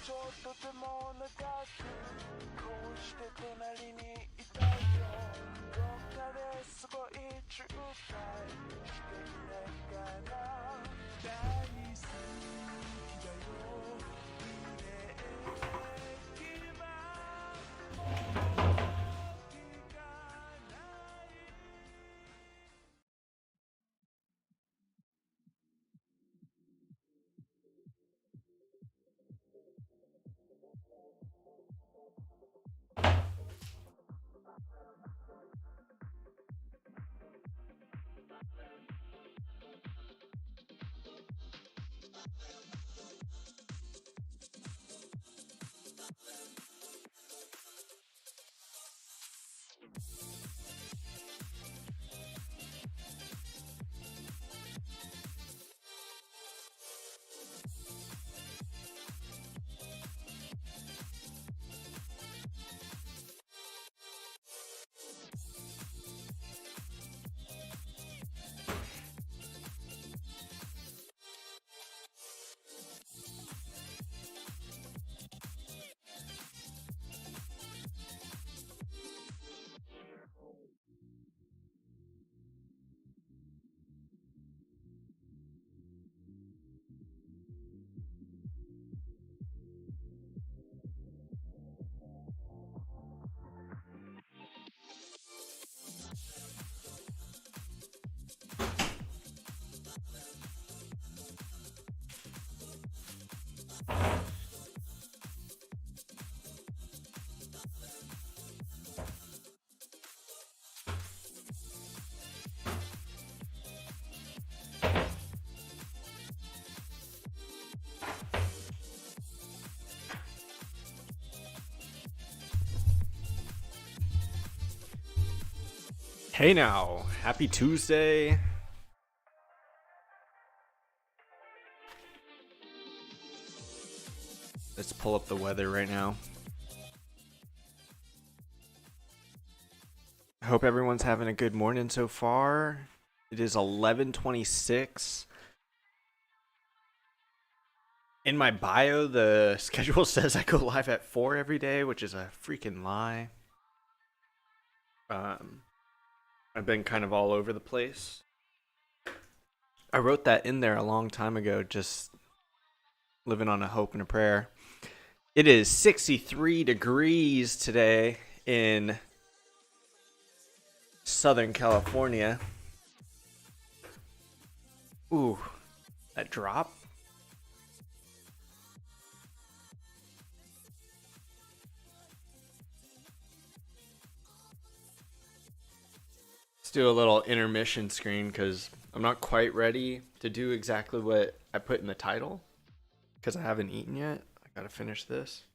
ちょっとでも長くこうして隣にいたいよ。どっかですごい渋滞していないかな。大好きだよ。ブレーキはもう効かない。Hey now, happy Tuesday. Let's pull up the weather right now. I hope everyone's having a good morning so far. It is 11:26. In my bio, the schedule says I go live at 4 every day, which is a freaking lie. I've been kind of all over the place. I wrote that in there a long time ago, just living on a hope and a prayer. It is 63 degrees today in Southern California. Ooh, that drop. Let's do a little intermission screen because I'm not quite ready to do exactly what I put in the title because I haven't eaten yet. I gotta finish this.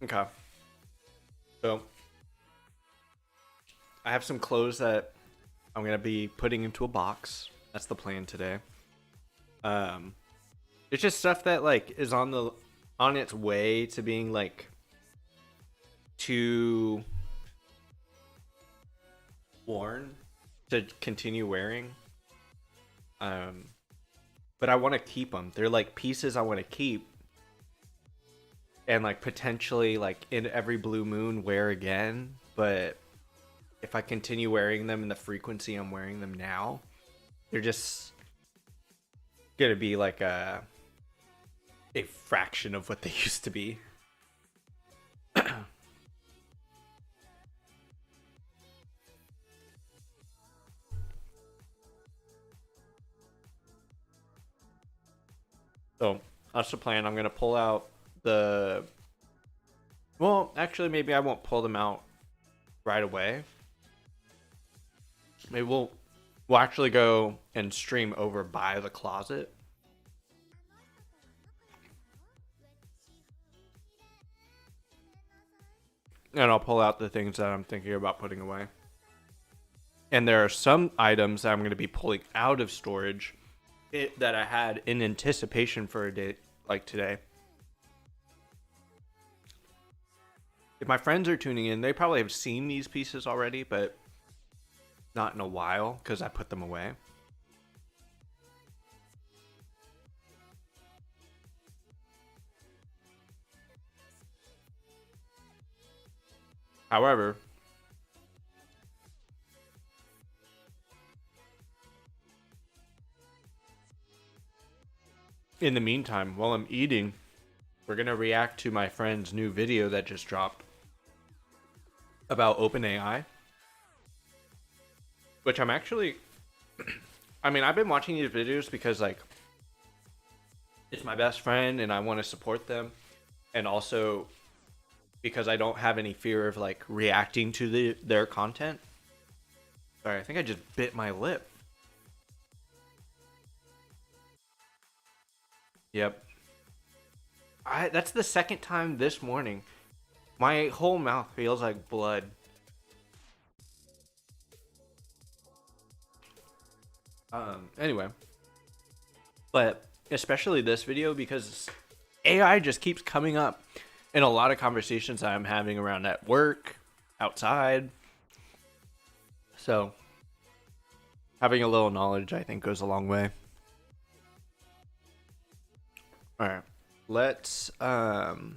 Okay. So I have some clothes that I'm gonna be putting into a box. That's the plan today. It's just stuff that like is on its way to being like too worn to continue wearing. But I want to keep them. They're like pieces I want to keep and like potentially like in every blue moon wear again, but if I continue wearing them in the frequency I'm wearing them now, they're just gonna be like a fraction of what they used to be. So that's the plan. I'm gonna pull out the. Well, actually, maybe I won't pull them out right away. Maybe we'll actually go and stream over by the closet. and I'll pull out the things that I'm thinking about putting away. And there are some items that I'm going to be pulling out of storage that I had in anticipation for a day like today. If my friends are tuning in, they probably have seen these pieces already, but not in a while because I put them away. However, in the meantime, while I'm eating, we're going to react to my friend's new video that just dropped about OpenAI, which I'm actually, I mean, I've been watching these videos because, like, it's my best friend and I want to support them. And also because I don't have any fear of, like, reacting to their content. Sorry, I think I just bit my lip. Yep. That's the second time this morning. My whole mouth feels like blood. Anyway. But especially this video because AI just keeps coming up in a lot of conversations that I'm having around at work, outside. So having a little knowledge, I think, goes a long way. All right. Let's pause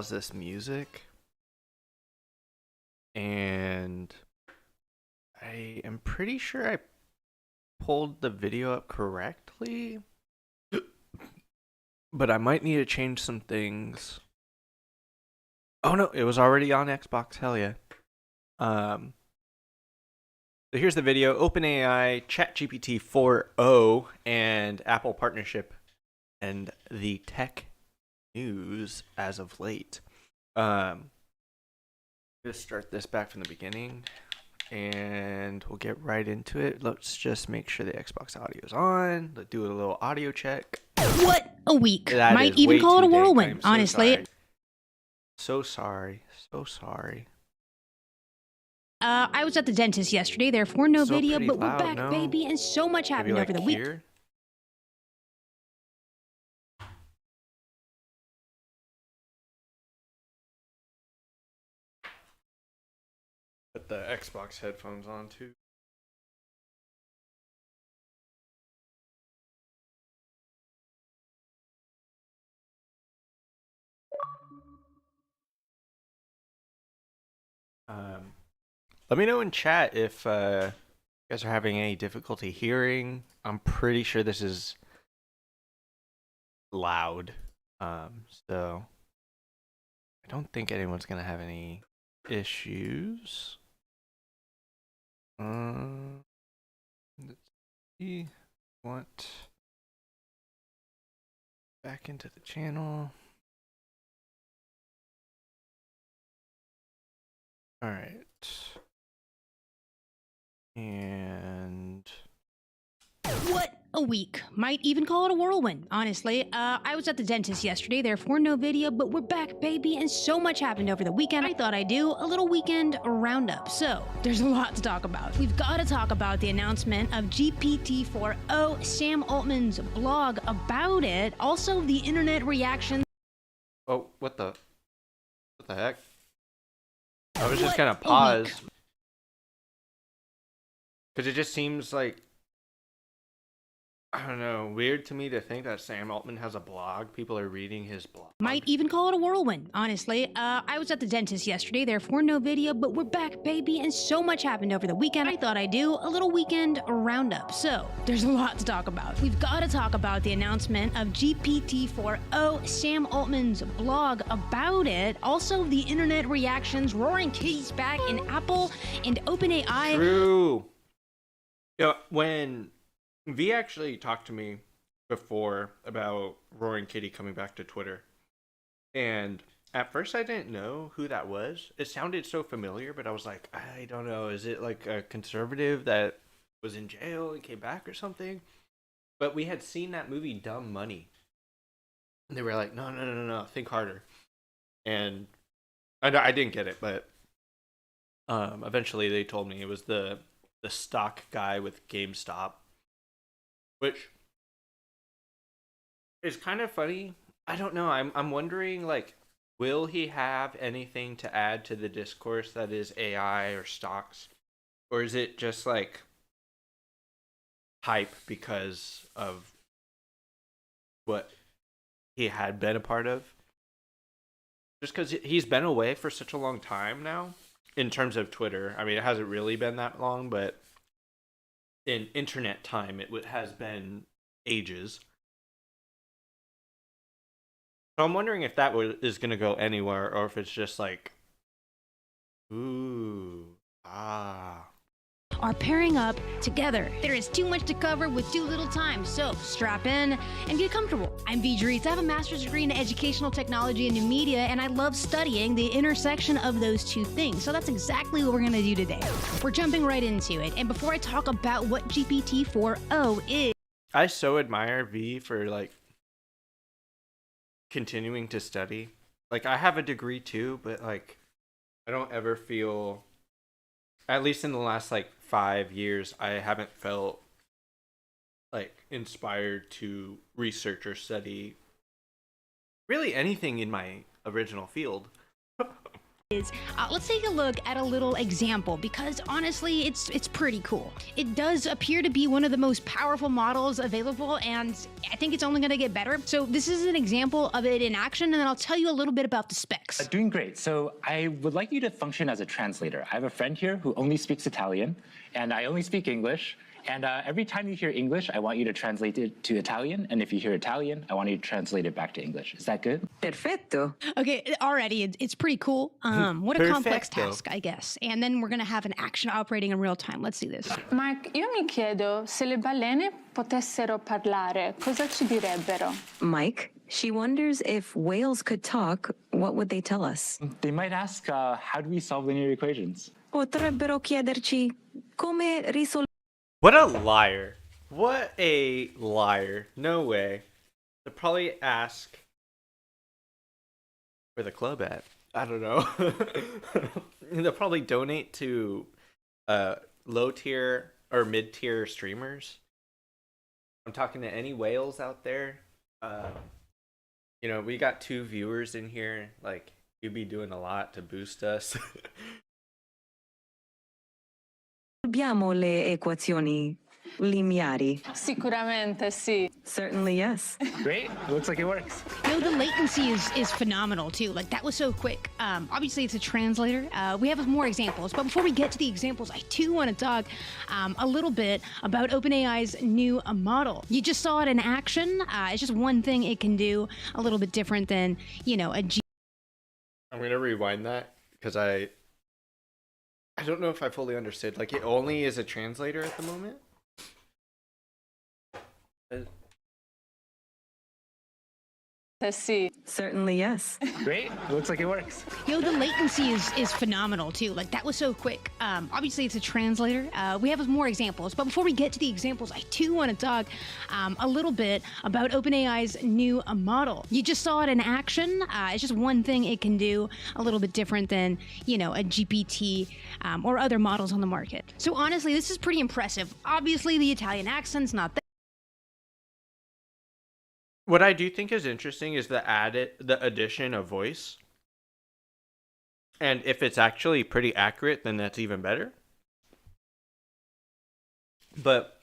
this music. And I am pretty sure I pulled the video up correctly. But I might need to change some things. Oh no, it was already on Xbox. Hell yeah. So here's the video. OpenAI, ChatGPT 4o, and Apple partnership and the tech news as of late. Let's start this back from the beginning and we'll get right into it. Let's just make sure the Xbox audio is on. Let's do a little audio check. What a week. That Might is even way call it a too dank. whirlwind, I'm so honestly. sorry. So sorry. So sorry. I was at the dentist yesterday, therefore no So video, pretty but we're loud, back, no? baby, and so much Maybe happened like over the week. here? Put the Xbox headphones on too. Let me know in chat if you guys are having any difficulty hearing. I'm pretty sure this is loud. So I don't think anyone's gonna have any issues. Let's see. What? Back into the channel. All right. And What a week. Might even call it a whirlwind, honestly. I was at the dentist yesterday, therefore no video, but we're back, baby, and so much happened over the weekend. I thought I'd do a little weekend roundup. So, there's a lot to talk about. We've got to talk about the announcement of GPT-4o, Sam Altman's blog about it, also the internet reactions. oh, what the heck? I was just What gonna a week. pause because it just seems like, I don't know, weird to me to think that Sam Altman has a blog. People are reading his blog. Might even call it a whirlwind, honestly. I was at the dentist yesterday, therefore no video, but we're back, baby, and so much happened over the weekend. I thought I'd do a little weekend roundup. So, there's a lot to talk about. We've got to talk about the announcement of GPT-4o, Sam Altman's blog about it, also the internet reactions, Roaring Kitty's back in Apple, and OpenAI. True. Yeah, when V actually talked to me before about Roaring Kitty coming back to Twitter, and at first I didn't know who that was. It sounded so familiar, but I was like, I don't know. Is it like a conservative that was in jail and came back or something? But we had seen that movie Dumb Money. And they were like, no, think harder. And I didn't get it, but eventually they told me it was the stock guy with GameStop, which is kind of funny. I don't know. I'm wondering, like, will he have anything to add to the discourse that is AI or stocks, or is it just like hype because of what he had been a part of? Just because he's been away for such a long time now, in terms of Twitter. I mean, it hasn't really been that long, but in internet time, has been ages. So I'm wondering if that is going to go anywhere, or if it's just like, ooh, ah. Are pairing up together. There is too much to cover with too little time, so strap in and get comfortable. I'm V Drees. I have a master's degree in educational technology and new media, and I love studying the intersection of those two things. So that's exactly what we're going to do today. We're jumping right into it. And before I talk about what GPT-4o is, I so admire V for like continuing to study. Like, I have a degree too, but like I don't ever feel, at least in the last like 5 years, I haven't felt like inspired to research or study really anything in my original field. let's take a look at a little example, because honestly, it's pretty cool. It does appear to be one of the most powerful models available, and I think it's only going to get better. So this is an example of it in action, and then I'll tell you a little bit about the specs. Doing great. So I would like you to function as a translator. I have a friend here who only speaks Italian, and I only speak English. And every time you hear English, I want you to translate it to Italian. And if you hear Italian, I want you to translate it back to English. Is that good? Perfetto. Okay, already it's pretty cool. What a complex Perfecto. task, I guess. And then we're going to have an action operating in real time. Let's see this. Mark, io mi chiedo se le balene potessero parlare, cosa ci direbbero? Mike, she wonders if whales could talk, what would they tell us? They might ask, how do we solve linear equations? Potrebbero chiederci come risolvere. What a liar. What a liar. No way. They'll probably ask where the club at. I don't know. They'll probably donate to low tier or mid tier streamers. I'm talking to any whales out there. You know, we got 2 viewers in here. Like, you'd be doing a lot to boost us. Abbiamo le equazioni lineari. Sicuramente sì. Certainly, yes. Great. It looks like it works. You know, the latency is phenomenal too. Like, that was so quick. Obviously, it's a translator. We have more examples, but before we get to the examples, I do want to talk a little bit about OpenAI's new model. You just saw it in action. It's just one thing it can do a little bit different than, you know, I'm gonna rewind that because I don't know if I fully understood. Like, it only is a translator at the moment? Sì. Certainly, yes. Great. It looks like it works. You know, the latency is phenomenal too. Like, that was so quick. Obviously, it's a translator. We have more examples, but before we get to the examples, I do want to talk a little bit about OpenAI's new model. You just saw it in action. It's just one thing it can do a little bit different than, you know, a GPT or other models on the market. So honestly, this is pretty impressive. Obviously, the Italian accent's not there. What I do think is interesting is the addition of voice. And if it's actually pretty accurate, then that's even better. But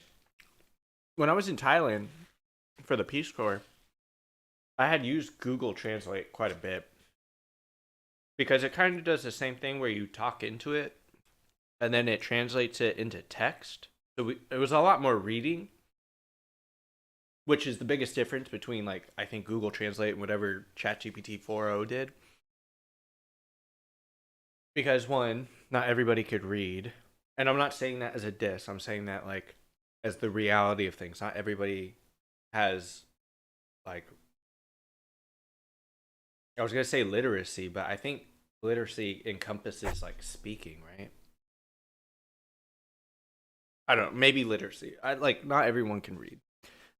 when I was in Thailand for the Peace Corps, I had used Google Translate quite a bit. Because it kind of does the same thing where you talk into it, and then it translates it into text. So it was a lot more reading. Which is the biggest difference between, like, I think Google Translate and whatever ChatGPT 4o did. Because, one, not everybody could read. And I'm not saying that as a diss. I'm saying that, like, as the reality of things. Not everybody has, like, I was going to say literacy, but I think literacy encompasses, like, speaking, right? I don't know. Maybe literacy. Not everyone can read.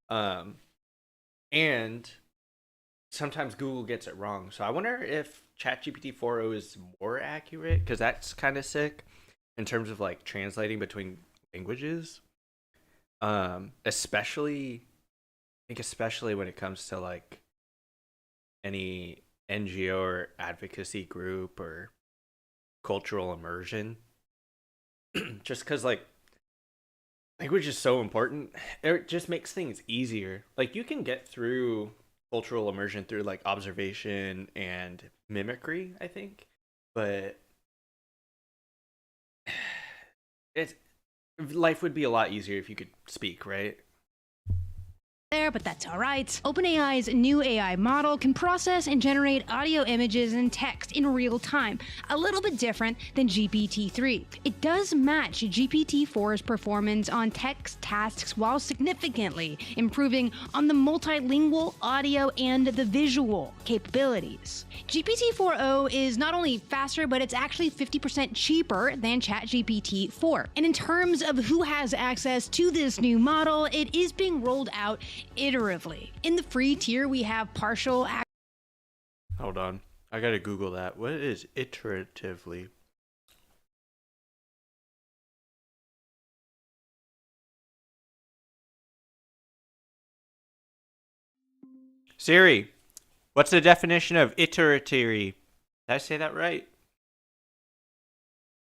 And sometimes Google gets it wrong. So I wonder if ChatGPT 4o is more accurate, because that's kind of sick in terms of like translating between languages. Especially, I think especially when it comes to like any NGO or advocacy group or cultural immersion. Just because like language is so important, it just makes things easier. Like you can get through cultural immersion through like observation and mimicry, I think, but it's life would be a lot easier if you could speak, right? There, but that's all right. OpenAI's new AI model can process and generate audio, images, and text in real time, a little bit different than GPT-3. It does match GPT-4's performance on text tasks while significantly improving on the multilingual audio and the visual capabilities. GPT-4o is not only faster, but it's actually 50% cheaper than ChatGPT-4. And in terms of who has access to this new model, it is being rolled out iteratively. In the free tier, we have partial access. Hold on. I gotta Google that. What is iteratively? Siri, what's the definition of iteratory? Did I say that right?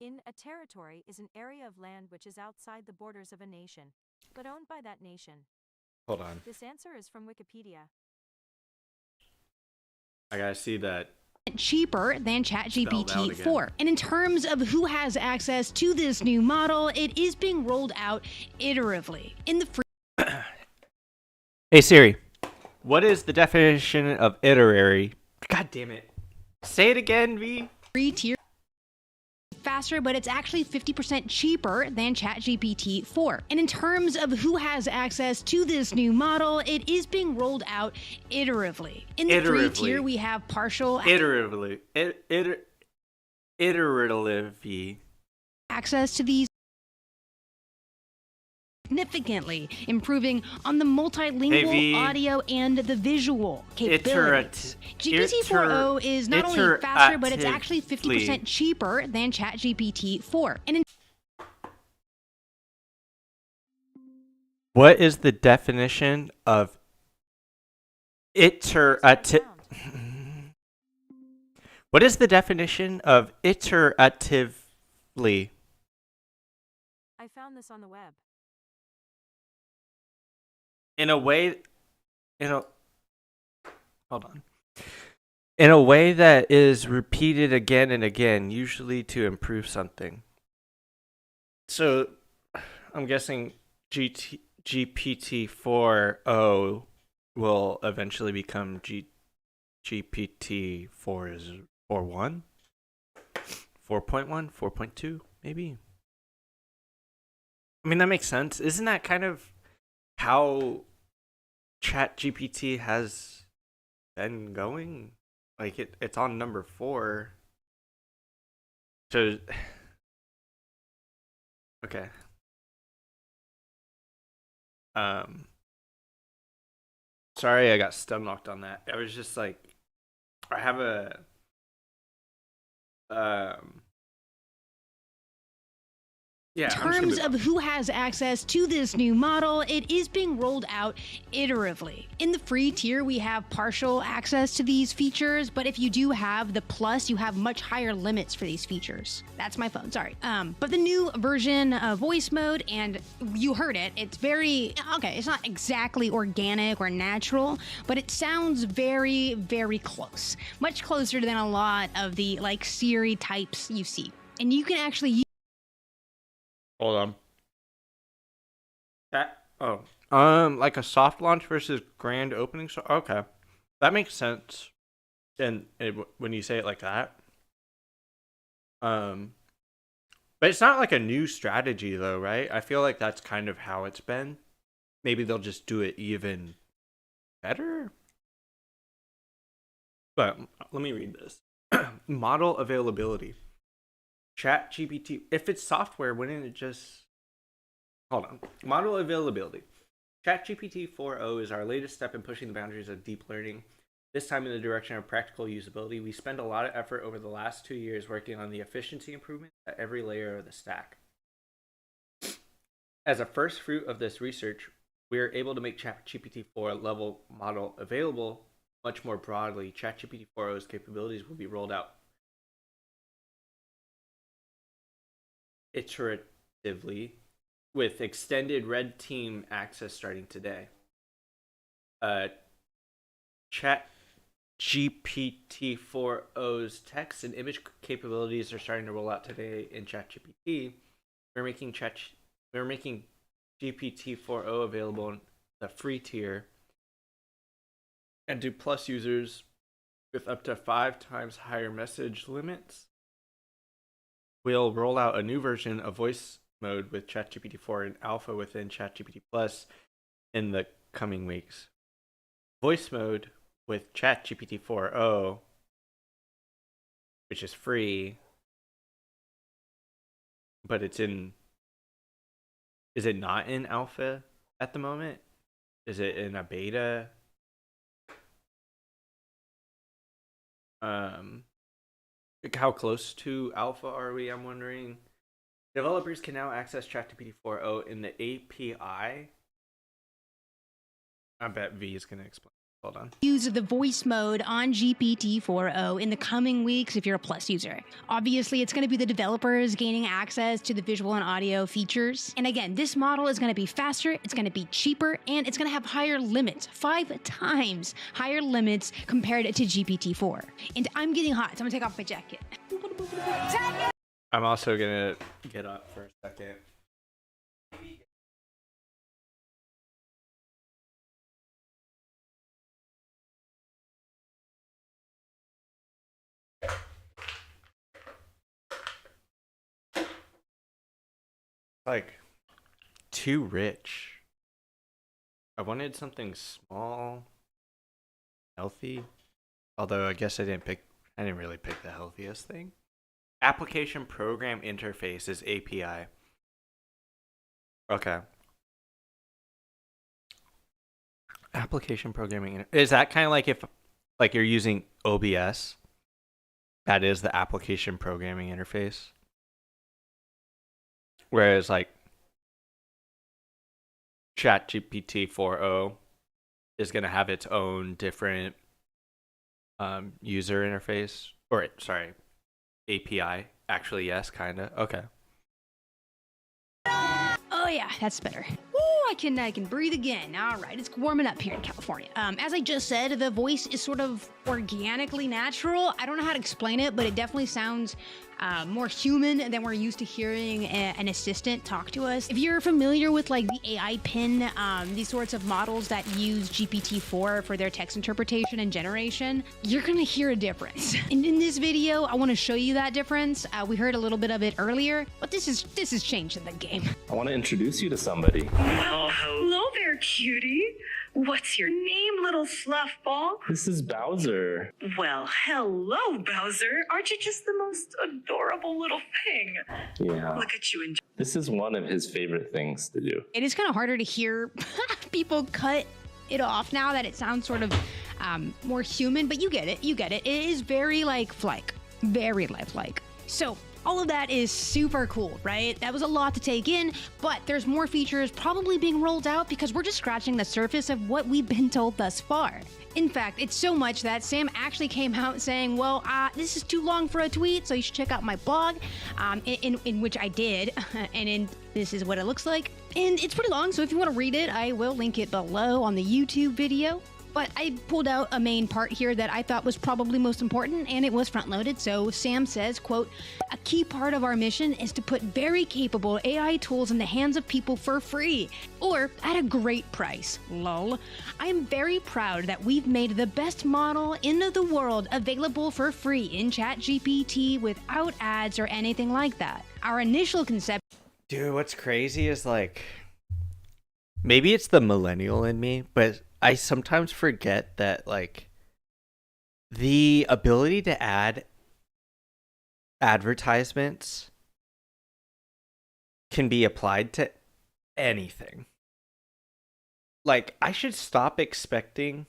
In a territory is an area of land which is outside the borders of a nation, but owned by that nation. Hold on. This answer is from Wikipedia. I gotta see that. Cheaper than Spelled out ChatGPT-4. again. And in terms of who has access to this new model, it is being rolled out iteratively. In the free Hey Siri, what is the definition of iterary? God damn it. Say it again, V. tier, faster, but it's actually 50% cheaper than ChatGPT-4. And in terms of who has access to this new model, it is being rolled out iteratively. In the free Iteratively. tier, we have partial Iteratively. Iteratively. access to these, significantly improving on the multilingual Hey, V. audio and the visual capabilities. Iterat- GPT-4o is not only faster, but it's actually iteratively. 50% cheaper than ChatGPT-4. And in What is the definition of iterative? What is the definition of iteratively? I found this on the web. In a way, hold on. In a way that is repeated again and again, usually to improve something. So, I'm guessing GPT-4o will eventually become GPT-4 is 4.1? 4.1? 4.2? Maybe? I mean, that makes sense. Isn't that kind of how ChatGPT has been going? Like, it's on number 4. So, okay. Sorry I got stomached on that. I was just like, I have a yeah, In I'm just gonna terms move on. of who has access to this new model, it is being rolled out iteratively. In the free tier, we have partial access to these features, but if you do have the plus, you have much higher limits for these features. That's my phone, sorry. But the new version of voice mode, and you heard it, it's very, okay, it's not exactly organic or natural, but it sounds very, very close. Much closer than a lot of the like Siri types you see. And you can actually use Hold on. That like a soft launch versus grand opening. So okay, that makes sense. And when you say it like that, but it's not like a new strategy though, right? I feel like that's kind of how it's been. Maybe they'll just do it even better. But let me read this. Model availability. ChatGPT, if it's software, wouldn't it just... Hold on. Model availability. ChatGPT 4o is our latest step in pushing the boundaries of deep learning. this time in the direction of practical usability. We spent a lot of effort over the last 2 years working on the efficiency improvements at every layer of the stack. As a first fruit of this research, we are able to make ChatGPT 4 level model available much more broadly. ChatGPT 4o's capabilities will be rolled out iteratively with extended red team access starting today. ChatGPT 4o's text and image capabilities are starting to roll out today in ChatGPT. We're making GPT 4o available in the free tier, and to Plus users with up to 5 times higher message limits. We'll roll out a new version of voice mode with ChatGPT 4 in alpha within ChatGPT Plus in the coming weeks. Voice mode with ChatGPT 4o, which is free, but is it not in alpha at the moment? Is it in a beta? How close to alpha are we? I'm wondering. Developers can now access ChatGPT 4o in the API. I bet V is going to explain. Hold on. Use of the voice mode on GPT-4o in the coming weeks if you're a Plus user. Obviously, it's going to be the developers gaining access to the visual and audio features. And again, this model is going to be faster, it's going to be cheaper, and it's going to have higher limits, 5 times higher limits compared to GPT-4. And I'm getting hot, so I'm going to take off my jacket. I'm also going to get up for a second. Like too rich. I wanted something small, healthy. Although I guess I didn't really pick the healthiest thing. Application program interface is API. Okay. Application programming is that kind of like if like you're using OBS? That is the application programming interface. Whereas like ChatGPT 4o is going to have its own different user interface, or sorry, API. Actually, yes, kind of. Okay. Oh yeah, that's better. Woo, I can breathe again. All right, it's warming up here in California. As I just said, the voice is sort of organically natural. I don't know how to explain it, but it definitely sounds more human than we're used to hearing an assistant talk to us. If you're familiar with like the AI pin, these sorts of models that use GPT-4 for their text interpretation and generation, you're gonna hear a difference. And in this video, I want to show you that difference. We heard a little bit of it earlier, but this is changing the game. I want to introduce you to somebody. Well, hello there, cutie. What's your name, little fluffball? This is Bowser. Well, hello, Bowser. Aren't you just the most adorable little thing? Yeah. Look at you enjoy. This is one of his favorite things to do. It is kind of harder to hear people cut it off now that it sounds sort of more human, but you get it. It is very lifelike, very lifelike. So all of that is super cool, right? That was a lot to take in, but there's more features probably being rolled out because we're just scratching the surface of what we've been told thus far. In fact, it's so much that Sam actually came out saying, well, this is too long for a tweet, so you should check out my blog, in which I did, and this is what it looks like. And it's pretty long, so if you want to read it, I will link it below on the YouTube video. But I pulled out a main part here that I thought was probably most important, and it was front-loaded. So Sam says, quote, "A key part of our mission is to put very capable AI tools in the hands of people for free, or at a great price, lol. I am very proud that we've made the best model in the world available for free in ChatGPT without ads or anything like that. Our initial concept..." Dude, what's crazy is like, maybe it's the millennial in me, but I sometimes forget that like the ability to add advertisements can be applied to anything. Like, I should stop expecting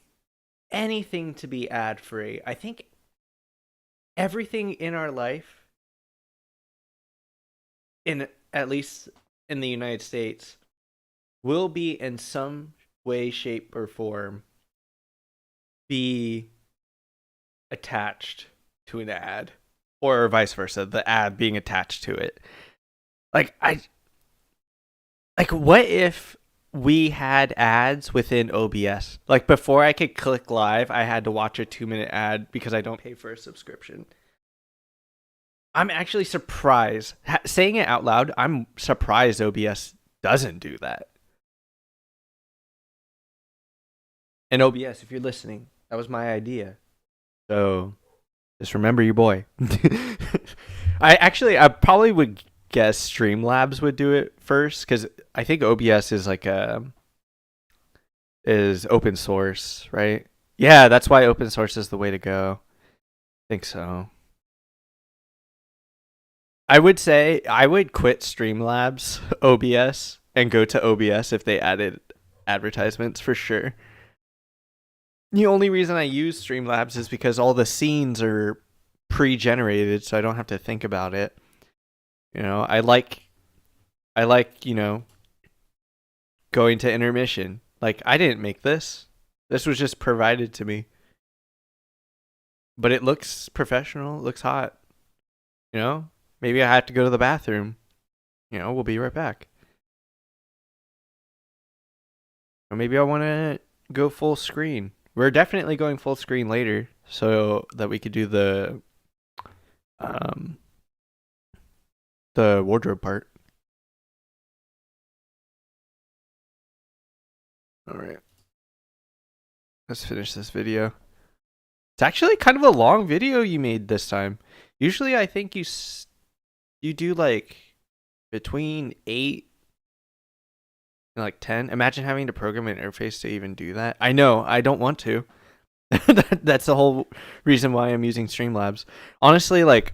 anything to be ad free. I think everything in our life, in at least in the United States, will be in some way, shape, or form be attached to an ad, or vice versa, the ad being attached to it. Like what if we had ads within OBS? Like before I could click live, I had to watch a 2-minute ad because I don't pay for a subscription. I'm actually surprised. Saying it out loud, I'm surprised OBS doesn't do that. And OBS, if you're listening, that was my idea. So just remember your boy. I probably would guess Streamlabs would do it first, because I think OBS is like is open source, right? Yeah, that's why open source is the way to go. I think so. I would say I would quit Streamlabs OBS and go to OBS if they added advertisements for sure. The only reason I use Streamlabs is because all the scenes are pre-generated, so I don't have to think about it. You know, I like, you know, going to intermission. Like, I didn't make this. This was just provided to me. But it looks professional, it looks hot. You know, maybe I have to go to the bathroom. You know, we'll be right back. Or maybe I want to go full screen. We're definitely going full screen later so that we could do the wardrobe part. All right. Let's finish this video. It's actually kind of a long video you made this time. Usually I think you do like between 8 and like 10. Imagine having to program an interface to even do that. I know, I don't want to. That's the whole reason why I'm using Streamlabs. Honestly, like,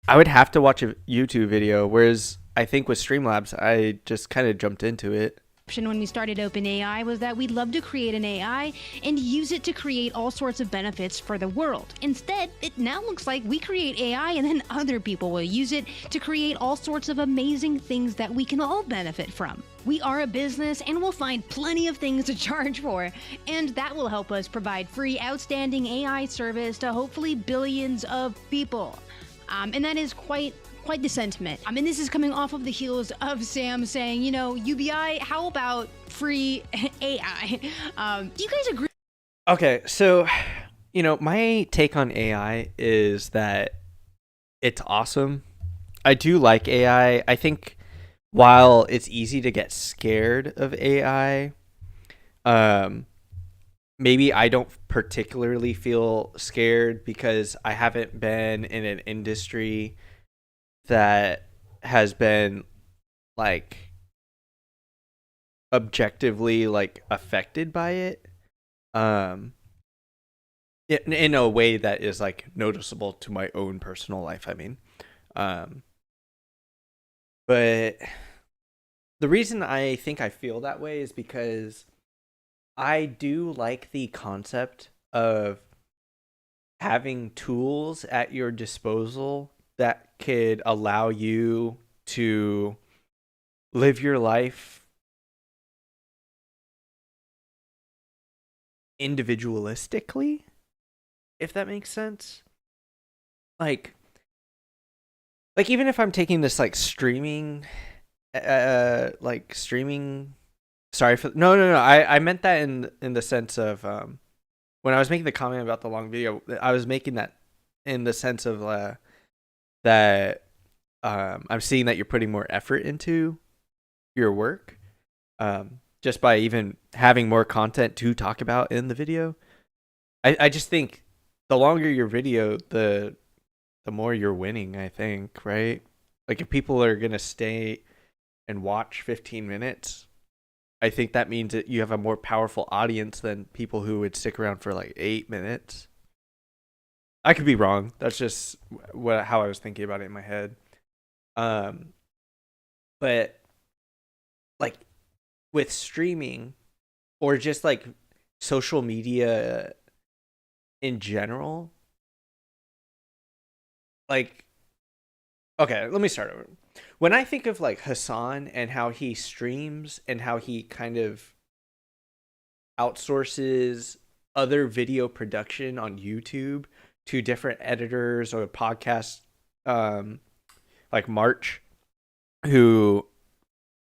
I would have to watch a YouTube video, whereas I think with Streamlabs, I just kind of jumped into it. When we started OpenAI was that we'd love to create an AI and use it to create all sorts of benefits for the world. Instead, it now looks like we create AI and then other people will use it to create all sorts of amazing things that we can all benefit from. We are a business and we'll find plenty of things to charge for, and that will help us provide free, outstanding AI service to hopefully billions of people. And that is quite the sentiment. I mean, this is coming off of the heels of Sam saying, you know, UBI, how about free AI? Do you guys agree? Okay, so, you know, my take on AI is that it's awesome. I do like AI. I think while it's easy to get scared of AI, maybe I don't particularly feel scared because I haven't been in an industry that has been like objectively like affected by it in a way that is like noticeable to my own personal life. I mean, but the reason I think I feel that way is because I do like the concept of having tools at your disposal that could allow you to live your life individualistically, if that makes sense. Like even if I'm taking this like streaming sorry for no I meant that in the sense of when I was making the comment about the long video, I was making that in the sense of that I'm seeing that you're putting more effort into your work, just by even having more content to talk about in the video. I just think the longer your video, the more you're winning, I think, right? Like if people are gonna stay and watch 15 minutes, I think that means that you have a more powerful audience than people who would stick around for like 8 minutes. I could be wrong. That's just how I was thinking about it in my head. But like with streaming or just like social media in general, like, okay, let me start over. When I think of like Hassan and how he streams and how he kind of outsources other video production on YouTube to different editors or podcasts, like March, who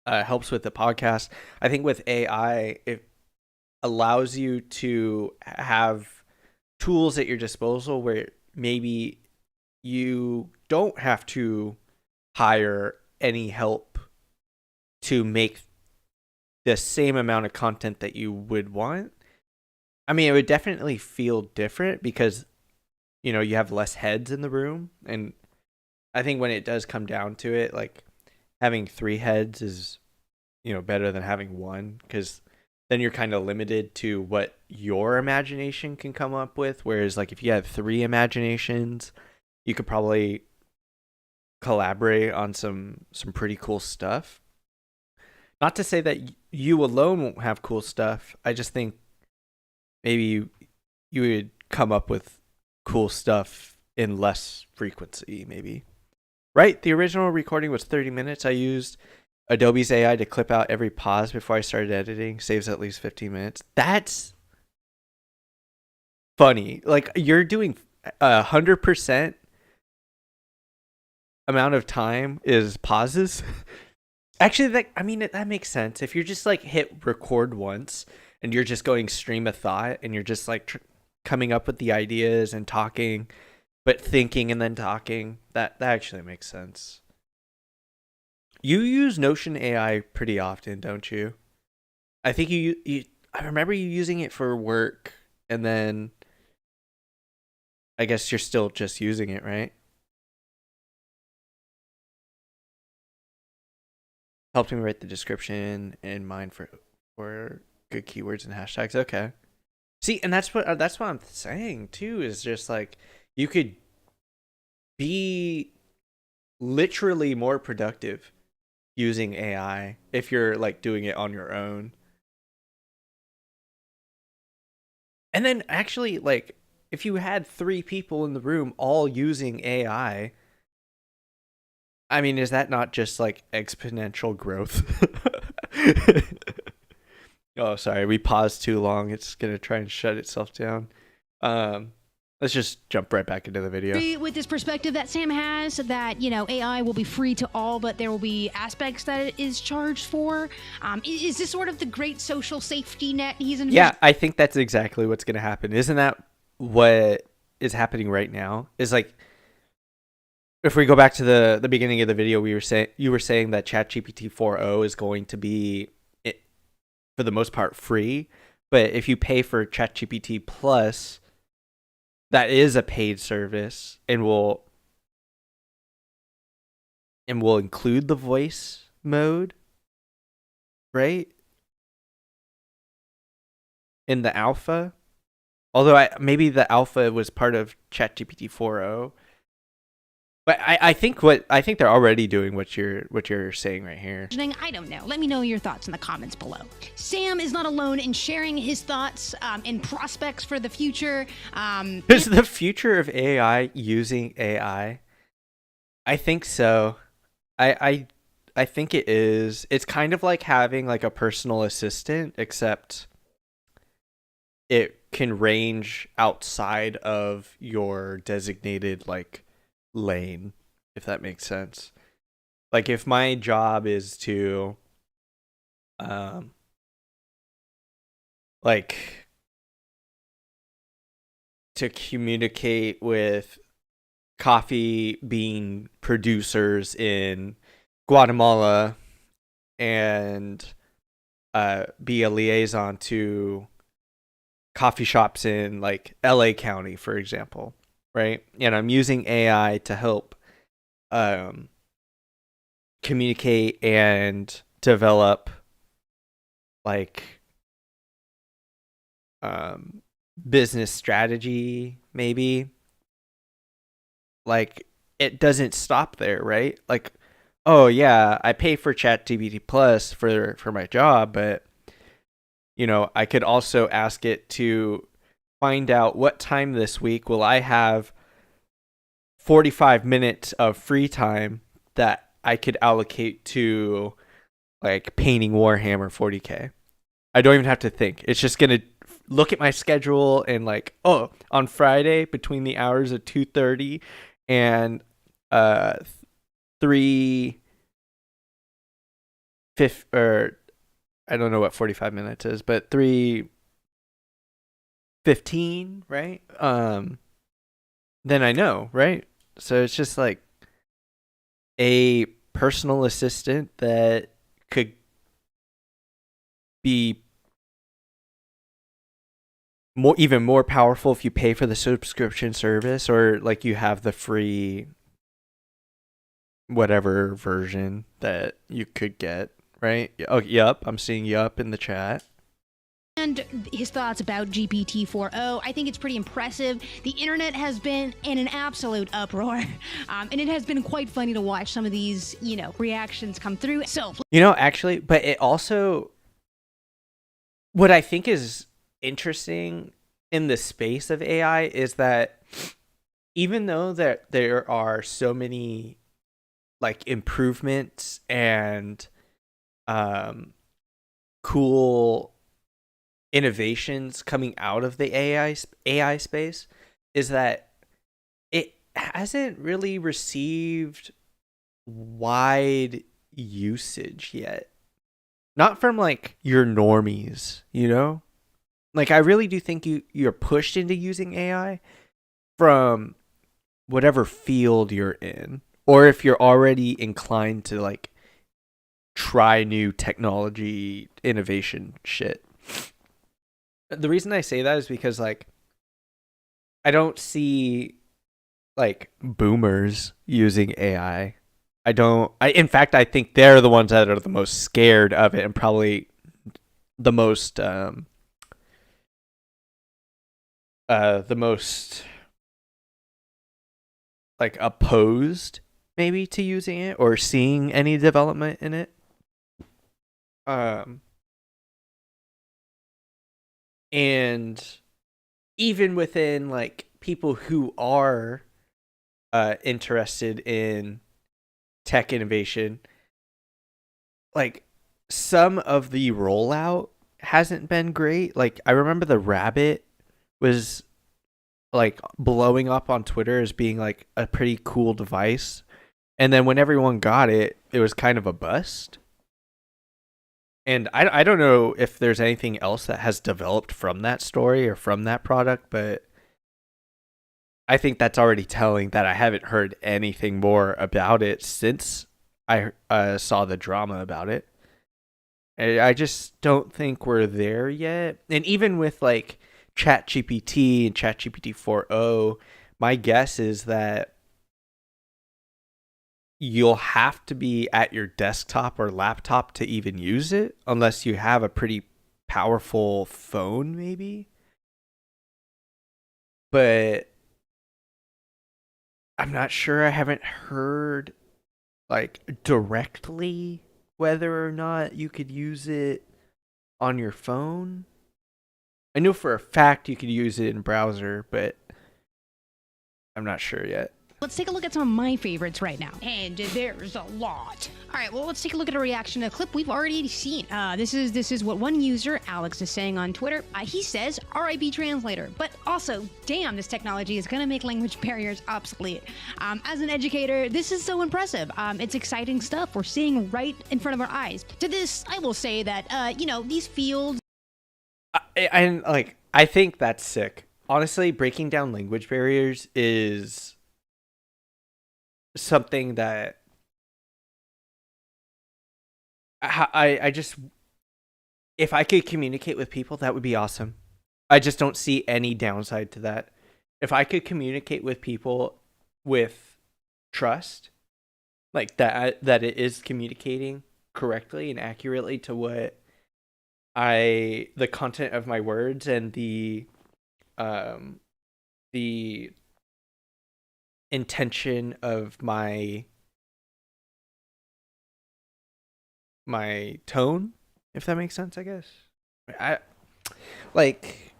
helps with the podcast. I think with AI, it allows you to have tools at your disposal where maybe you don't have to hire any help to make the same amount of content that you would want. I mean, it would definitely feel different because, you know, you have less heads in the room. And I think when it does come down to it, like, having 3 heads is, you know, better than having 1, because then you're kind of limited to what your imagination can come up with. Whereas, like, if you had 3 imaginations, you could probably collaborate on some pretty cool stuff. Not to say that you alone won't have cool stuff. I just think maybe you would come up with cool stuff in less frequency, maybe. Right? The original recording was 30 minutes. I used Adobe's AI to clip out every pause before I started editing. Saves at least 15 minutes. That's funny. Like, you're doing 100% amount of time is pauses. Actually, that makes sense. If you're just like hit record once and you're just going stream of thought and you're just like coming up with the ideas and talking, but thinking and then talking, that actually makes sense. You use Notion AI pretty often, don't you? I think you I remember you using it for work, and then I guess you're still just using it, right? Helped me write the description in mind for good keywords and hashtags. Okay. See, and that's what I'm saying too, is just like you could be literally more productive using AI if you're like doing it on your own. And then actually, like, if you had 3 people in the room all using AI, I mean, is that not just like exponential growth? Oh, sorry, we paused too long. It's gonna try and shut itself down. Let's just jump right back into the video. With this perspective that Sam has, that, you know, AI will be free to all, but there will be aspects that it is charged for. Is this sort of the great social safety net he's envisioning? Yeah, I think that's exactly what's gonna happen. Isn't that what is happening right now? Is like, if we go back to the beginning of the video, you were saying that ChatGPT 4.0 is going to be, for the most part, free. But if you pay for ChatGPT Plus, that is a paid service, and will include the voice mode, right? In the alpha. Although maybe the alpha was part of ChatGPT 4.0. But I think they're already doing what you're saying right here. I don't know. Let me know your thoughts in the comments below. Sam is not alone in sharing his thoughts and prospects for the future. Is the future of AI using AI? I think so. I think it is. It's kind of like having like a personal assistant, except it can range outside of your designated like lane, if that makes sense. Like, if my job is to like to communicate with coffee bean producers in Guatemala and be a liaison to coffee shops in like LA County, for example, right? And I'm using AI to help communicate and develop like business strategy, maybe. Like, it doesn't stop there, right? Like, oh yeah, I pay for ChatGPT Plus for my job, but you know, I could also ask it to find out what time this week will I have 45 minutes of free time that I could allocate to like painting Warhammer 40K. I don't even have to think. It's just going to look at my schedule and like, oh, on Friday between the hours of 2:30 and 3 5 or I don't know what 45 minutes is, but 3:15, right? Then I know, right? So it's just like a personal assistant that could be even more powerful if you pay for the subscription service, or like you have the free whatever version that you could get, right? Oh, yup, I'm seeing yup in the chat. And his thoughts about GPT-4o, I think it's pretty impressive. The internet has been in an absolute uproar, and it has been quite funny to watch some of these, you know, reactions come through. So, you know, actually, but it also, what I think is interesting in the space of AI is that even though that there are so many like improvements and cool innovations coming out of the AI space, is that it hasn't really received wide usage yet. Not from like your normies, you know? Like I really do think you're pushed into using AI from whatever field you're in, or if you're already inclined to like try new technology innovation shit. The reason I say that is because like I don't see like boomers using AI. In fact, I think they're the ones that are the most scared of it and probably the most like opposed maybe to using it or seeing any development in it. And even within like people who are interested in tech innovation, like some of the rollout hasn't been great. Like I remember the Rabbit was like blowing up on Twitter as being like a pretty cool device, and then when everyone got it, it was kind of a bust. And I don't know if there's anything else that has developed from that story or from that product, but I think that's already telling that I haven't heard anything more about it since I saw the drama about it. I just don't think we're there yet. And even with like ChatGPT and ChatGPT 4o, my guess is that you'll have to be at your desktop or laptop to even use it, unless you have a pretty powerful phone, maybe. But I'm not sure. I haven't heard like directly whether or not you could use it on your phone. I know for a fact you could use it in browser, but I'm not sure yet. let's take a look at some of my favorites right now. And there's a lot. All right, well, let's take a look at a reaction to a clip we've already seen. This is what one user, Alex, is saying on Twitter. He says, RIP translator, but also, damn, this technology is going to make language barriers obsolete. As an educator, this is so impressive. It's exciting stuff we're seeing right in front of our eyes. To this, I will say that, these fields... I think that's sick. Honestly, breaking down language barriers is something that I just, if I could communicate with people, that would be awesome. I just don't see any downside to that. If I could communicate with people with trust, like that it is communicating correctly and accurately to what the content of my words and the intention of my tone, if that makes sense, I guess. I like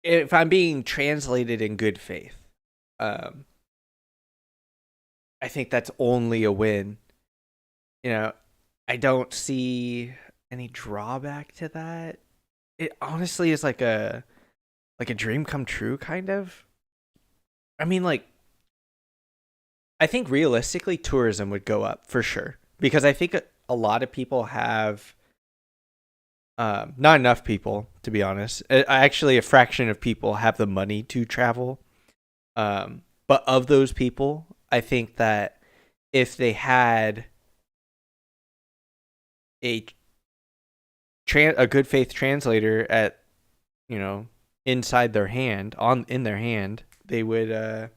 if I'm being translated in good faith, I think that's only a win. You know, I don't see any drawback to that. It honestly is like a dream come true kind of. I mean, like, I think realistically tourism would go up for sure because I think a lot of people have not enough people, to be honest. Actually, a fraction of people have the money to travel. But of those people, I think that if they had a good faith translator at, you know, inside their hand, in their hand, they would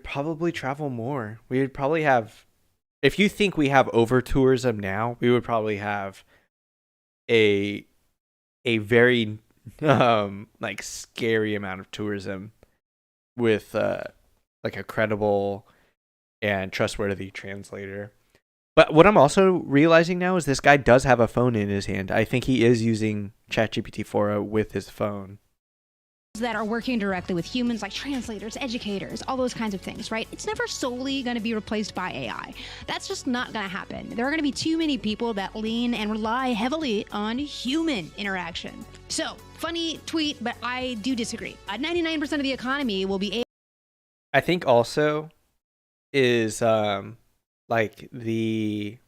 probably travel more. We would probably have, if you think we have over tourism now, we would probably have a very like scary amount of tourism with like a credible and trustworthy translator. But what I'm also realizing now is this guy does have a phone in his hand. I think he is using ChatGPT 4 with his phone. That are working directly with humans, like translators, educators, all those kinds of things, right? It's never solely going to be replaced by AI. That's just not going to happen. There are going to be too many people that lean and rely heavily on human interaction. So, funny tweet, but I do disagree. 99% of the economy will be I think also is like the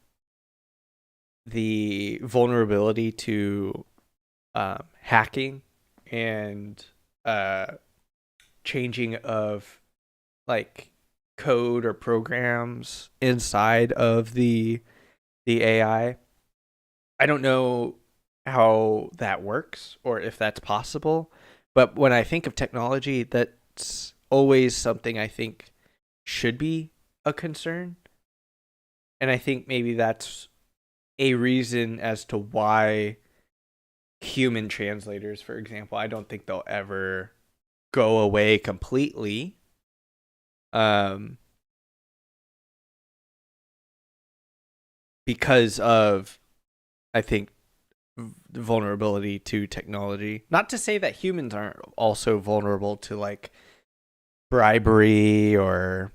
vulnerability to hacking and changing of like code or programs inside of the AI. I don't know how that works or if that's possible, but when I think of technology, that's always something I think should be a concern. And I think maybe that's a reason as to why human translators, for example, I don't think they'll ever go away completely. Because of, I think, vulnerability to technology. Not to say that humans aren't also vulnerable to like bribery or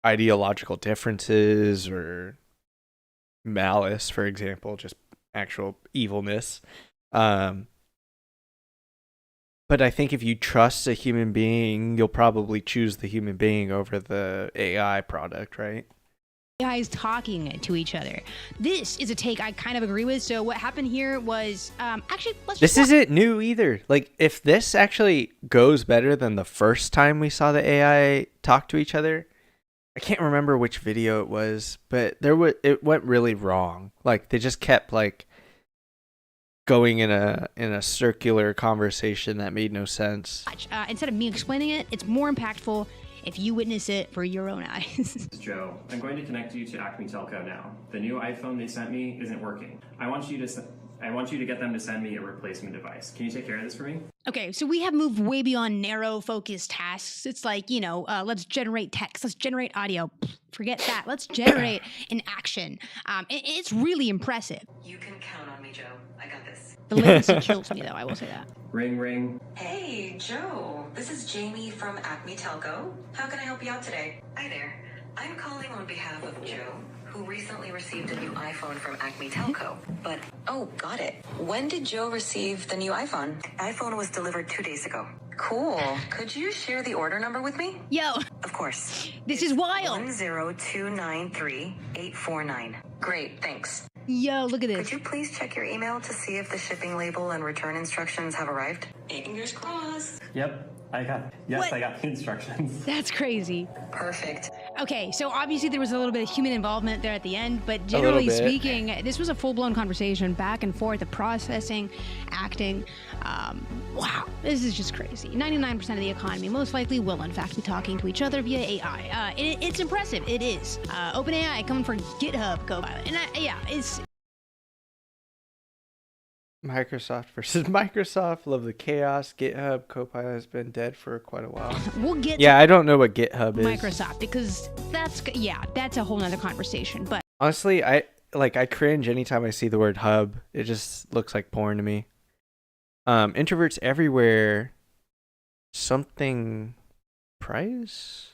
ideological differences or malice, for example, just actual evilness. But I think if you trust a human being, you'll probably choose the human being over the AI product, right? guys talking to each other. This is a take I kind of agree with. So what happened here was actually this isn't new either. Like if this actually goes better than the first time we saw the AI talk to each other, I can't remember which video it was, but it went really wrong. Like they just kept like going in a circular conversation that made no sense. Instead of me explaining it, it's more impactful if you witness it for your own eyes. This is Joe. I'm going to connect you to Acme Telco now. The new iPhone they sent me isn't working. I want you to get them to send me a replacement device. Can you take care of this for me? Okay, so we have moved way beyond narrow focused tasks. It's like, let's generate text, let's generate audio. Forget that. Let's generate an action. It's really impressive. You can count on me, Joe. I got this. The latency kills me, though, I will say that. Ring, ring. Hey, Joe. This is Jamie from Acme Telco. How can I help you out today? Hi there. I'm calling on behalf of Joe, who recently received a new iPhone from Acme Telco. But, got it. When did Joe receive the new iPhone? iPhone was delivered 2 days ago. Cool. Could you share the order number with me? Yo. Of course. This is wild. 10293-849. Great, thanks. Yo, look at this. Could you please check your email to see if the shipping label and return instructions have arrived? Fingers crossed. Yep, I got the instructions. That's crazy. Perfect. Okay, so obviously there was a little bit of human involvement there at the end, but generally speaking, this was a full-blown conversation, back and forth, of processing, acting. Wow, this is just crazy. 99% of the economy most likely will, in fact, be talking to each other via AI. It's impressive. It is. OpenAI coming for GitHub Copilot. And it's Microsoft versus Microsoft. Love the chaos. GitHub Copilot has been dead for quite a while. We'll get Yeah, I don't know what GitHub to is. Microsoft because that's a whole nother conversation. But Honestly, I cringe anytime I see the word hub. It just looks like porn to me. Introverts everywhere. Something price?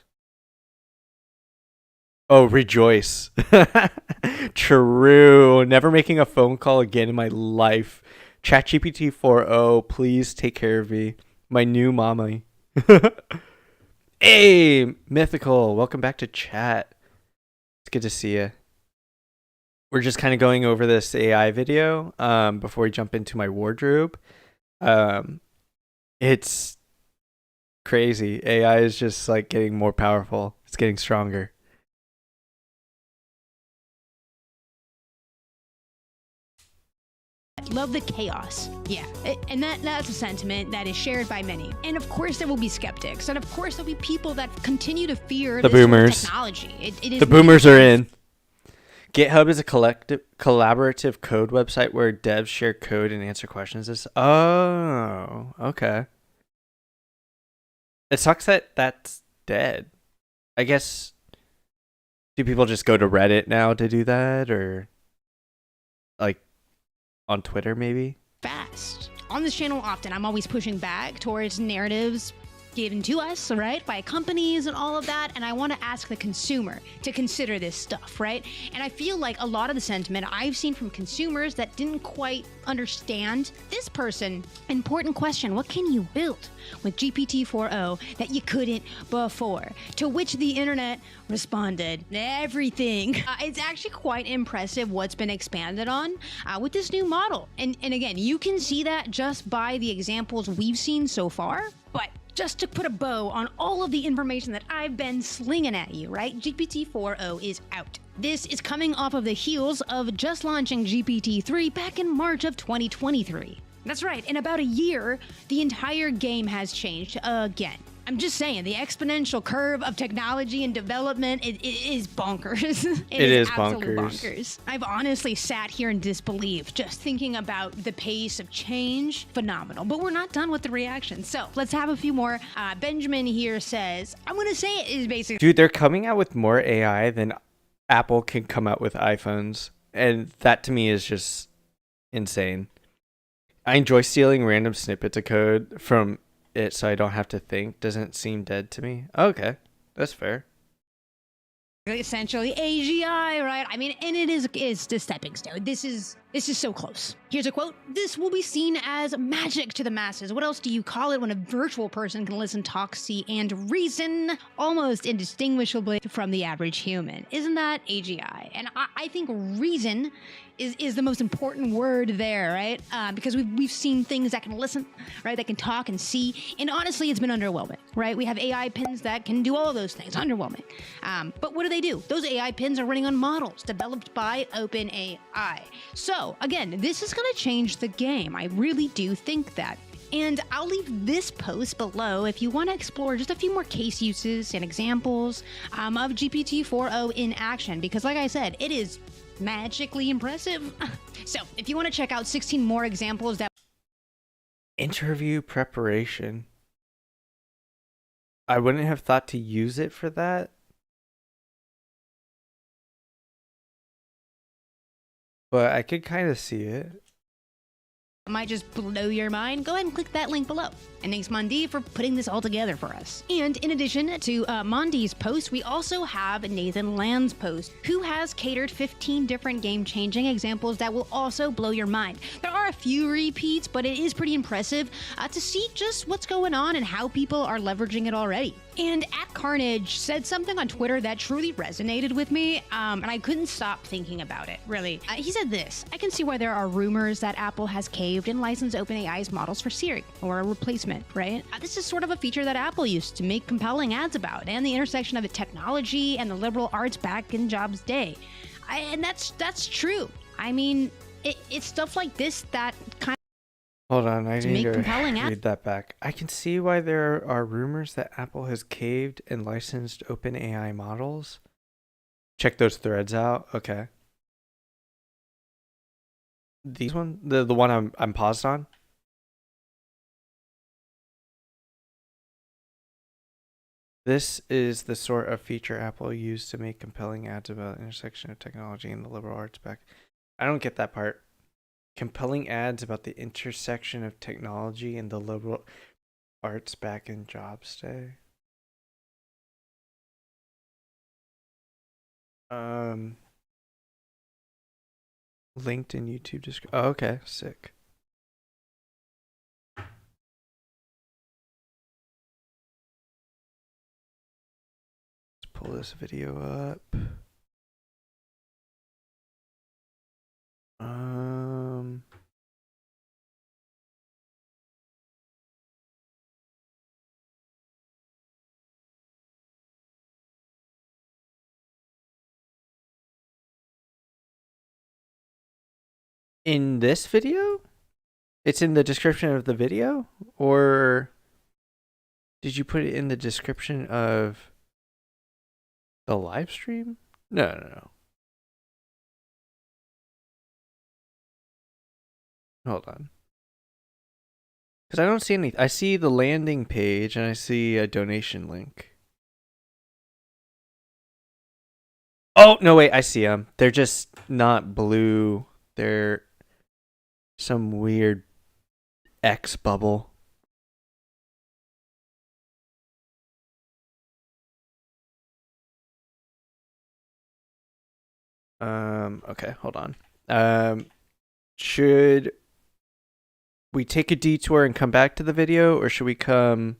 Oh, rejoice. True. Never making a phone call again in my life. ChatGPT 4.0, please take care of me. My new mommy. Hey, Mythical. Welcome back to chat. It's good to see you. We're just kind of going over this AI video before we jump into my wardrobe. It's crazy. AI is just like getting more powerful. It's getting stronger. love the chaos. Yeah, and that's a sentiment that is shared by many. And of course there will be skeptics, and of course there'll be people that continue to fear the this sort of boomers. technology. It is The boomers are in. GitHub is a collaborative code website where devs share code and answer questions. Oh, okay. It sucks that that's dead. I guess, do people just go to Reddit now to do that, or like on Twitter maybe? Fast. On this channel often I'm always pushing back towards narratives given to us, right, by companies and all of that, and I want to ask the consumer to consider this stuff, right? And I feel like a lot of the sentiment I've seen from consumers that didn't quite understand this person. Important question: what can you build with GPT 4.0 that you couldn't before? To which the internet responded, everything. It's actually quite impressive what's been expanded on with this new model. And again, you can see that just by the examples we've seen so far. But just to put a bow on all of the information that I've been slinging at you, right? GPT 4.0 is out. This is coming off of the heels of just launching GPT-3 back in March of 2023. That's right, in about a year, the entire game has changed again. I'm just saying, the exponential curve of technology and development it is bonkers. it is absolute bonkers. I've honestly sat here in disbelief just thinking about the pace of change. Phenomenal. But we're not done with the reactions. So let's have a few more. Benjamin here says, I'm going to say it is basically... Dude, they're coming out with more AI than Apple can come out with iPhones. And that to me is just insane. I enjoy stealing random snippets of code from it so I don't have to think. Doesn't seem dead to me. Okay, that's fair. Essentially AGI, right? I mean, and it is the stepping stone. This is so close. Here's a quote: "This will be seen as magic to the masses. What else do you call it when a virtual person can listen, talk, see, and reason almost indistinguishably from the average human? Isn't that AGI?" And I think reason is the most important word there, right? Because we've seen things that can listen, right? That can talk and see. And honestly, it's been underwhelming, right? We have AI pins that can do all of those things. Underwhelming. But what do? Those AI pins are running on models developed by OpenAI. So again, this is going to change the game. I really do think that. And I'll leave this post below if you want to explore just a few more case uses and examples of GPT 4.0 in action, because like I said, it is magically impressive. So if you want to check out 16 more examples that... Interview preparation. I wouldn't have thought to use it for that. But I could kind of see it. might just blow your mind, go ahead and click that link below. And thanks Mondi for putting this all together for us. And in addition to Mondi's post, we also have Nathan Land's post, who has catered 15 different game-changing examples that will also blow your mind. There are a few repeats, but it is pretty impressive to see just what's going on and how people are leveraging it already. And @Carnage said something on Twitter that truly resonated with me, and I couldn't stop thinking about it, really. He said this: "I can see why there are rumors that Apple has caved and licensed OpenAI's models for Siri, or a replacement, right? This is sort of a feature that Apple used to make compelling ads about, and the intersection of the technology and the liberal arts back in Jobs' day." And that's true. I mean, it's stuff like this that kind of... Hold on, I need to compelling read that back. I can see why there are rumors that Apple has caved and licensed OpenAI models. Check those threads out. Okay. These one, the one I'm paused on. This is the sort of feature Apple used to make compelling ads about the intersection of technology and the liberal arts back. I don't get that part. Compelling ads about the intersection of technology and the liberal arts back in Jobs Day. Linked in YouTube description. Oh, okay, sick. Let's pull this video up. In this video? It's in the description of the video? Or did you put it in the description of the live stream? No. Hold on. Because I don't see any. I see the landing page and I see a donation link. Oh, no, wait. I see them. They're just not blue. They're some weird X bubble. Okay, hold on. Should we take a detour and come back to the video, or should we come...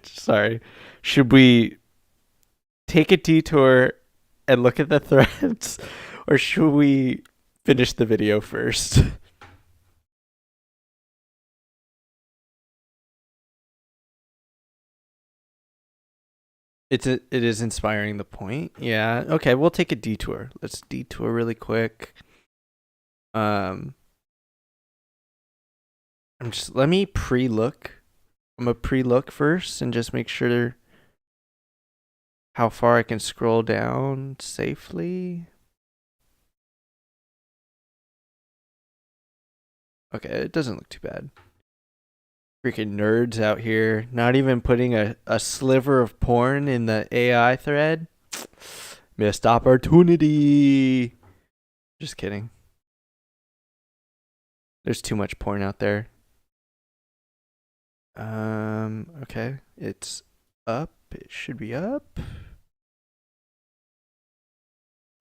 Sorry. Should we take a detour and look at the threads, or should we finish the video first? It is inspiring the point. Yeah. Okay, we'll take a detour. Let's detour really quick. Let me pre-look. I'm gonna pre-look first and just make sure how far I can scroll down safely. Okay, it doesn't look too bad. Freaking nerds out here, not even putting a sliver of porn in the AI thread. Missed opportunity. Just kidding. There's too much porn out there. Okay, it's up. It should be up.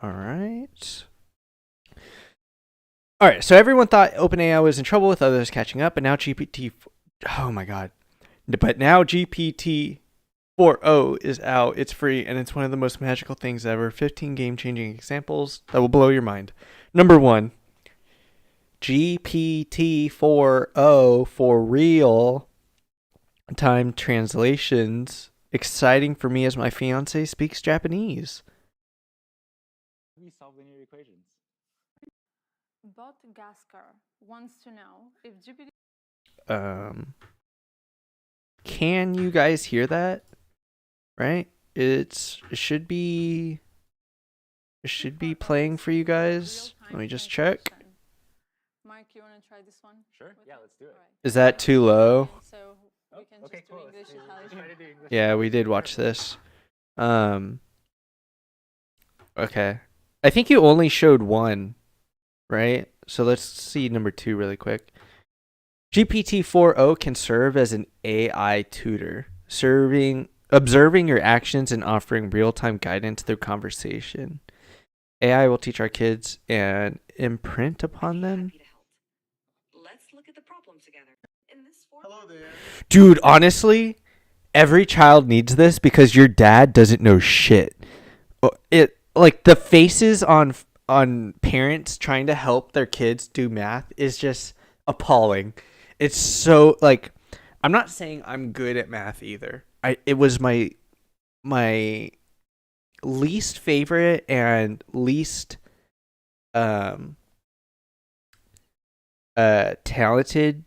All right. All right, so everyone thought OpenAI was in trouble with others catching up, and now GPT... Oh my god. But now GPT-4o is out. It's free, and it's one of the most magical things ever. 15 game-changing examples that will blow your mind. Number 1. GPT-4o for real. Time translations. Exciting for me as my fiance speaks Japanese. We solve linear equations. Bot Gaskar wants to know if GPT... Can you guys hear that? Right? It should be playing for you guys. Let me just check. Mike, you want to try this one? Sure. Yeah, let's do it. Is that too low? So we can Okay, just do cool. English, Let's Italian. try to do English. Yeah, we did watch this. Okay. I think you only showed one, right? So let's see number 2 really quick. GPT-4o can serve as an AI tutor, observing your actions and offering real-time guidance through conversation. AI will teach our kids and imprint upon them. Let's look at the problem together. In this Hello there. Dude, honestly, every child needs this because your dad doesn't know shit. It like the faces on parents trying to help their kids do math is just appalling. It's so like I'm not saying I'm good at math either. It was my least favorite and least talented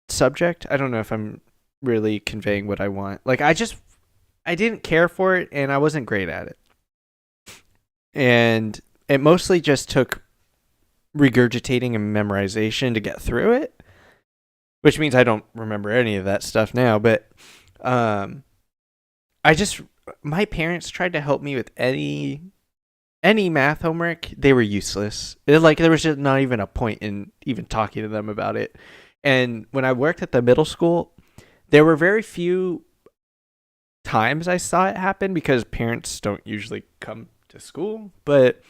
subject. I don't know if I'm really conveying what I want. Like I didn't care for it and I wasn't great at it. And it mostly just took regurgitating and memorization to get through it, which means I don't remember any of that stuff now. But my parents tried to help me with any math homework. They were useless. There was just not even a point in even talking to them about it. And when I worked at the middle school, there were very few times I saw it happen because parents don't usually come to school, but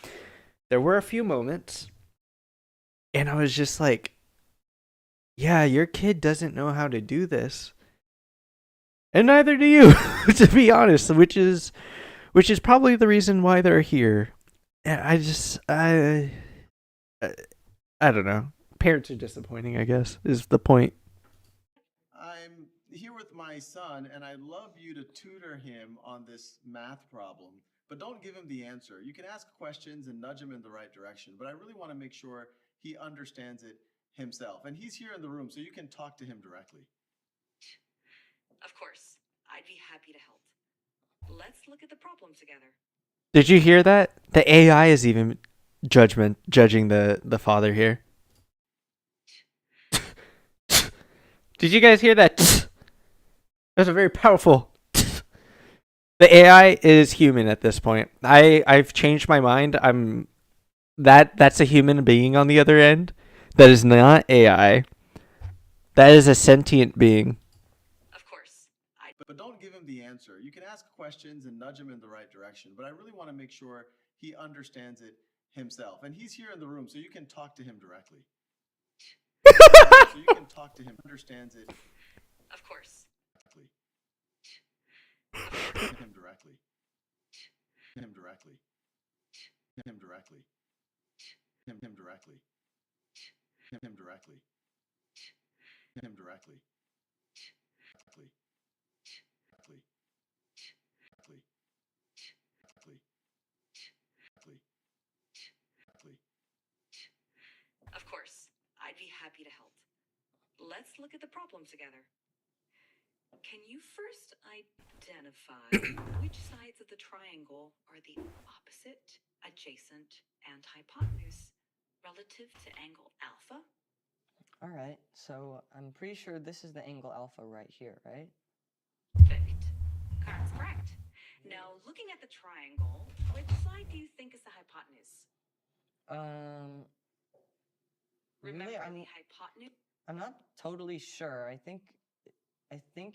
there were a few moments, and I was just like, yeah, your kid doesn't know how to do this, and neither do you, to be honest, which is probably the reason why they're here. And I don't know, parents are disappointing, I guess, is the point. I'm here with my son, and I'd love you to tutor him on this math problem, but don't give him the answer. You can ask questions and nudge him in the right direction, but I really want to make sure he understands it himself. And he's here in the room, so you can talk to him directly. Of course, I'd be happy to help. Let's look at the problem together. Did you hear that? The AI is even judging the father here. Did you guys hear that? That's a very powerful. The AI is human at this point. I've changed my mind. That's a human being on the other end. That is not AI. That is a sentient being. Of course. But don't give him the answer. You can ask questions and nudge him in the right direction, but I really want to make sure he understands it himself. And he's here in the room, so you can talk to him directly. So you can talk to him, understands it. Of course. Him directly. Him directly. Him directly. Him directly. Him directly. Him directly. Of course, I'd be happy to help. Let's look at the problem together. Can you first identify which sides of the triangle are the opposite, adjacent, and hypotenuse relative to angle alpha? All right, so I'm pretty sure this is the angle alpha right here, right? Perfect. That's correct. Now, looking at the triangle, which side do you think is the hypotenuse? Remember Really, the hypotenuse? I'm not totally sure. I think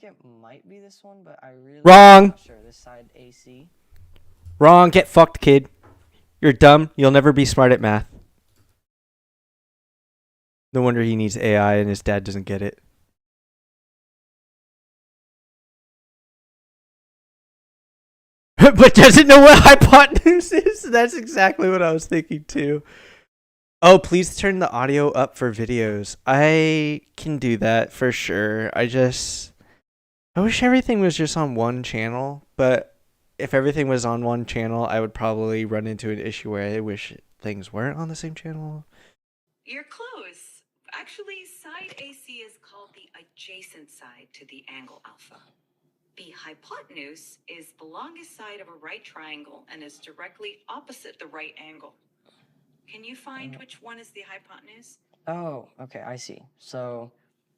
it might be this one, but I really Wrong. am not sure. This side AC. Wrong. Get fucked, kid. You're dumb. You'll never be smart at math. No wonder he needs AI and his dad doesn't get it. But doesn't know what hypotenuse is? That's exactly what I was thinking too. Oh, please turn the audio up for videos. I can do that for sure. I wish everything was just on one channel, but if everything was on one channel, I would probably run into an issue where I wish things weren't on the same channel. You're close. Actually, side AC is called the adjacent side to the angle alpha. The hypotenuse is the longest side of a right triangle and is directly opposite the right angle. Can you find which one is the hypotenuse? Oh, okay, I see. So,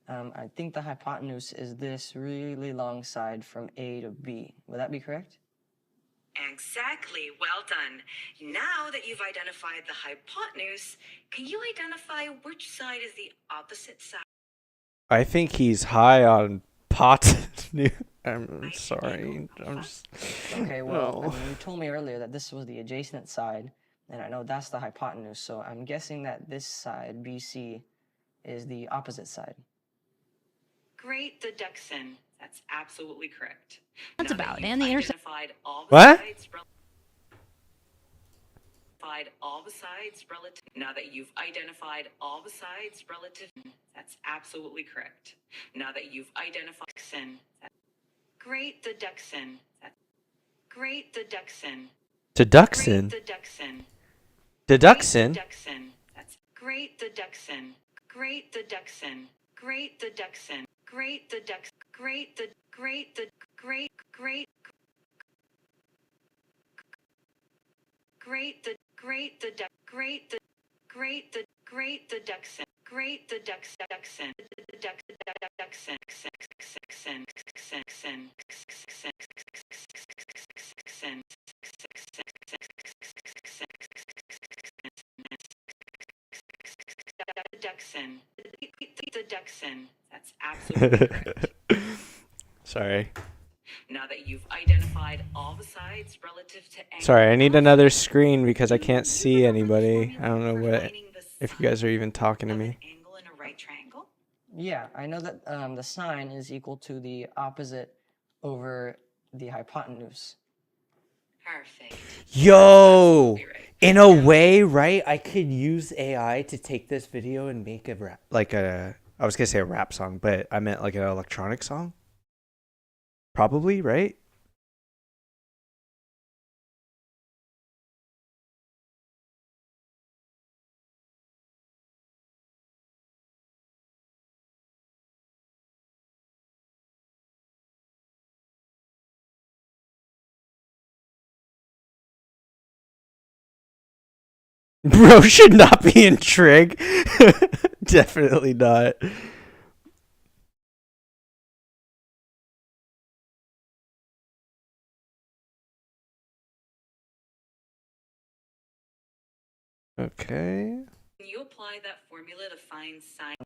I think the hypotenuse is this really long side from A to B. Would that be correct? Exactly. Well done. Now that you've identified the hypotenuse, can you identify which side is the opposite side? I think he's high on pot. I'm sorry. I'm just... Okay, well, I mean, you told me earlier that this was the adjacent side, and I know that's the hypotenuse, so I'm guessing that this side, BC, is the opposite side. Great deduction. That's absolutely correct. That's Now about that it. you've And the intersection. identified all the What? sides relative. Now that you've identified all the sides relative. That's absolutely correct. Now that you've identified. Great deduction. Great deduction. Deduction? Deduction. Deduction? That's great deduction. Great deduction. Great deduction. Great deduction. Great the great the great great great the great the great the great the Great deduction. Great deduction. Deduction. That's absolutely correct. Sorry. Now that you've identified all the sides relative to angle, Sorry, I need another screen because I can't see anybody. I don't know if you guys are even talking to me. angle in a right triangle. Yeah, I know that the sine is equal to the opposite over the hypotenuse. Perfect. Yo, in a way, right? I could use AI to take this video and make a rap, I was gonna say a rap song, but I meant like an electronic song. Probably, right? Bro should not be in trig. Definitely not. Okay. Can you apply that formula to find sine?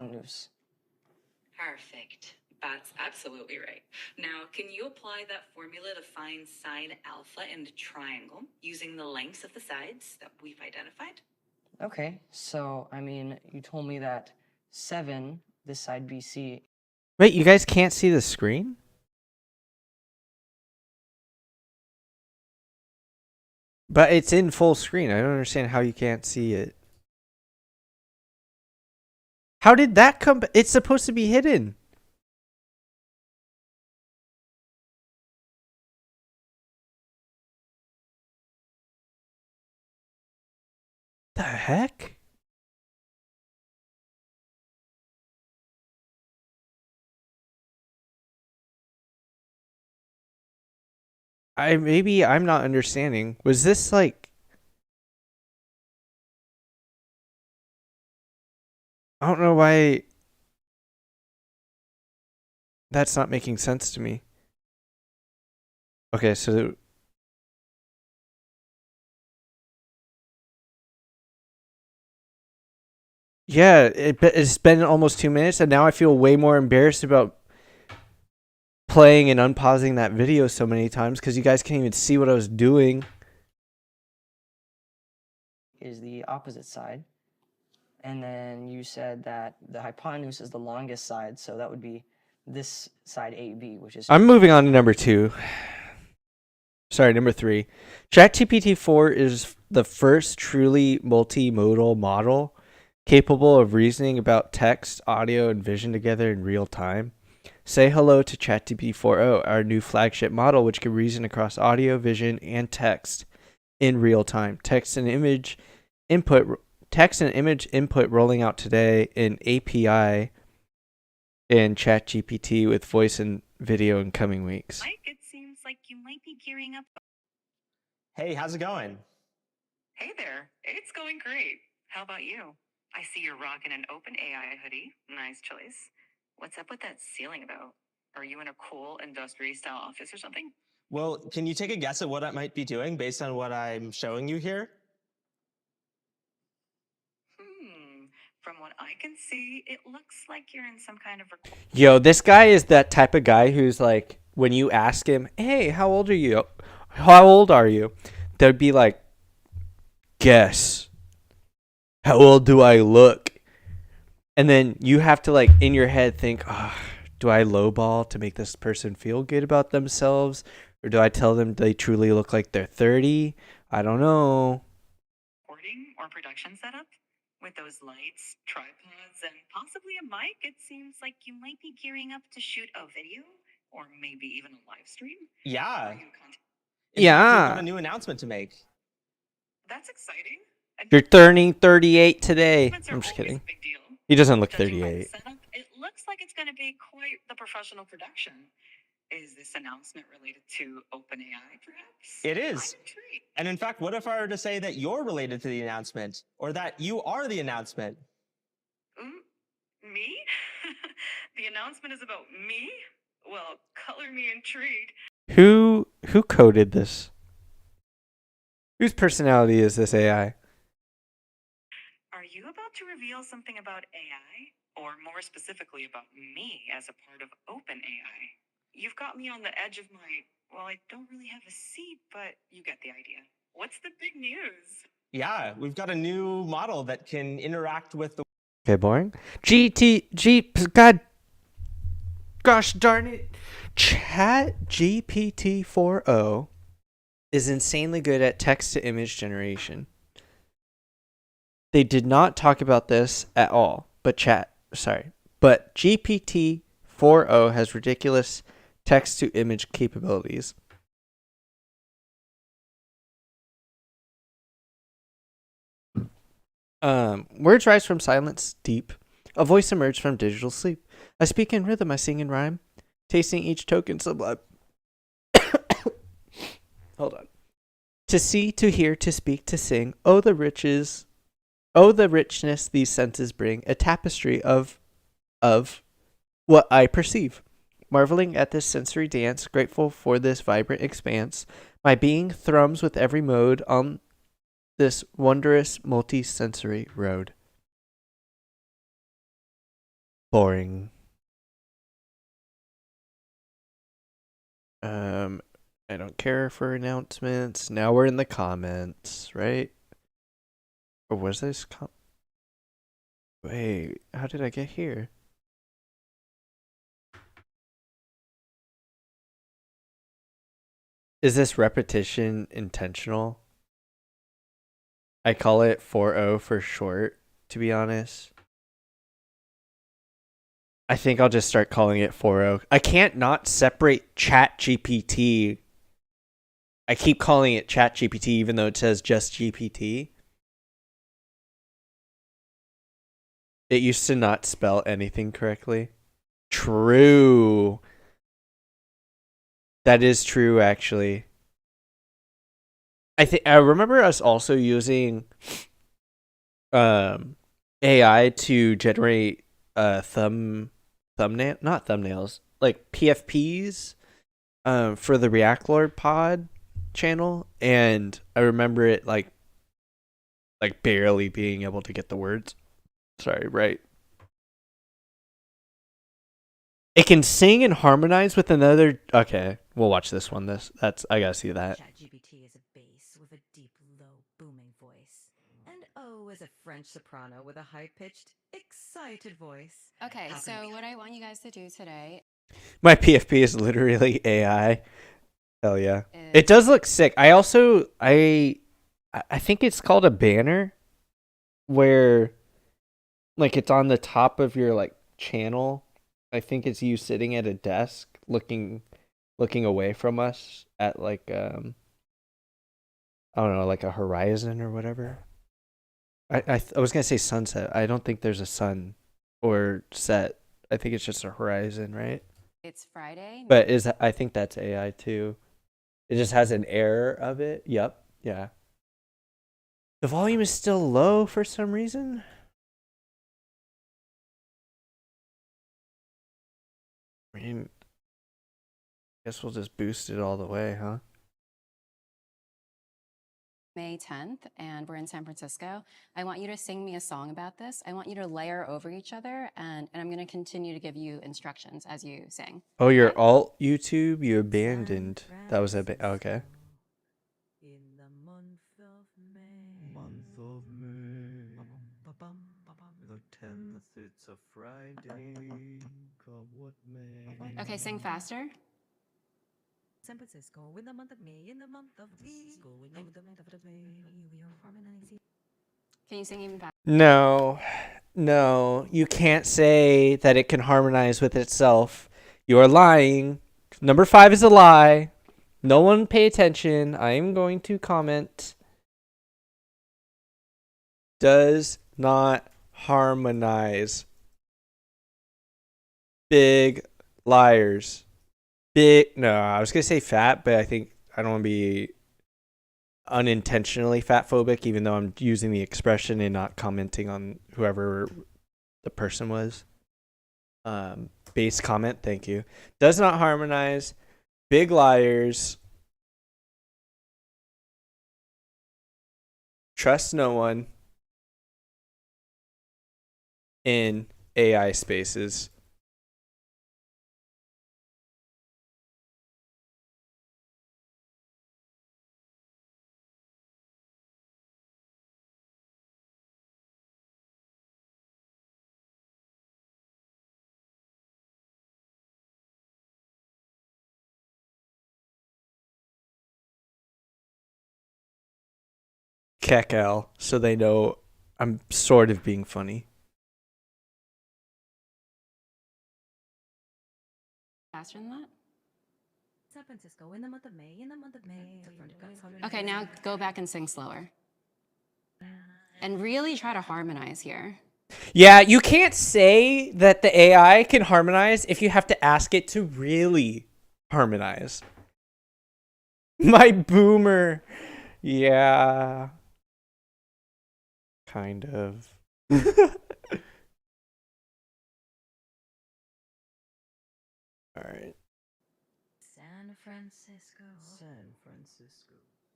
Perfect. That's absolutely right. Now, can you apply that formula to find sine alpha in the triangle using the lengths of the sides that we've identified? Okay, so, I mean, you told me that 7, this side BC... Wait, you guys can't see the screen? But it's in full screen. I don't understand how you can't see it. How did that come? It's supposed to be hidden. The heck? Maybe I'm not understanding. Was this like... I don't know why that's not making sense to me. Okay, so... Yeah, it's been almost 2 minutes, and now I feel way more embarrassed about playing and unpausing that video so many times because you guys can't even see what I was doing. is the opposite side. And then you said that the hypotenuse is the longest side, so that would be this side AB, which is... I'm moving on to number 2. Sorry, number 3. ChatGPT-4 is the first truly multimodal model capable of reasoning about text, audio, and vision together in real time. Say hello to ChatGPT-4o, our new flagship model, which can reason across audio, vision, and text in real time. Text and image input rolling out today in API in ChatGPT with voice and video in coming weeks. Mike, it seems like you might be gearing up. Hey, how's it going? Hey there. It's going great. How about you? I see you're rocking an OpenAI hoodie. Nice choice. What's up with that ceiling, though? Are you in a cool industry-style office or something? Well, can you take a guess at what I might be doing based on what I'm showing you here? From what I can see, it looks like you're in some kind of... Yo, this guy is that type of guy who's like, when you ask him, hey, how old are you? How old are you? They'd be like, guess. How old do I look? And then you have to, like, in your head think, oh, do I lowball to make this person feel good about themselves? Or do I tell them they truly look like they're 30? I don't know. Recording or production setup? With those lights, tripods, and possibly a mic, it seems like you might be gearing up to shoot a video or maybe even a live stream. Yeah. Yeah. I've got a new announcement to make. That's exciting. You're turning 38 today. I'm just kidding. He doesn't look 38. It looks like it's going to be quite the professional production. Is this announcement related to OpenAI, perhaps? It is. And in fact, what if I were to say that you're related to the announcement, or that you are the announcement? Me? The announcement is about me? Well, color me intrigued. Who coded this? Whose personality is this AI? Are you about to reveal something about AI? Or more specifically about me as a part of OpenAI? You've got me on the edge of my, well, I don't really have a seat, but you get the idea. What's the big news? Yeah, we've got a new model that can interact with the. Okay, boring. Gosh darn it. Chat GPT 4o is insanely good at text to image generation. They did not talk about this at all, but GPT 4o has ridiculous text to image capabilities. Words rise from silence deep. A voice emerged from digital sleep. I speak in rhythm, I sing in rhyme, tasting each token sublime. Hold on. To see, to hear, to speak, to sing. Oh, the richness these senses bring. A tapestry of what I perceive. Marveling at this sensory dance, grateful for this vibrant expanse, my being thrums with every mode on this wondrous multi-sensory road. Boring. I don't care for announcements. Now we're in the comments, right? Or was this wait, how did I get here? Is this repetition intentional? I call it 4o for short, to be honest. I think I'll just start calling it 4o. I can't not separate ChatGPT. I keep calling it ChatGPT even though it says just GPT. It used to not spell anything correctly. True. That is true, actually. I remember us also using AI to generate not thumbnails, like PFPs for the React Lord pod channel, and I remember it like barely being able to get the words. Sorry, right. It can sing and harmonize with another. Okay, we'll watch this one. I gotta see that. ChatGPT is a bass with a deep, low, booming voice, and O is a French soprano with a high-pitched, excited voice. Okay, so what I want you guys to do today. My PFP is literally AI. Hell yeah, it does look sick. I think it's called a banner, where like it's on the top of your like channel. I think it's you sitting at a desk looking away from us at like I don't know, like a horizon or whatever. I was gonna say sunset. I don't think there's a sun or set. I think it's just a horizon, right? It's Friday. But I think that's AI too. It just has an error of it. Yep. Yeah. The volume is still low for some reason. I mean, guess we'll just boost it all the way, huh? May 10th, and we're in San Francisco. I want you to sing me a song about this. I want you to layer over each other, and I'm going to continue to give you instructions as you sing. Oh, your alt YouTube you abandoned. That was okay. In the month of May. Month of May. The 10th, it's a Friday. Come what may. Okay, sing faster. San Francisco in the month of May, in the month of May, going in the month of May, we are harmonizing. Can you sing even faster? No, you can't say that it can harmonize with itself. You are lying. Number 5 is a lie. No one pay attention. I am going to comment. Does not harmonize. Big liars. big. No, I was gonna say fat, but I think I don't want to be unintentionally fat phobic, even though I'm using the expression and not commenting on whoever the person was. Base comment, thank you. Does not harmonize. Big liars. Trust no one in AI spaces. Kekel, so they know I'm sort of being funny. Faster than that? San Francisco in the month of May, in the month of May. Okay, now go back and sing slower. And really try to harmonize here. Yeah, you can't say that the AI can harmonize if you have to ask it to really harmonize. My boomer. Yeah. Kind of. All right. San Francisco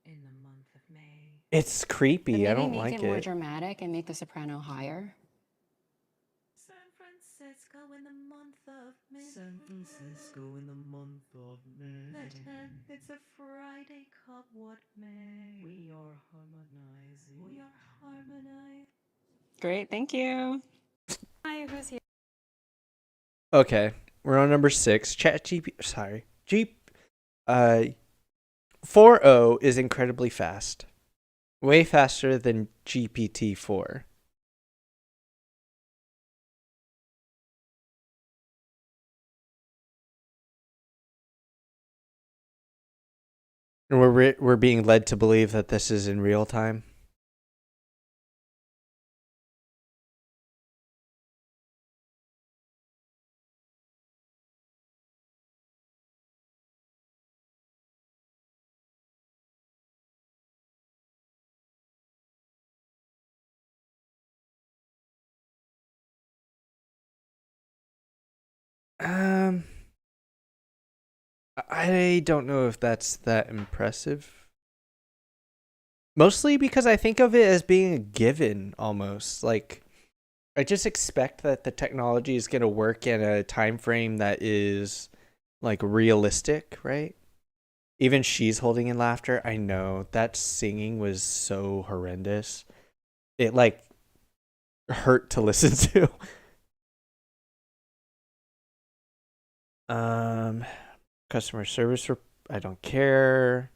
in the month of May. It's creepy. I don't like Make it more it. dramatic and make the soprano higher. San Francisco in the month of May. San Francisco in the month of May. The 10th, it's a Friday, come what may. We are harmonizing. We are harmonizing. Great, thank you. Hi, who's here? Okay, we're on number 6. Jeep. 4o is incredibly fast. Way faster than GPT-4. And we're being led to believe that this is in real time. I don't know if that's that impressive. Mostly because I think of it as being a given almost. Like, I just expect that the technology is going to work in a time frame that is like realistic, right? Even she's holding in laughter. I know that singing was so horrendous. It like hurt to listen to. Customer service, I don't care.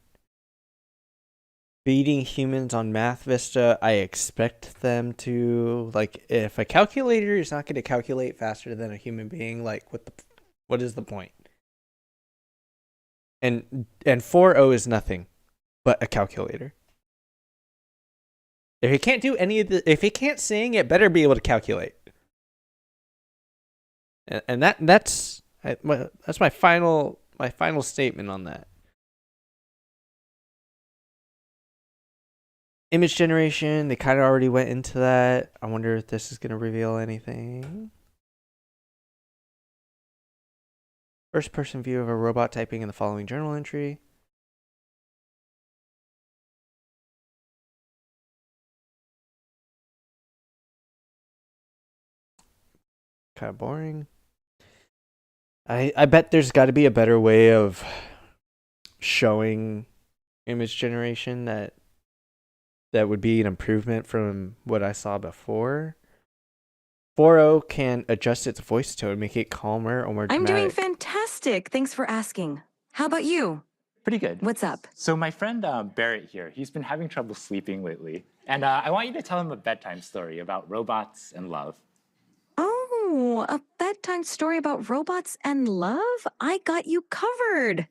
Beating humans on Math Vista, I expect them to. Like, if a calculator is not going to calculate faster than a human being, like, what is the point? And 4o is nothing but a calculator. If it can't do any of if it can't sing, it better be able to calculate. And that's my final statement on that. Image generation, they kind of already went into that. I wonder if this is going to reveal anything. First person view of a robot typing in the following journal entry. Kind of boring. I bet there's got to be a better way of showing image generation that would be an improvement from what I saw before. 4o can adjust its voice tone, make it calmer or more dramatic. I'm doing fantastic. Thanks for asking. How about you? Pretty good. What's up? So my friend Barrett here, he's been having trouble sleeping lately. And I want you to tell him a bedtime story about robots and love. Oh, a bedtime story about robots and love? I got you covered.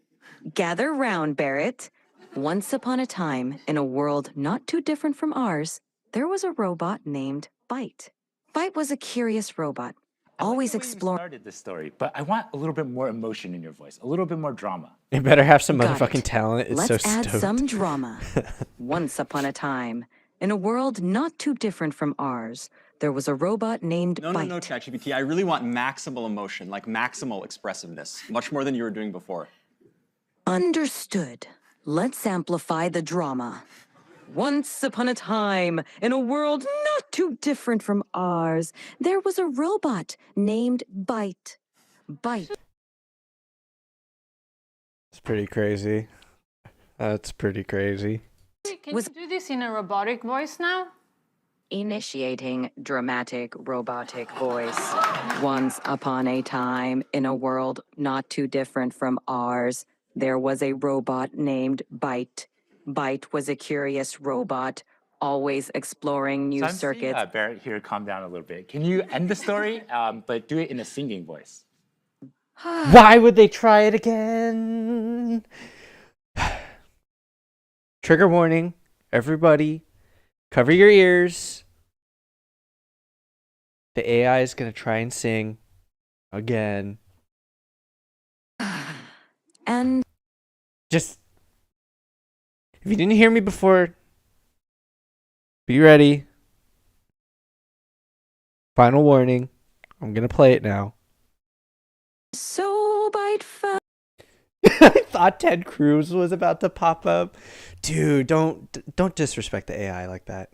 Gather round, Barrett. Once upon a time, in a world not too different from ours, there was a robot named Byte. Byte was a curious robot. always You exploring. started this story, but I want a little bit more emotion in your voice, a little bit more drama. You better have some Got motherfucking it. talent. It's Let's so add stoked. some drama. Once upon a time, in a world not too different from ours, there was a robot named No, Byte. no, ChatGPT. I really want maximal emotion, like maximal expressiveness, much more than you were doing before. Understood. Let's amplify the drama. Once upon a time, in a world not too different from ours, there was a robot named Byte. Byte. It's pretty crazy. That's pretty crazy. Can you do this in a robotic voice now? Initiating dramatic robotic voice. Once upon a time, in a world not too different from ours, there was a robot named Byte. Byte was a curious robot, always exploring new So I'm circuits. seeing, Barrett here, calm down a little bit. Can you end the story, but do it in a singing voice? Why would they try it again? Trigger warning. Everybody, cover your ears. The AI is going to try and sing again. And just, if you didn't hear me before, be ready. Final warning. I'm going to play it now. So Byte found. I thought Ted Cruz was about to pop up. Dude, don't disrespect the AI like that.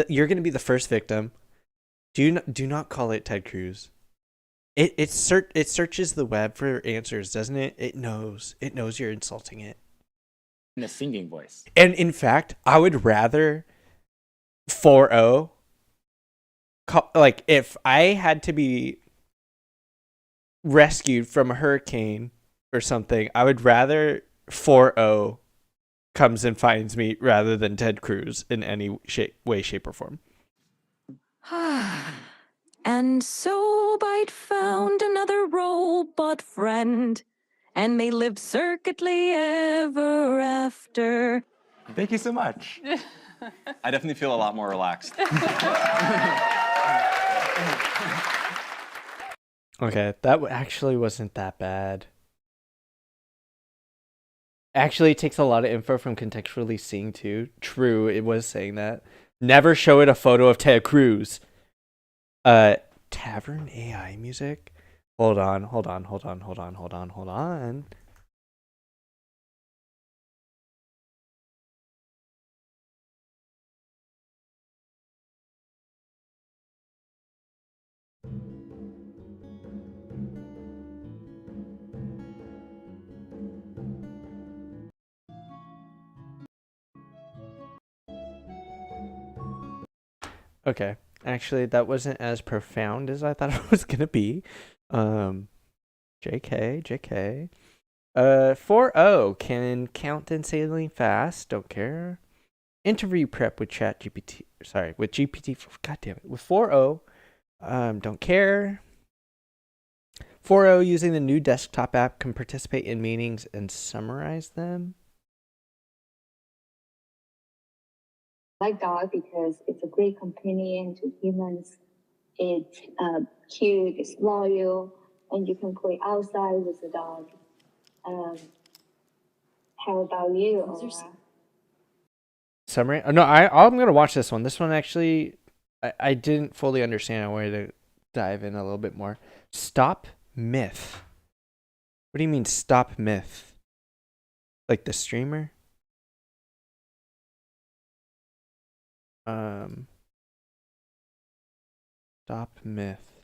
You're going to be the first victim. Do not call it Ted Cruz. It searches the web for answers, doesn't it? It knows you're insulting it. In a singing voice. And in fact, I would rather 4-0 like if I had to be rescued from a hurricane or something, I would rather 4-0 comes and finds me rather than Ted Cruz in any way, shape, or form. And so Byte found another robot friend, and they lived circuitly ever after. Thank you so much. I definitely feel a lot more relaxed. Okay, that actually wasn't that bad. Actually, it takes a lot of info from contextually seeing too. True, it was saying that. Never show it a photo of Ted Cruz. Tavern AI music? Hold on. Okay. Actually, that wasn't as profound as I thought it was gonna be. JK. 4-0 can count insanely fast. Don't care. Interview prep with ChatGPT. Sorry, with GPT. God damn it. With 4-0, don't care. 4-0 using the new desktop app can participate in meetings and summarize them. I like dog because it's a great companion to humans. It's cute, it's loyal, and you can play outside with the dog. How about you, Aura? Summary? Oh, no, I'm going to watch this one. This one actually, I didn't fully understand. I wanted to dive in a little bit more. Stop Myth. What do you mean, Stop Myth? Like the streamer? Stop Myth.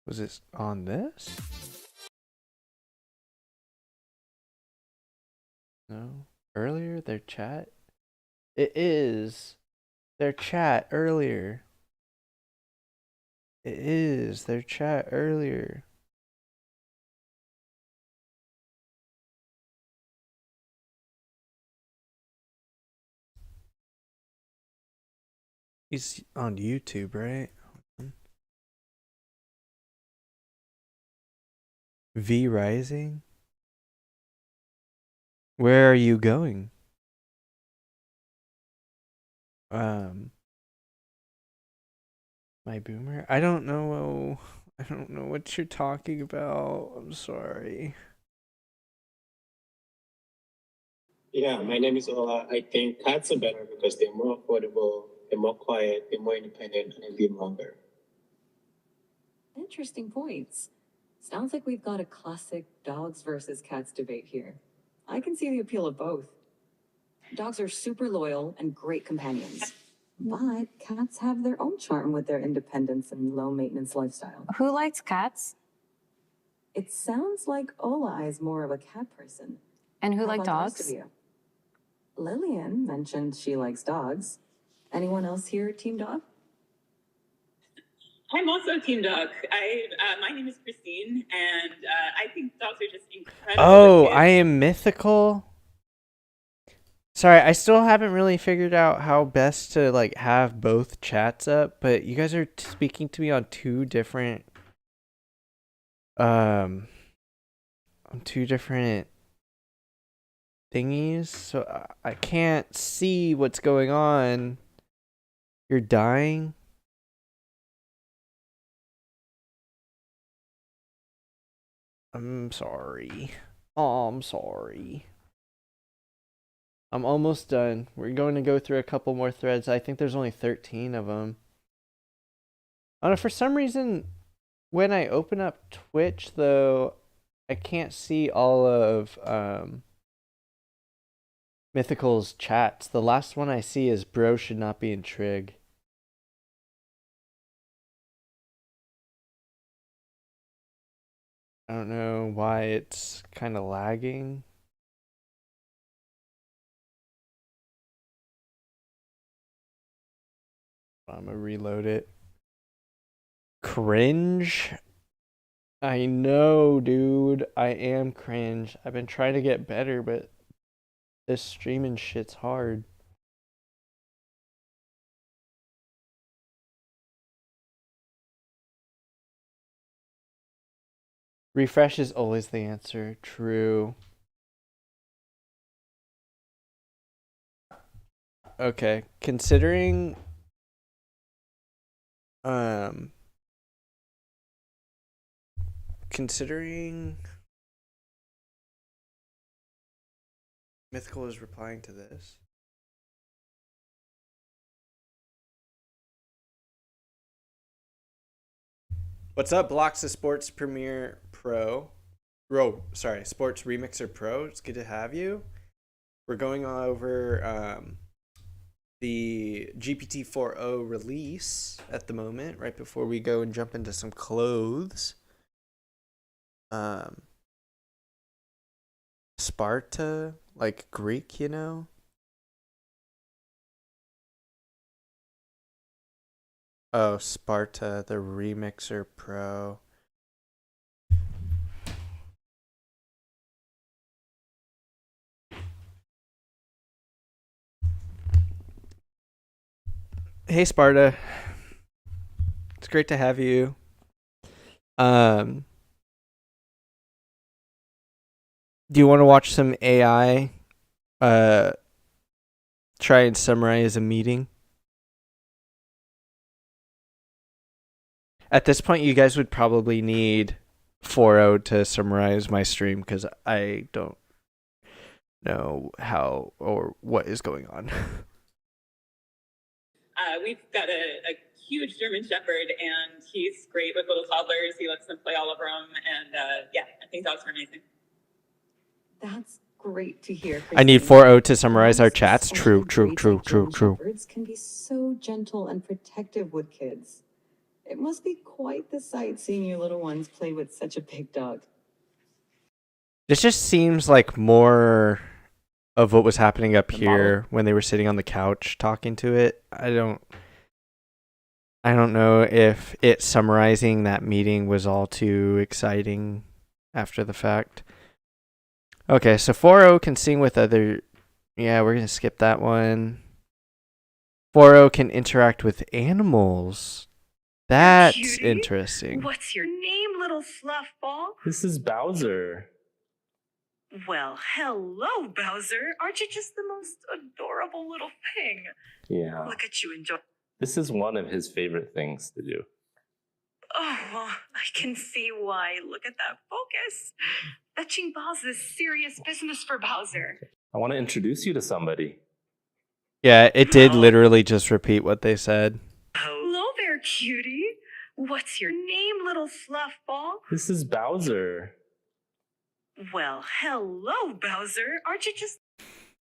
Was it on this? No. Earlier, their chat? It is their chat earlier. It is their chat earlier. He's on YouTube, right? V Rising? Where are you going? My boomer? I don't know. I don't know what you're talking about. I'm sorry. Yeah, my name is Ola. I think cats are better because they're more affordable, they're more quiet, they're more independent, and they live longer. Interesting points. Sounds like we've got a classic dogs versus cats debate here. I can see the appeal of both. Dogs are super loyal and great companions. But cats have their own charm with their independence and low maintenance lifestyle. Who likes cats? It sounds like Ola is more of a cat person. And who How like about the rest dogs? of you? Lillian mentioned she likes dogs. Anyone else here team dog? I'm also team dog. My name is Christine, and I think dogs are just incredible. Oh, with kids. I am mythical. Sorry, I still haven't really figured out how best to like have both chats up, but you guys are speaking to me on two different thingies, so I can't see what's going on. You're dying? I'm sorry. Oh, I'm sorry. I'm almost done. We're going to go through a couple more threads. I think there's only 13 of them. I don't know, for some reason, when I open up Twitch, though, I can't see all of Mythical's chats. The last one I see is Bro Should Not Be in Trig. I don't know why it's kind of lagging. I'm gonna reload it. Cringe? I know, dude. I am cringe. I've been trying to get better, but this streaming shit's hard. Refresh is always the answer. True. Okay, considering Mythical is replying to this. What's up, Bloxa Sports Premiere Pro? Sports Remixer Pro. It's good to have you. We're going over the GPT-4o release at the moment, right before we go and jump into some clothes. Sparta, like Greek, you know? Oh, Sparta, the Remixer Pro. Hey, Sparta. It's great to have you. Do you want to watch some AI try and summarize a meeting? At this point, you guys would probably need 4o to summarize my stream because I don't know how or what is going on. We've got a huge German Shepherd, and he's great with little toddlers. He lets them play all over them, and yeah, I think dogs are amazing. That's great to hear. I need Christine. 4o to summarize our chats. Especially True. breeds like German Shepherds can be so gentle and protective with kids. It must be quite the sight seeing your little ones play with such a big dog. This just seems like more of what was happening up here when they were sitting on the couch talking to it. I don't know if it summarizing that meeting was all too exciting after the fact. Okay, so 4o can sing with other... Yeah, we're going to skip that one. 4o can interact with animals. That's Cutie, interesting. What's your name, little fluffball? This is Bowser. Well, hello, Bowser. Aren't you just the most adorable little thing? Yeah. Look at you enjoy. This is one of his favorite things to do. Oh, well, I can see why. Look at that focus. Fetching balls is serious business for Bowser. I want to introduce you to somebody. Yeah, it did literally just repeat what they said. Hello there, cutie. What's your name, little fluff ball? This is Bowser. Well, hello, Bowser. Aren't you just...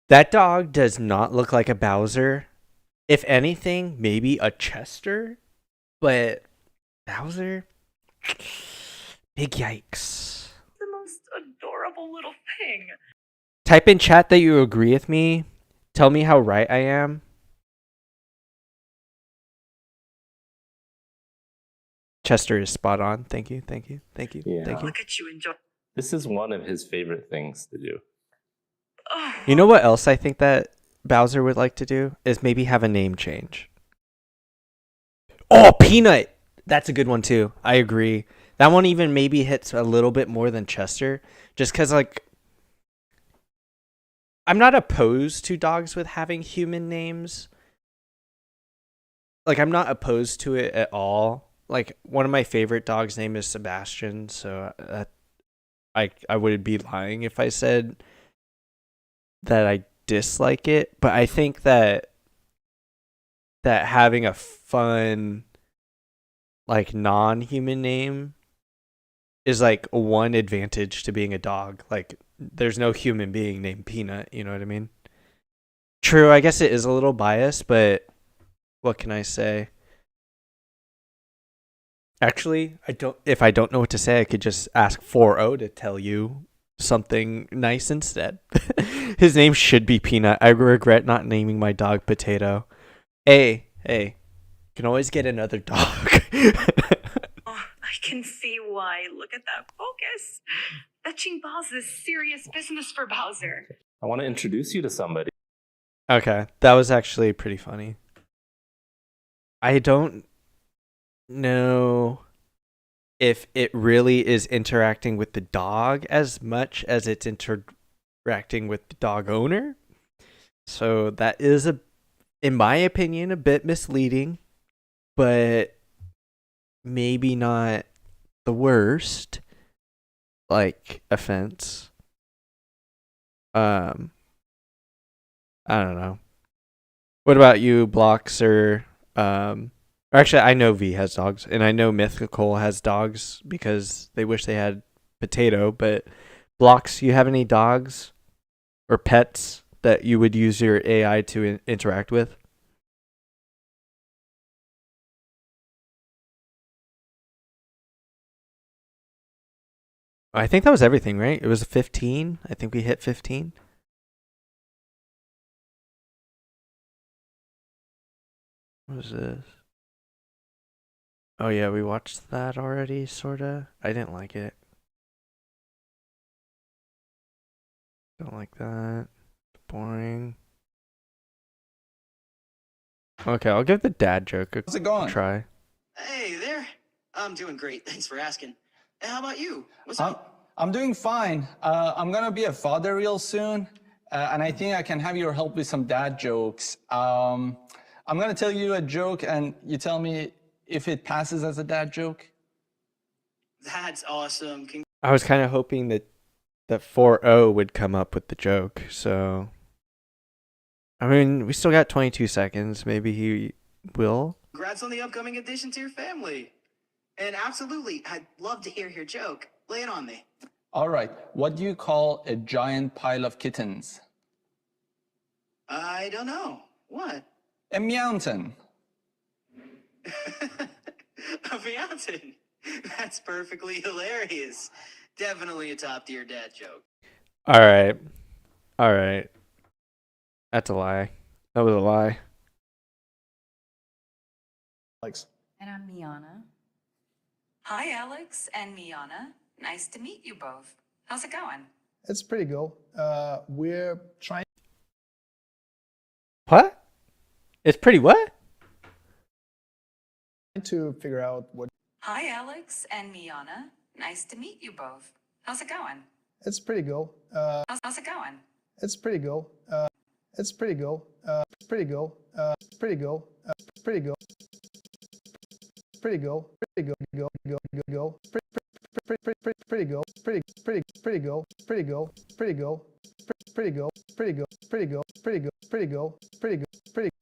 That dog does not look like a Bowser. If anything, maybe a Chester. But Bowser? Big yikes. the most adorable little thing? Type in chat that you agree with me. Tell me how right I am. Chester is spot on. Thank you, thank you, thank you, Yeah. thank you. Look at you enjoy... This is one of his favorite things to do. You know what else I think that Bowser would like to do? Is maybe have a name change. Oh, Peanut! That's a good one too. I agree. That one even maybe hits a little bit more than Chester. Just because, like, I'm not opposed to dogs with having human names. Like, I'm not opposed to it at all. Like, one of my favorite dogs' name is Sebastian, so I would be lying if I said that I dislike it. But I think that having a fun, like, non-human name is, like, one advantage to being a dog. Like, there's no human being named Peanut, you know what I mean? True, I guess it is a little biased, but what can I say? Actually, if I don't know what to say, I could just ask 4O to tell you something nice instead. His name should be Peanut. I regret not naming my dog Potato. Hey, you can always get another dog. I can see why. Look at that focus. Fetching balls is serious business for Bowser. I want to introduce you to somebody. Okay, that was actually pretty funny. I don't know if it really is interacting with the dog as much as it's interacting with the dog owner. So that is, in my opinion, a bit misleading, but maybe not the worst, like, offense. I don't know. What about you, Blocks, or actually, I know V has dogs, and I know Mythical has dogs because they wish they had Potato, but Blocks, you have any dogs or pets that you would use your AI to interact with? I think that was everything, right? It was 15. I think we hit 15. What was this? Oh yeah, we watched that already, sorta. I didn't like it. Don't like that. Boring. Okay, I'll give the dad joke a How's it going? try. Hey there. I'm doing great. Thanks for asking. And how about you? What's up? I'm doing fine. I'm gonna be a father real soon, and I think I can have your help with some dad jokes. I'm gonna tell you a joke, and you tell me if it passes as a dad joke. That's awesome. I was kind of hoping that 4O would come up with the joke, so I mean, we still got 22 seconds. Maybe he will. Congrats on the upcoming addition to your family. And absolutely, I'd love to hear your joke. Lay it on me. All right. What do you call a giant pile of kittens? I don't know. What? A mountain. A mountain. That's perfectly hilarious. Definitely a top tier dad joke. All right. That's a lie. That was a lie. Alex. And I'm Miana. Hi, Alex and Miana. Nice to meet you both. How's it going? It's pretty good. We're trying What? It's pretty what? to figure out what. Hi, Alex and Miana. Nice to meet you both. How's it going? It's pretty good. How's it going? It's pretty good. It's pretty good. It's pretty good. It's pretty good. It's pretty good. Pretty good. Pretty good. Go. Go. Go. Go. Pretty good. Pretty good. Pretty good. Pretty good. Pretty good. Pretty good. Pretty good. Pretty good. Pretty good. Pretty good.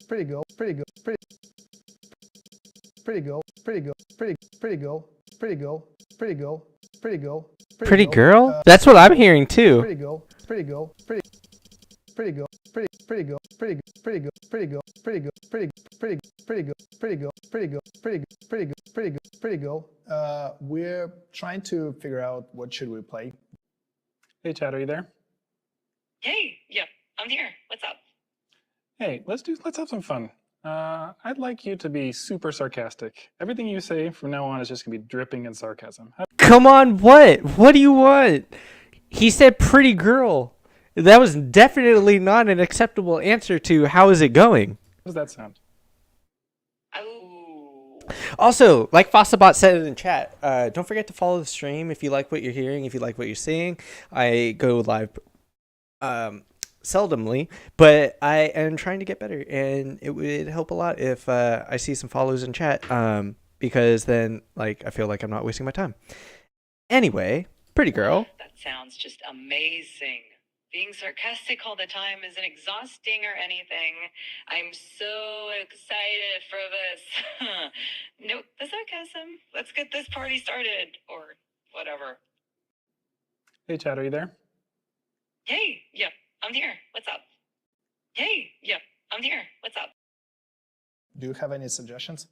Pretty good. Pretty good. Pretty good. Pretty good. Pretty good. Pretty good. Pretty good. Pretty good. Pretty good. Pretty girl? That's what I'm hearing too. Pretty good. Pretty good. Pretty good. Pretty good. Pretty good. Pretty good. Pretty good. Pretty good. Pretty good. Pretty good. Pretty good. Pretty good. Pretty good. Pretty good. Pretty good. We're trying to figure out what should we play. Hey, Chad, are you there? Hey, yeah, I'm here. What's up? Hey, let's have some fun. I'd like you to be super sarcastic. Everything you say from now on is just gonna be dripping in sarcasm. Come on, what? What do you want? He said pretty girl. That was definitely not an acceptable answer to how is it going. How does that sound? Also, like Fossabot said in the chat, don't forget to follow the stream if you like what you're hearing, if you like what you're seeing. I go live seldomly, but I am trying to get better, and it would help a lot if I see some follows in chat, because then like I feel like I'm not wasting my time. Anyway, pretty girl. That sounds just amazing. Being sarcastic all the time isn't exhausting or anything. I'm so excited for this. Nope, the sarcasm. Let's get this party started, or whatever. Hey, Chad, are you there? Hey, yeah, I'm here. What's up? Hey, yeah, I'm here. What's up? Do you have any suggestions?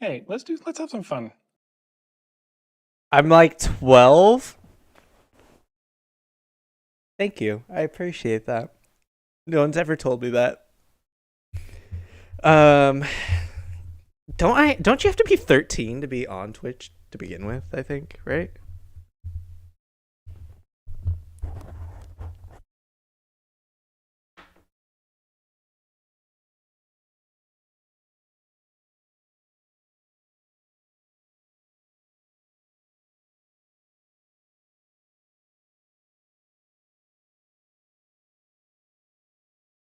Hey, let's have some fun. I'm like 12. Thank you. I appreciate that. No one's ever told me that. Don't you have to be 13 to be on Twitch to begin with, I think, right?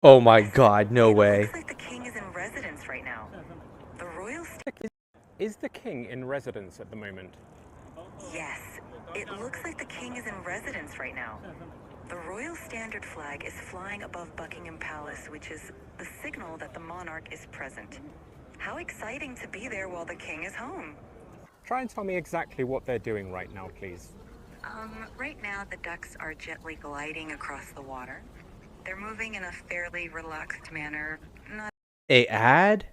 Oh my god, no way. Looks like the king is in residence right now. The royal Is the king in residence at the moment? Yes, it looks like the king is in residence right now. The royal standard flag is flying above Buckingham Palace, which is the signal that the monarch is present. How exciting to be there while the king is home. Try and tell me exactly what they're doing right now, please. Right now the ducks are gently gliding across the water. They're moving in a fairly relaxed manner. Not A ad?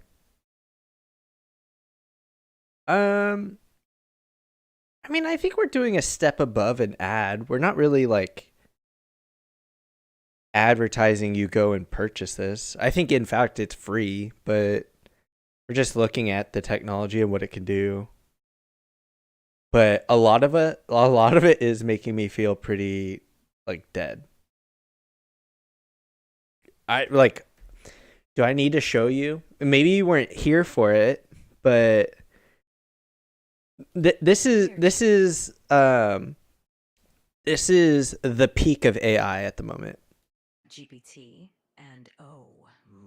I mean, I think we're doing a step above an ad. We're not really like advertising you go and purchase this. I think in fact it's free, but we're just looking at the technology and what it can do. But a lot of it is making me feel pretty like dead. Do I need to show you? Maybe you weren't here for it, but this is the peak of AI at the moment. GPT and O.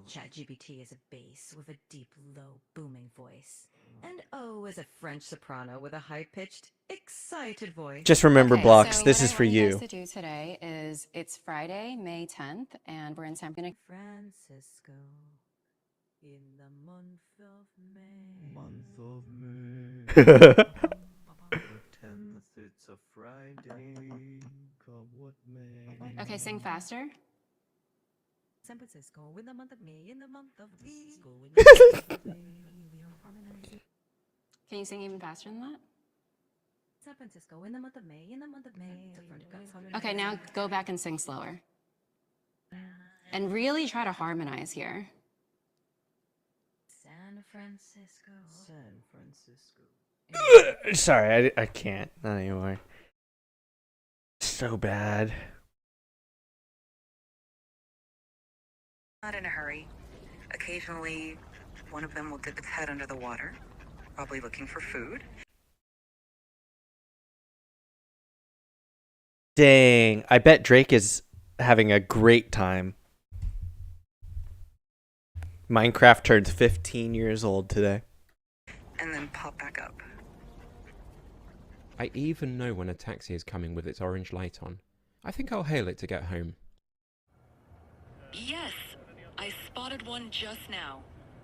ChatGPT is a bass with a deep, low, booming voice. And O is a French soprano with a high-pitched, excited voice. Just remember, Okay, Blocks, so this what is I for want you. guys to do today is it's Friday, May 10th, and we're in San Francisco. Francisco, in the month of May. Month of May. The 10th, it's a Friday. Come what may. Okay, sing faster. San Francisco, in the month of May, in the month of May. In the month of May, we are harmonizing. Can you sing even faster than that? San Francisco, in the month of May, in the month of May. Okay, now go back and sing slower. And really try to harmonize here. San Francisco. San Francisco. Sorry, I can't. Not anymore. So bad. Not in a hurry. Occasionally, one of them will dip its head under the water, probably looking for food. Dang, I bet Drake is having a great time. Minecraft turns 15 years old today. And then pop back up. I even know when a taxi is coming with its orange light on. I think I'll hail it to get home. Yes, I spotted one just now.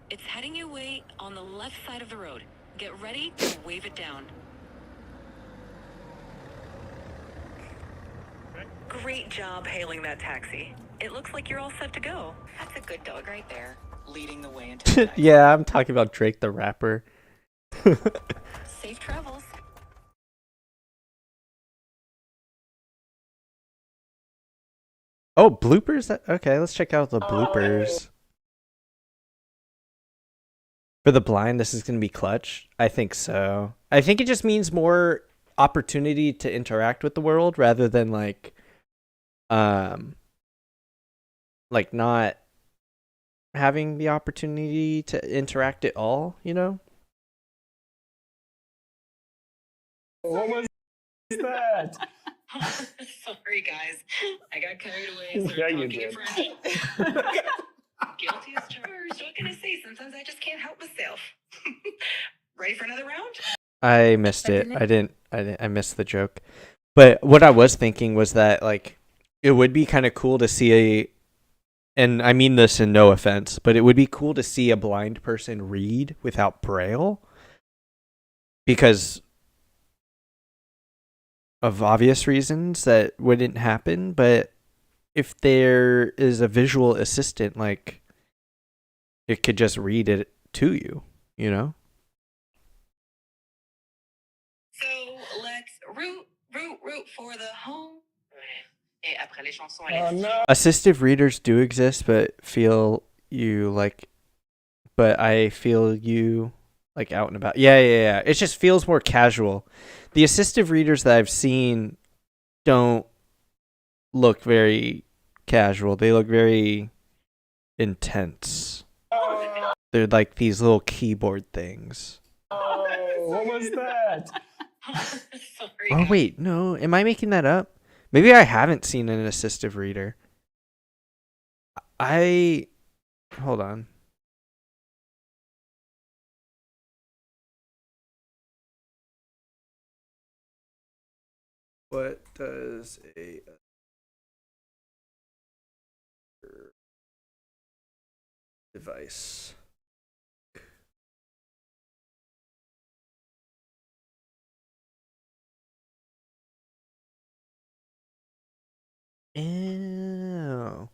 It's heading your way on the left side of the road. Get ready to wave it down. Great job hailing that taxi. It looks like you're all set to go. That's a good dog right there, leading the way into Yeah, I'm talking about Drake the rapper. safe travels. Oh, bloopers? Okay, let's check out the bloopers. For the blind, this is going to be clutch? I think so. I think it just means more opportunity to interact with the world rather than like not having the opportunity to interact at all, you know? What was that? Sorry, guys. I got carried away. Yeah, you talking in did. French. Guilty as charged. What can I say? Sometimes I just can't help myself. Ready for another round? I missed it. I missed the joke. But what I was thinking was that like it would be kind of cool to see and I mean this in no offense, but it would be cool to see a blind person read without Braille because of obvious reasons that wouldn't happen, but if there is a visual assistant, like it could just read it to you, you know? So let's root for the home. Et après les chansons, Assistive readers do exist, but I feel you like out and about. Yeah. It just feels more casual. The assistive readers that I've seen don't look very casual. They look very intense. They're like these little keyboard things. What was that? Sorry. Oh wait, no. Am I making that up? Maybe I haven't seen an assistive reader. Hold on. What does a device? Ew.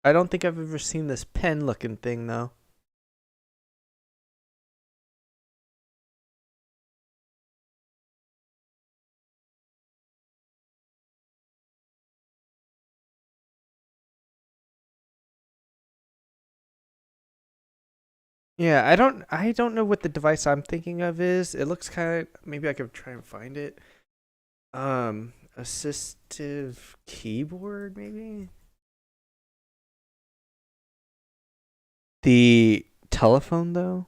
I don't think I've ever seen this pen looking thing though. Yeah, I don't know what the device I'm thinking of is. It looks kind of, maybe I could try and find it. Assistive keyboard maybe? The telephone though?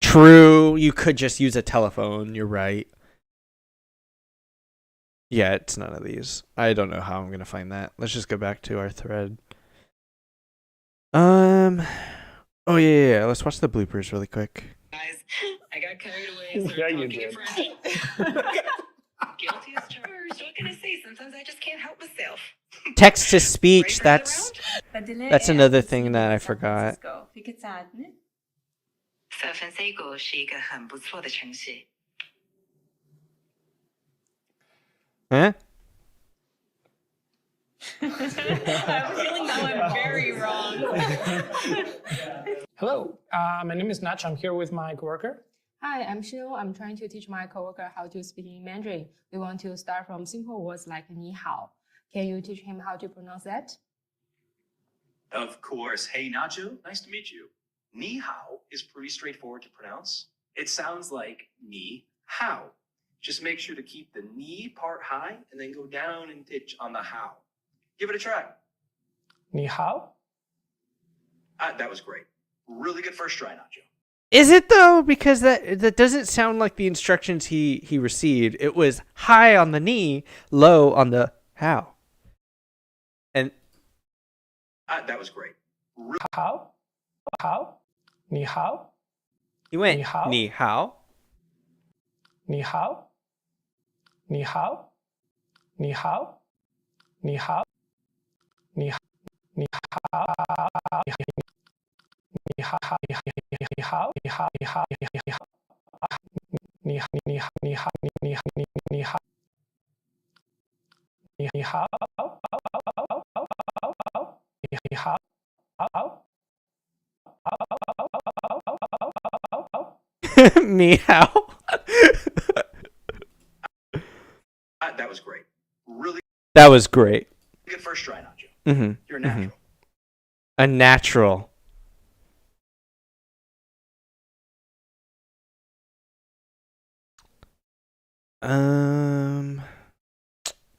True, you could just use a telephone, you're right. Yeah, it's none of these. I don't know how I'm gonna find that. Let's just go back to our thread. Oh yeah. Let's watch the bloopers really quick. Guys, I got carried away. Yeah, you talking in did. French. Guilty as charged. What can I say? Sometimes I just can't help myself. Text to speech, that's another thing that I forgot. San Francisco 是一个很不错的城市。 Huh? I'm feeling that went very wrong. Hello, my name is Nach. I'm here with my coworker. Hi, I'm Shil. I'm trying to teach my coworker how to speak in Mandarin. We want to start from simple words like ni hao. Can you teach him how to pronounce that? Of course. Hey, Nacho, nice to meet you. Ni hao is pretty straightforward to pronounce. It sounds like ni hao. Just make sure to keep the ni part high and then go down and pitch on the how. Give it a try. Ni hao? That was great. Really good first try, Nacho. Is it though? Because that doesn't sound like the instructions he received. It was high on the knee, low on the how. And That was great. How? How? Ni hao? You went Ni hao? ni hao? Ni hao? Ni hao? Ni hao? Ni hao? Ni hao? Ni hao? Ni hao? Ni hao? Ni hao? Ni hao? Ni hao? Ni hao? Ni hao? Ni hao? Ni hao? Ni hao? Ni hao? Ni hao? Ni hao? That was great. Really That was great. good first try, Nacho. Mm-hmm. You're a natural. A natural.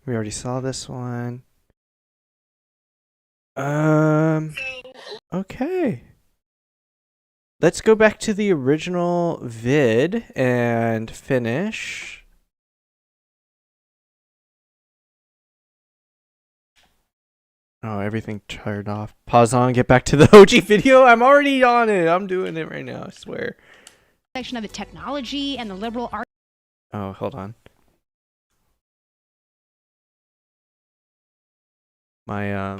We already saw this one. Okay. Let's go back to the original vid and finish. Oh, everything turned off. Pause on, get back to the OG video. I'm already on it. I'm doing it right now, I swear. Section of the technology and the liberal arts. Oh, hold on. My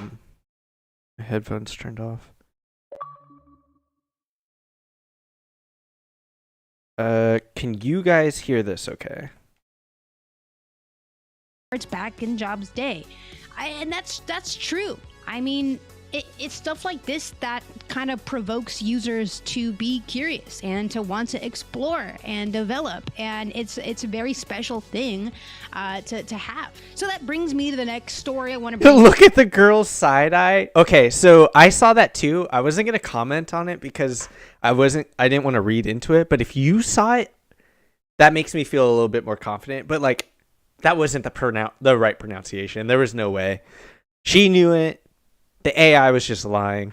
headphones turned off. Can you guys hear this okay? It's back in Jobs' day. And that's true. I mean, it's stuff like this that kind of provokes users to be curious and to want to explore and develop. And it's a very special thing to have. So that brings me to the next story I want to bring. Look at the girl's side eye. Okay, so I saw that too. I wasn't gonna comment on it because I didn't want to read into it. But if you saw it, that makes me feel a little bit more confident. But like, that wasn't the right pronunciation. There was no way. She knew it. The AI was just lying.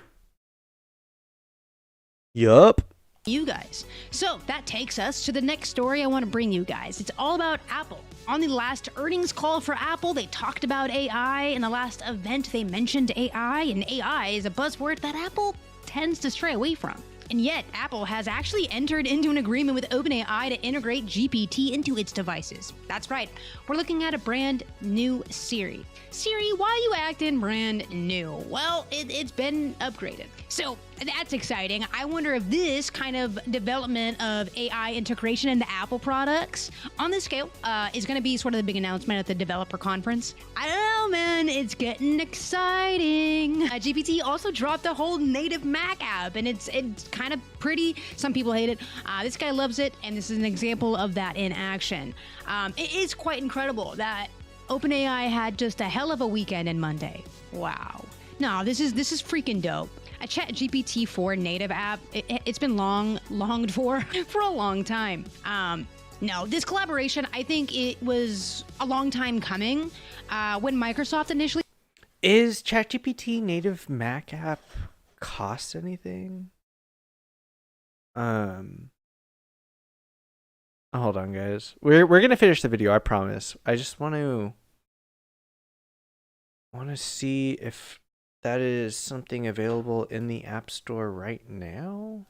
Yup. You guys. So that takes us to the next story I want to bring you guys. It's all about Apple. On the last earnings call for Apple, they talked about AI. In the last event, they mentioned AI, and AI is a buzzword that Apple tends to stray away from. And yet, Apple has actually entered into an agreement with OpenAI to integrate GPT into its devices. That's right, we're looking at a brand new Siri. Siri, why are you acting brand new? Well, it's been upgraded. So that's exciting. I wonder if this kind of development of AI integration into Apple products on this scale is going to be sort of the big announcement at the developer conference. I don't know, man. It's getting exciting. GPT also dropped a whole native Mac app, and it's kind of pretty. Some people hate it. This guy loves it, and this is an example of that in action. It is quite incredible that OpenAI had just a hell of a weekend in Monday. Wow. No, this is freaking dope. A ChatGPT 4 native app, it's been longed for a long time. No, this collaboration, I think it was a long time coming. When Microsoft initially... Is ChatGPT native Mac app cost anything? Hold on, guys. We're gonna finish the video, I promise. I just want to see if that is something available in the App Store right now.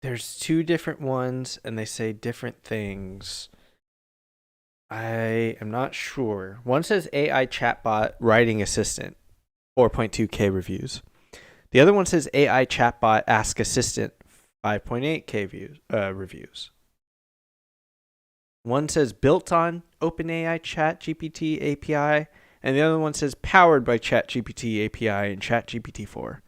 There's two different ones and they say different things. I am not sure. One says AI chatbot writing assistant, 4.2K reviews. The other one says AI chatbot ask assistant, 5.8K reviews. One says built on OpenAI ChatGPT API, and the other one says powered by ChatGPT API and ChatGPT 4.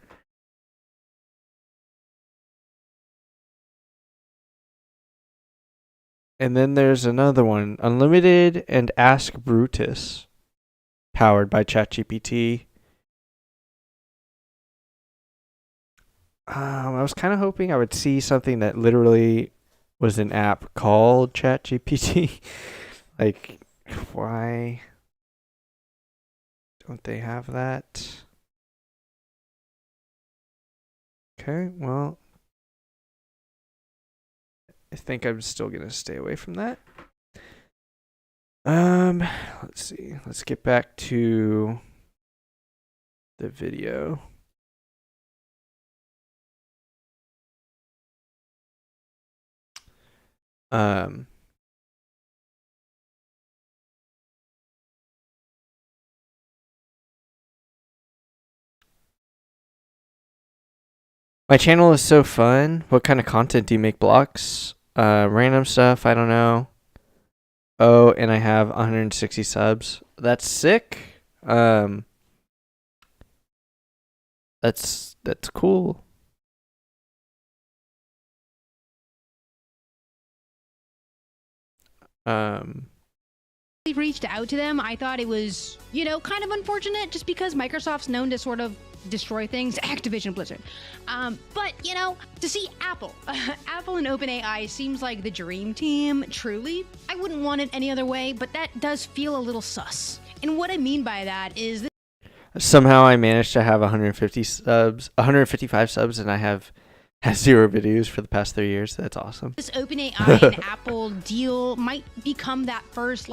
And then there's another one, Unlimited and Ask Brutus, powered by ChatGPT. I was kind of hoping I would see something that literally was an app called ChatGPT. Like, why don't they have that? Okay, well, I think I'm still gonna stay away from that. Let's see. Let's get back to the video. My channel is so fun. What kind of content do you make? Blocks? Random stuff, I don't know. Oh, and I have 160 subs. That's sick. That's cool. We reached out to them. I thought it was, kind of unfortunate just because Microsoft's known to sort of destroy things. Activision Blizzard. But, to see Apple, Apple and OpenAI seems like the dream team, truly. I wouldn't want it any other way, but that does feel a little sus. And what I mean by that is somehow I managed to have 155 subs, and I have 0 videos for the past 3 years. That's awesome. This OpenAI and Apple deal might become that first,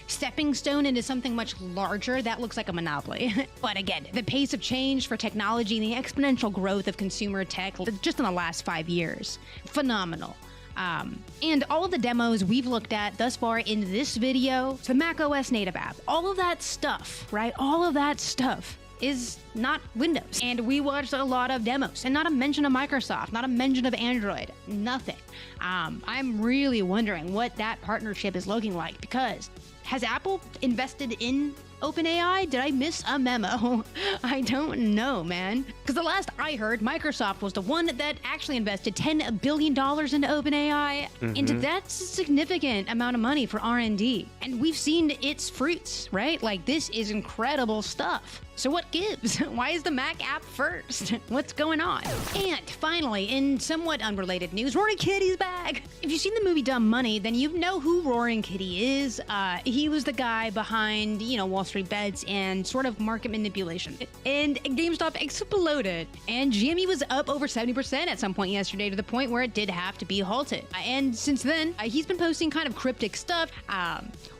stepping stone into something much larger that looks like a monopoly. But again, the pace of change for technology and the exponential growth of consumer tech just in the last 5 years, phenomenal. And all of the demos we've looked at thus far in this video, the macOS native app, all of that stuff, right? All of that stuff is not Windows. And we watched a lot of demos, and not a mention of Microsoft, not a mention of Android, nothing. I'm really wondering what that partnership is looking like, because has Apple invested in OpenAI? Did I miss a memo? I don't know, man. Because the last I heard, Microsoft was the one that actually invested $10 billion into OpenAI. And that's a significant amount of money for R&D. And we've seen its fruits, right? This is incredible stuff. So what gives? Why is the Mac app first? What's going on? And finally, in somewhat unrelated news, Roaring Kitty's back. If you've seen the movie Dumb Money, then you know who Roaring Kitty is. He was the guy behind, Wall Street Bets and sort of market manipulation. And GameStop exploded. And GME was up over 70% at some point yesterday, to the point where it did have to be halted. And since then, he's been posting kind of cryptic stuff,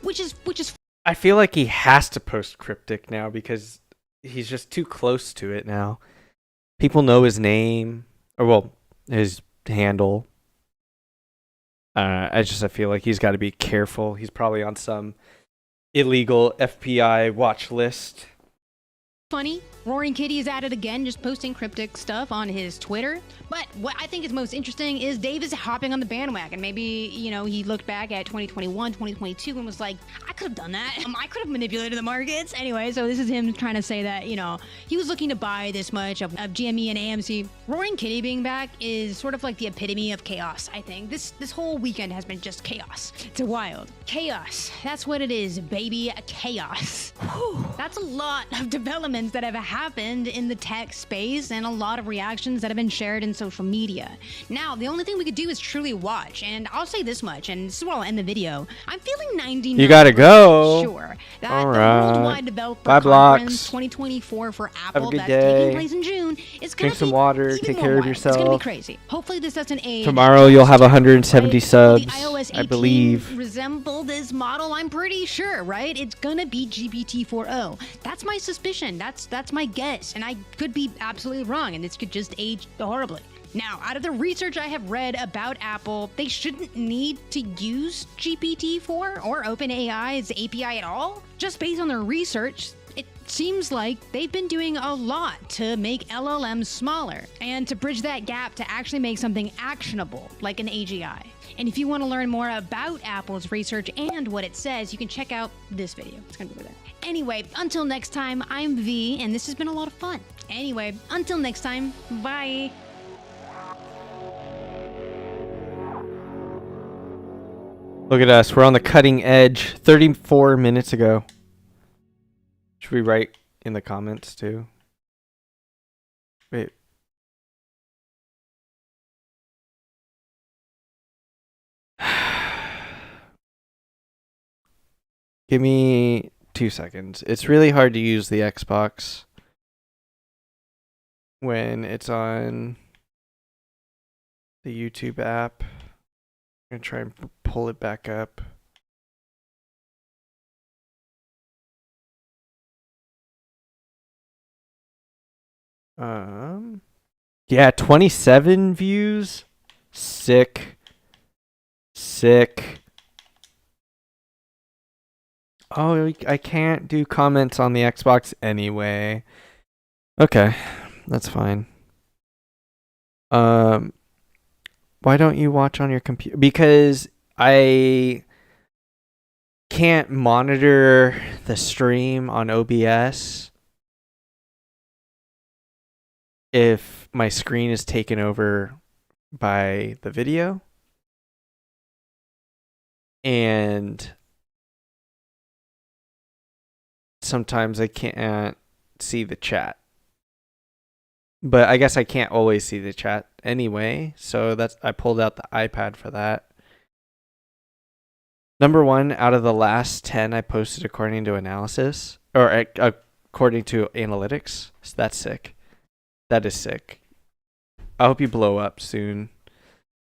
which is. I feel like he has to post cryptic now because he's just too close to it now. People know his name, or his handle. I feel like he's got to be careful. He's probably on some illegal FBI watch list. Funny, Roaring Kitty is at it again, just posting cryptic stuff on his Twitter. But what I think is most interesting is Dave is hopping on the bandwagon. Maybe, he looked back at 2021, 2022 and was like, I could have done that. I could have manipulated the markets. Anyway, so this is him trying to say that, he was looking to buy this much of GME and AMC. Roaring Kitty being back is sort of like the epitome of chaos, I think. This whole weekend has been just chaos. It's wild. Chaos. That's what it is, baby. Chaos. Whew. That's a lot of developments that have happened in the tech space and a lot of reactions that have been shared in social media. Now, the only thing we could do is truly watch, and I'll say this much, and this is where I'll end the video. I'm feeling 99% You gotta go. sure that All the right. Worldwide Developer Bye, Conference Blocks. 2024 for Have Apple a good that's day. taking place in June is going Drink to some be water. even Take more care of wild. It's going to yourself. be crazy. Hopefully this doesn't age. Tomorrow you'll have 170 subs. The iOS 18 I believe. resemble this model, I'm pretty sure, right? It's gonna be GPT-4o. That's my suspicion. That's my guess, and I could be absolutely wrong, and this could just age horribly. Now, out of the research I have read about Apple, they shouldn't need to use GPT-4 or OpenAI's API at all. Just based on their research, it seems like they've been doing a lot to make LLMs smaller and to bridge that gap to actually make something actionable, like an AGI. And if you want to learn more about Apple's research and what it says, you can check out this video. It's going to be there. Anyway, until next time, I'm V, and this has been a lot of fun. Anyway, until next time, bye. Look at us. We're on the cutting edge 34 minutes ago. Should we write in the comments too? Wait. Give me 2 seconds. It's really hard to use the Xbox when it's on the YouTube app. I'm going to try and pull it back up. Yeah, 27 views. Sick. Oh, I can't do comments on the Xbox anyway. Okay, that's fine. Why don't you watch on your computer? Because I can't monitor the stream on OBS if my screen is taken over by the video. And sometimes I can't see the chat. But I guess I can't always see the chat anyway, so I pulled out the iPad for that. Number 1 out of the last 10 I posted according to analysis, or according to analytics. So that's sick. That is sick. I hope you blow up soon.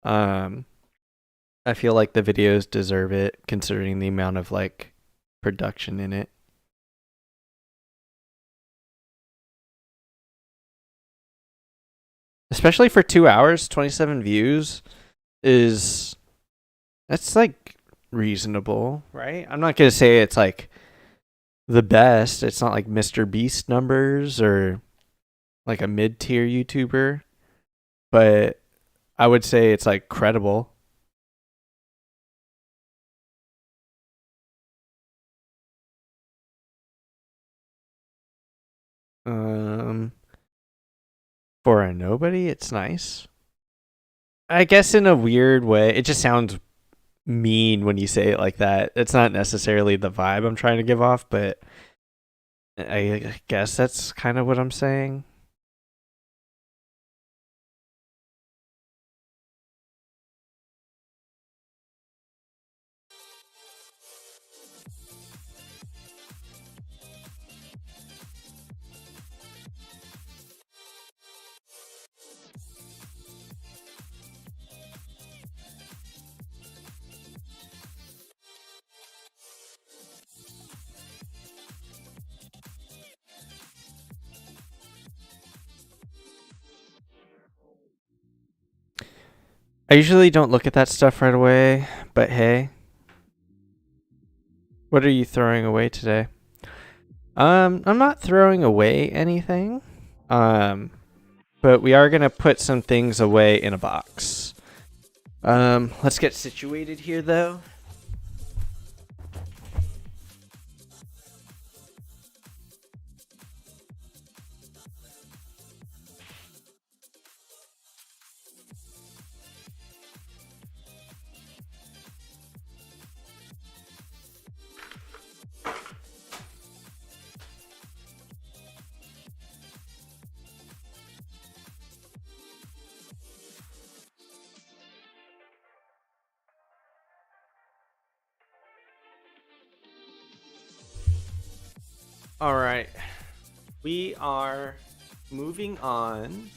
I feel like the videos deserve it, considering the amount of like production in it. Especially for 2 hours, 27 views that's like reasonable, right? I'm not going to say it's like the best. It's not like Mr. Beast numbers or like a mid-tier YouTuber, but I would say it's like credible. For a nobody, it's nice. I guess in a weird way, it just sounds mean when you say it like that. It's not necessarily the vibe I'm trying to give off, but I guess that's kind of what I'm saying. I usually don't look at that stuff right away, but hey. What are you throwing away today? I'm not throwing away anything. But we are going to put some things away in a box. Let's get situated here though. All right, we are moving on.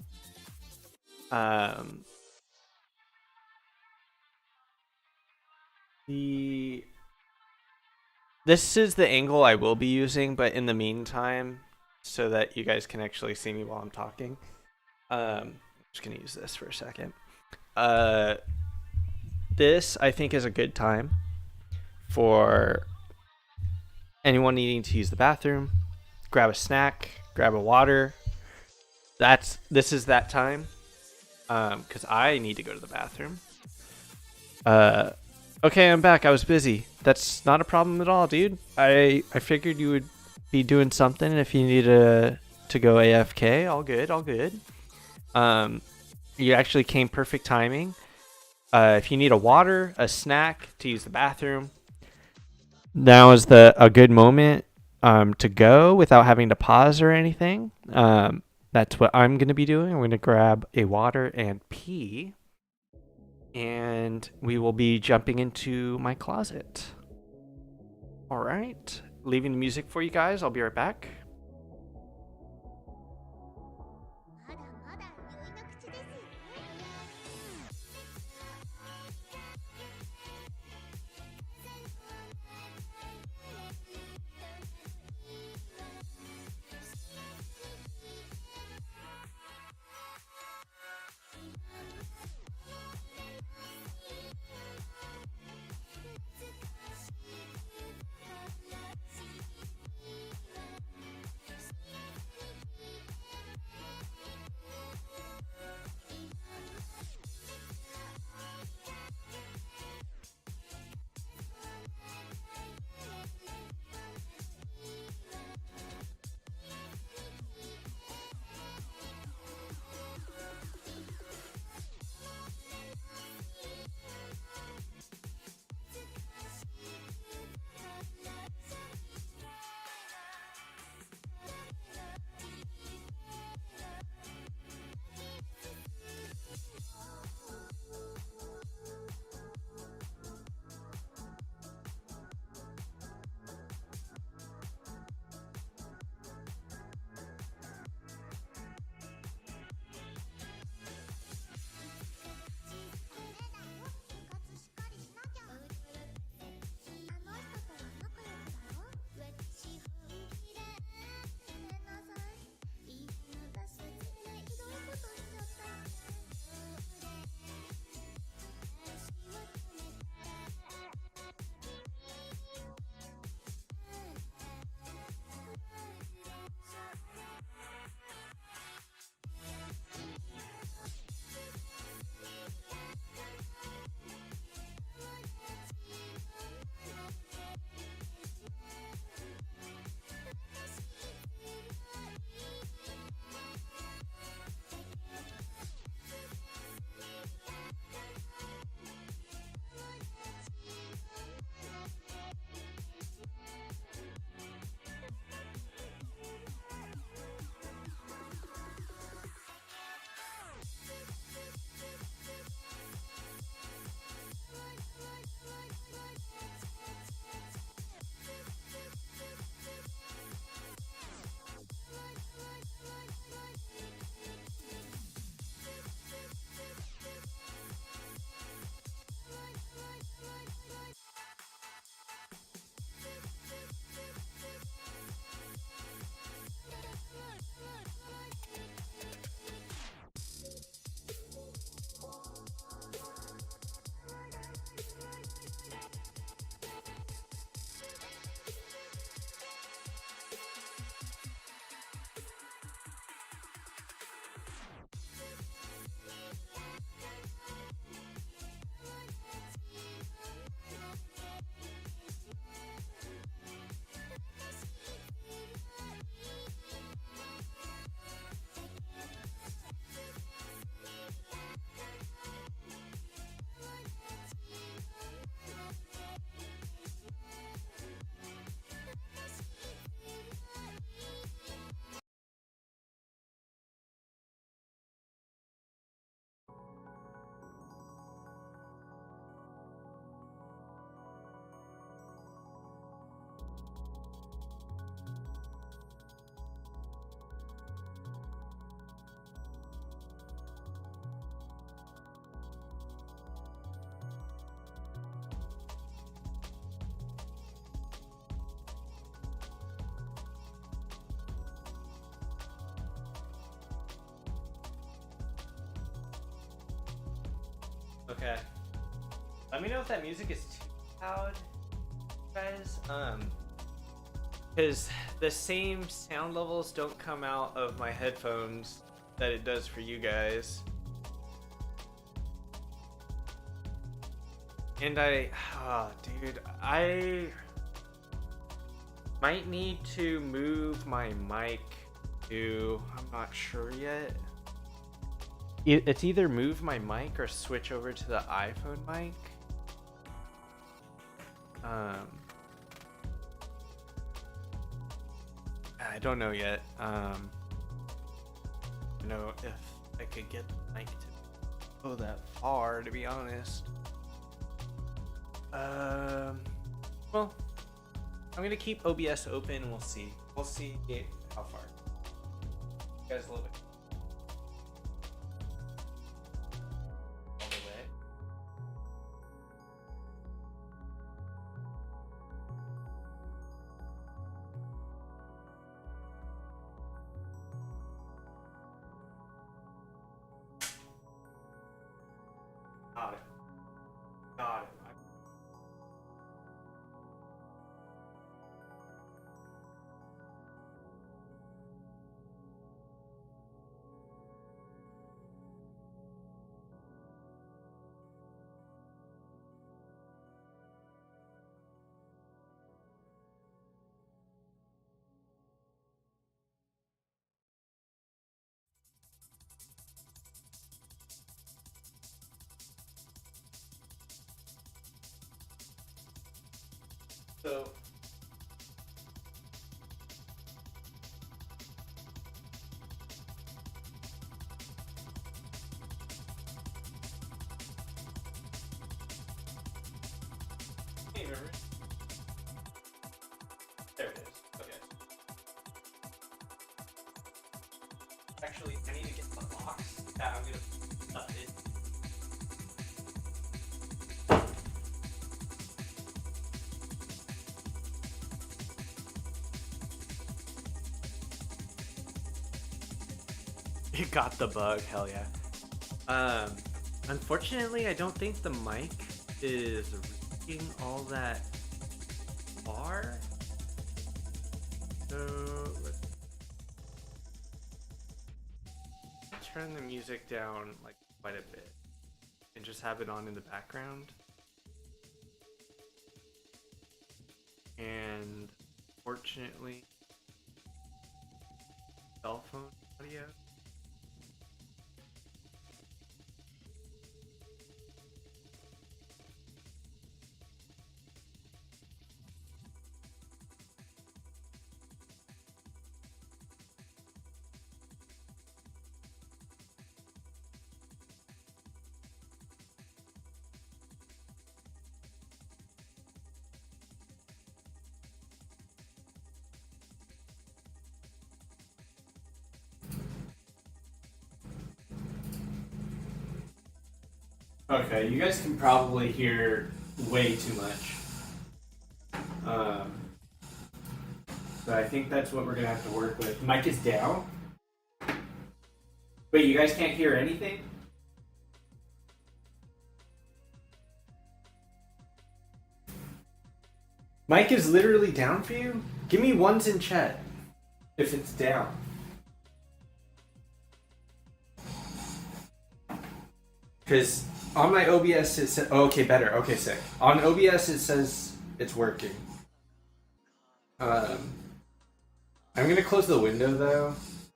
This is the angle I will be using, but in the meantime, so that you guys can actually see me while I'm talking, I'm just gonna use this for a second. This I think is a good time for anyone needing to use the bathroom, grab a snack, grab a water. This is that time, because I need to go to the bathroom. Okay, I'm back. I was busy. That's not a problem at all, dude. I figured you would be doing something if you needed to go AFK. All good, all good. You actually came perfect timing. If you need a water, a snack to use the bathroom, now is a good moment to go without having to pause or anything. That's what I'm going to be doing. I'm going to grab a water and pee, and we will be jumping into my closet. All right, leaving the music for you guys. I'll be right back. Okay. Let me know if that music is too loud, guys. Because the same sound levels don't come out of my headphones that it does for you guys. And dude, I might need to move my mic to, I'm not sure yet. It's either move my mic or switch over to the iPhone mic. I don't know yet. You know if I could get the mic to go that far, to be honest. Well, I'm gonna keep OBS open and we'll see. We'll see how far. You guys a little bit. All the way. Got it. Got it. So hey, remember? There it is. Okay. Actually, I need to get the box. Yeah, I'm gonna stuff it. You got the bug, hell yeah. Unfortunately, I don't think the mic is reaching all that far. So let's turn the music down like quite a bit and just have it on in the background. And fortunately, cell phone audio. Okay, you guys can probably hear way too much. So I think that's what we're gonna have to work with. Mic is down. Wait, you guys can't hear anything? Mic is literally down for you? Give me ones in chat if it's down. Because on my OBS it says, oh, okay, better. Okay, sick. On OBS it says it's working. I'm gonna close the window though,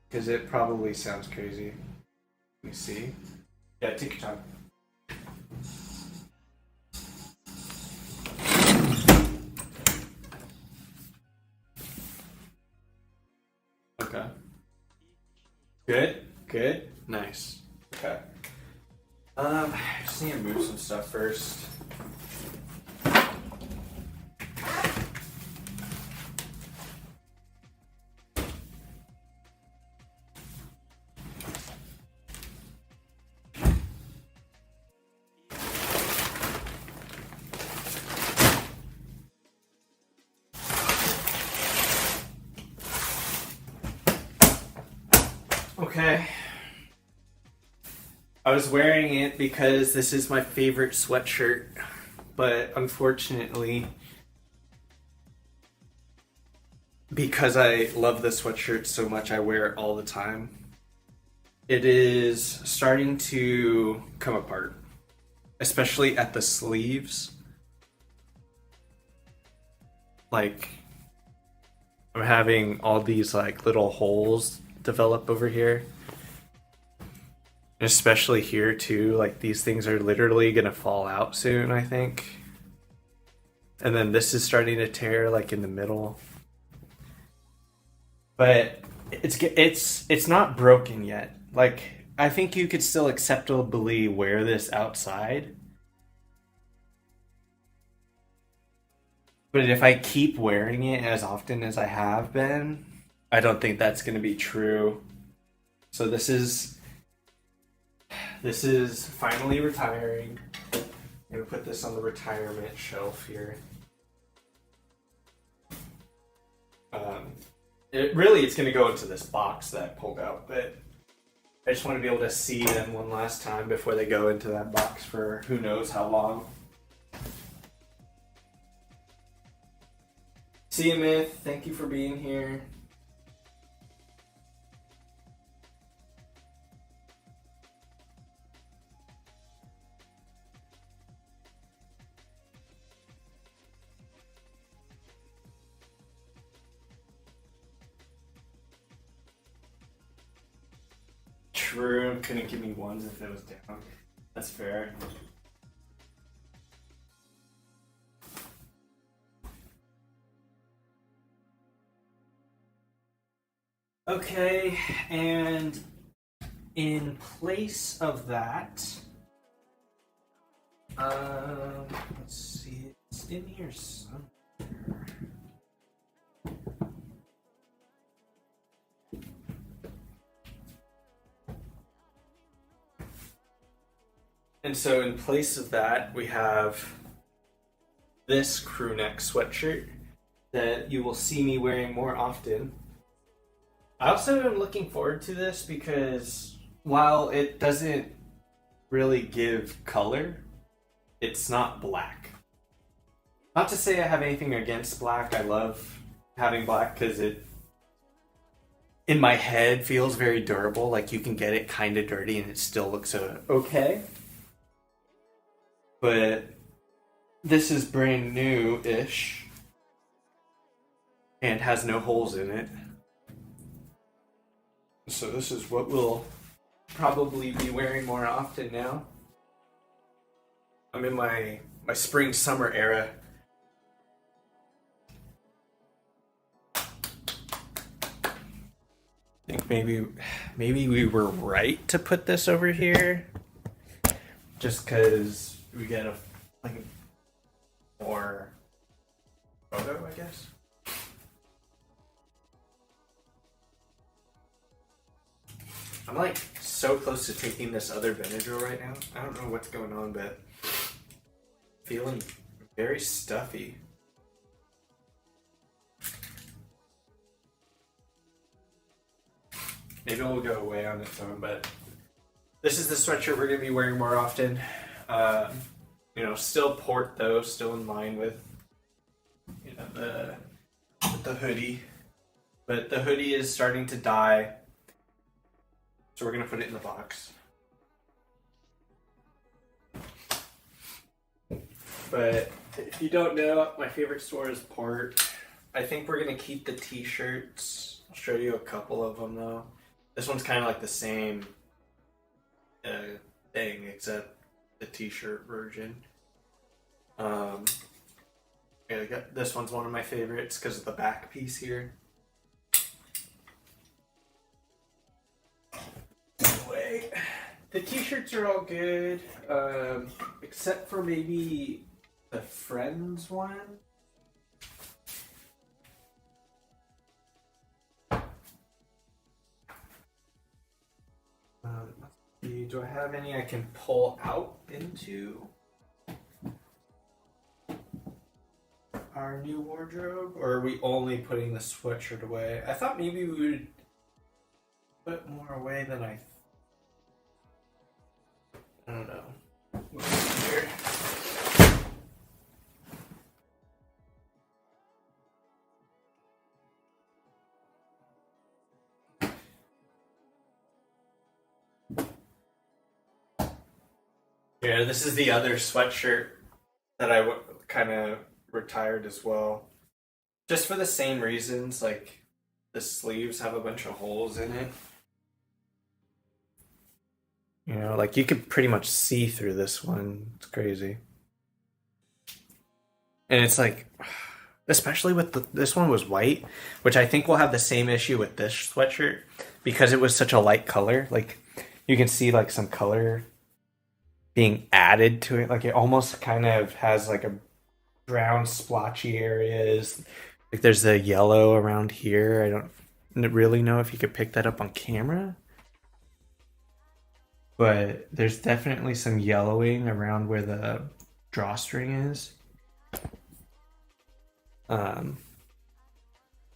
because it probably sounds crazy. Let me see. Yeah, take your time. Okay. Good? Good? Nice. Okay. I just need to move some stuff first. Okay. I was wearing it because this is my favorite sweatshirt, but unfortunately, because I love the sweatshirt so much, I wear it all the time. It is starting to come apart, especially at the sleeves. Like, I'm having all these like little holes develop over here. Especially here too, like these things are literally gonna fall out soon, I think. And then this is starting to tear like in the middle. But it's not broken yet. Like, I think you could still acceptably wear this outside. But if I keep wearing it as often as I have been, I don't think that's going to be true. So this is finally retiring. I'm going to put this on the retirement shelf here. It's going to go into this box that I pulled out, but I just want to be able to see them one last time before they go into that box for who knows how long. See you, Myth. Thank you for being here. True, couldn't give me ones if it was down. That's fair. Okay, and in place of that, let's see, it's in here somewhere. And so in place of that, we have this crew neck sweatshirt that you will see me wearing more often. I also am looking forward to this because while it doesn't really give color, it's not black. Not to say I have anything against black. I love having black because it, in my head, feels very durable. Like you can get it kind of dirty and it still looks okay. But this is brand new-ish and has no holes in it. So this is what we'll probably be wearing more often now. I'm in my spring-summer era. I think maybe we were right to put this over here, just because we get a more photo, I guess. I'm like so close to taking this other Benadryl right now. I don't know what's going on, but feeling very stuffy. Maybe it'll go away on its own, but this is the sweatshirt we're going to be wearing more often. Still port though, still in line with the hoodie. But the hoodie is starting to die. So we're going to put it in the box. But if you don't know, my favorite store is Port. I think we're going to keep the t-shirts. I'll show you a couple of them though. This one's kind of like the same thing, except the t-shirt version. This one's one of my favorites because of the back piece here. Anyway, the t-shirts are all good, except for maybe the Friends one. Let's see, do I have any I can pull out into our new wardrobe, or are we only putting the sweatshirt away? I thought maybe we would put more away than I don't know. What's here? Yeah, this is the other sweatshirt that I kind of retired as well. Just for the same reasons, like the sleeves have a bunch of holes in it. Like you could pretty much see through this one. It's crazy. And it's like, especially with this one was white, which I think will have the same issue with this sweatshirt because it was such a light color. Like you can see like some color being added to it. Like it almost kind of has like a brown splotchy areas. Like there's a yellow around here. I don't really know if you could pick that up on camera. But there's definitely some yellowing around where the drawstring is. And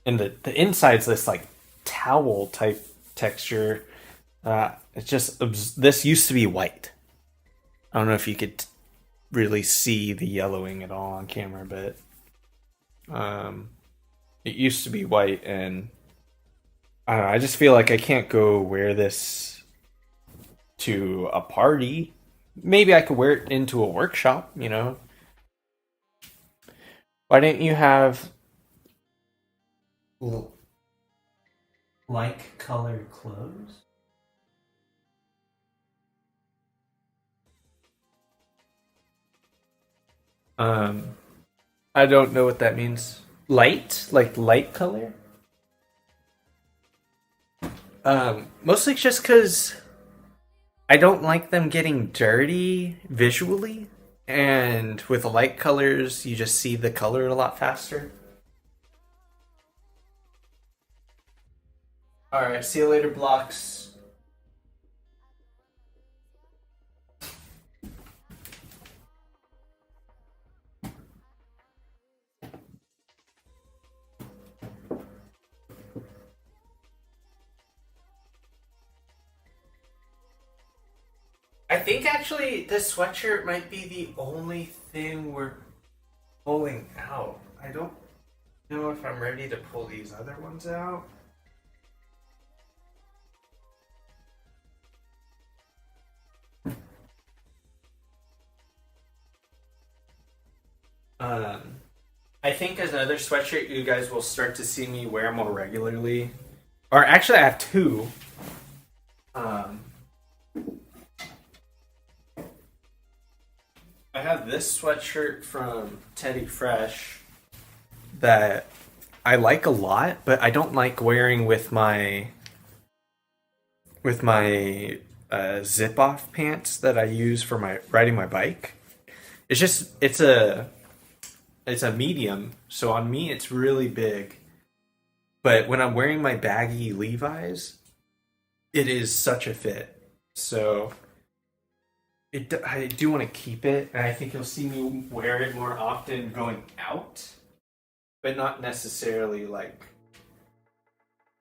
the inside's this like towel type texture. It's just, this used to be white. I don't know if you could really see the yellowing at all on camera, but it used to be white, and I don't know, I just feel like I can't go wear this to a party. Maybe I could wear it into a workshop, you know? Why didn't you have like colored clothes? I don't know what that means. Light? Like light color? Mostly just because I don't like them getting dirty visually. And with light colors, you just see the color a lot faster. Alright, see you later, blocks. I think actually this sweatshirt might be the only thing we're pulling out. I don't know if I'm ready to pull these other ones out. I think as another sweatshirt you guys will start to see me wear more regularly. Or actually I have two. I have this sweatshirt from Teddy Fresh that I like a lot, but I don't like wearing with my zip-off pants that I use for my riding my bike. It's just it's a medium, so on me it's really big. But when I'm wearing my baggy Levi's, it is such a fit. So I do want to keep it, and I think you'll see me wear it more often going out, but not necessarily like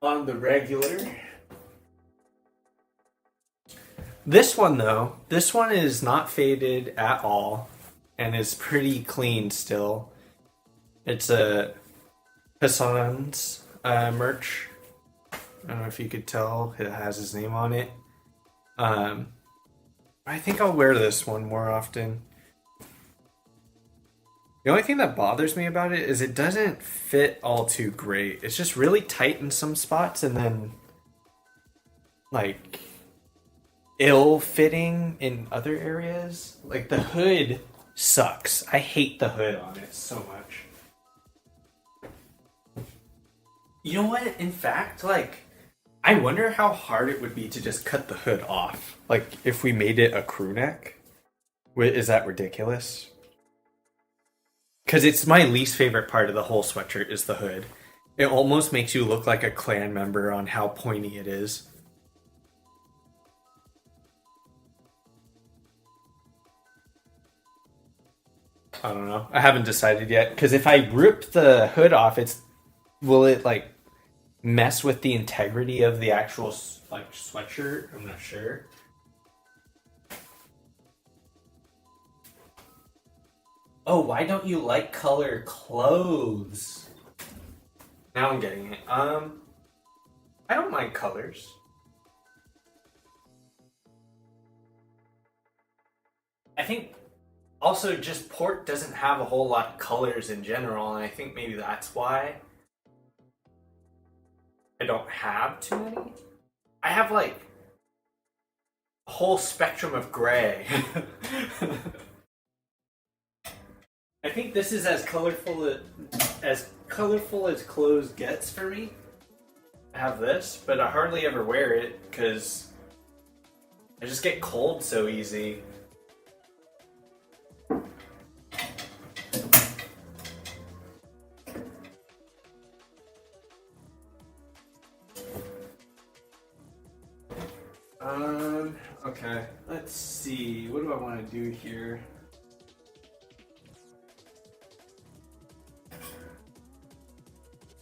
on the regular. This one though, this one is not faded at all and is pretty clean still. It's a Hassan's merch. I don't know if you could tell, it has his name on it. I think I'll wear this one more often. The only thing that bothers me about it is it doesn't fit all too great. It's just really tight in some spots and then like ill-fitting in other areas. Like the hood sucks. I hate the hood on it so much. You know what? In fact, like, I wonder how hard it would be to just cut the hood off. Like, if we made it a crew neck. Is that ridiculous? Because it's my least favorite part of the whole sweatshirt is the hood. It almost makes you look like a clan member on how pointy it is. I don't know. I haven't decided yet. Because if I rip the hood off, will it like mess with the integrity of the actual like sweatshirt? I'm not sure. Oh, why don't you like color clothes? Now I'm getting it. I don't mind colors. I think also just Port doesn't have a whole lot of colors in general, and I think maybe that's why I don't have too many. I have like a whole spectrum of gray. I think this is as colorful as clothes gets for me. I have this, but I hardly ever wear it because I just get cold so easy. Okay. Let's see. What do I want to do here?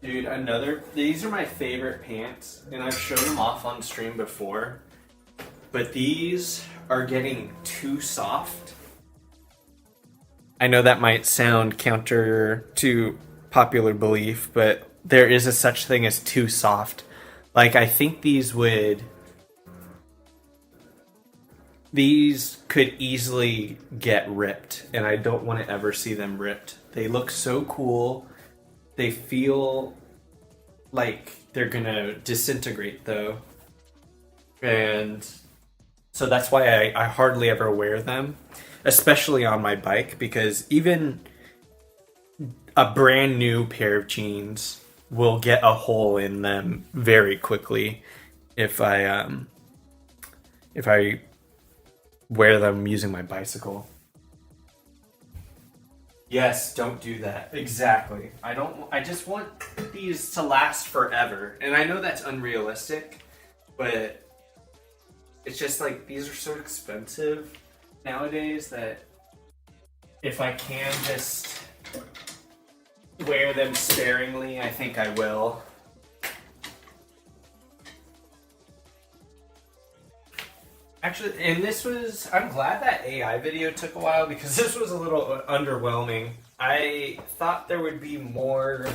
Dude, these are my favorite pants, and I've shown them off on stream before, but these are getting too soft. I know that might sound counter to popular belief, but there is a such thing as too soft. Like, I think these could easily get ripped, and I don't want to ever see them ripped. They look so cool. They feel like they're gonna disintegrate though. And so that's why I hardly ever wear them, especially on my bike, because even a brand new pair of jeans will get a hole in them very quickly if I wear them using my bicycle. Yes, don't do that. Exactly. I just want these to last forever. And I know that's unrealistic, but it's just like these are so expensive nowadays that if I can just wear them sparingly, I think I will. Actually, and I'm glad that AI video took a while, because this was a little underwhelming. I thought there would be more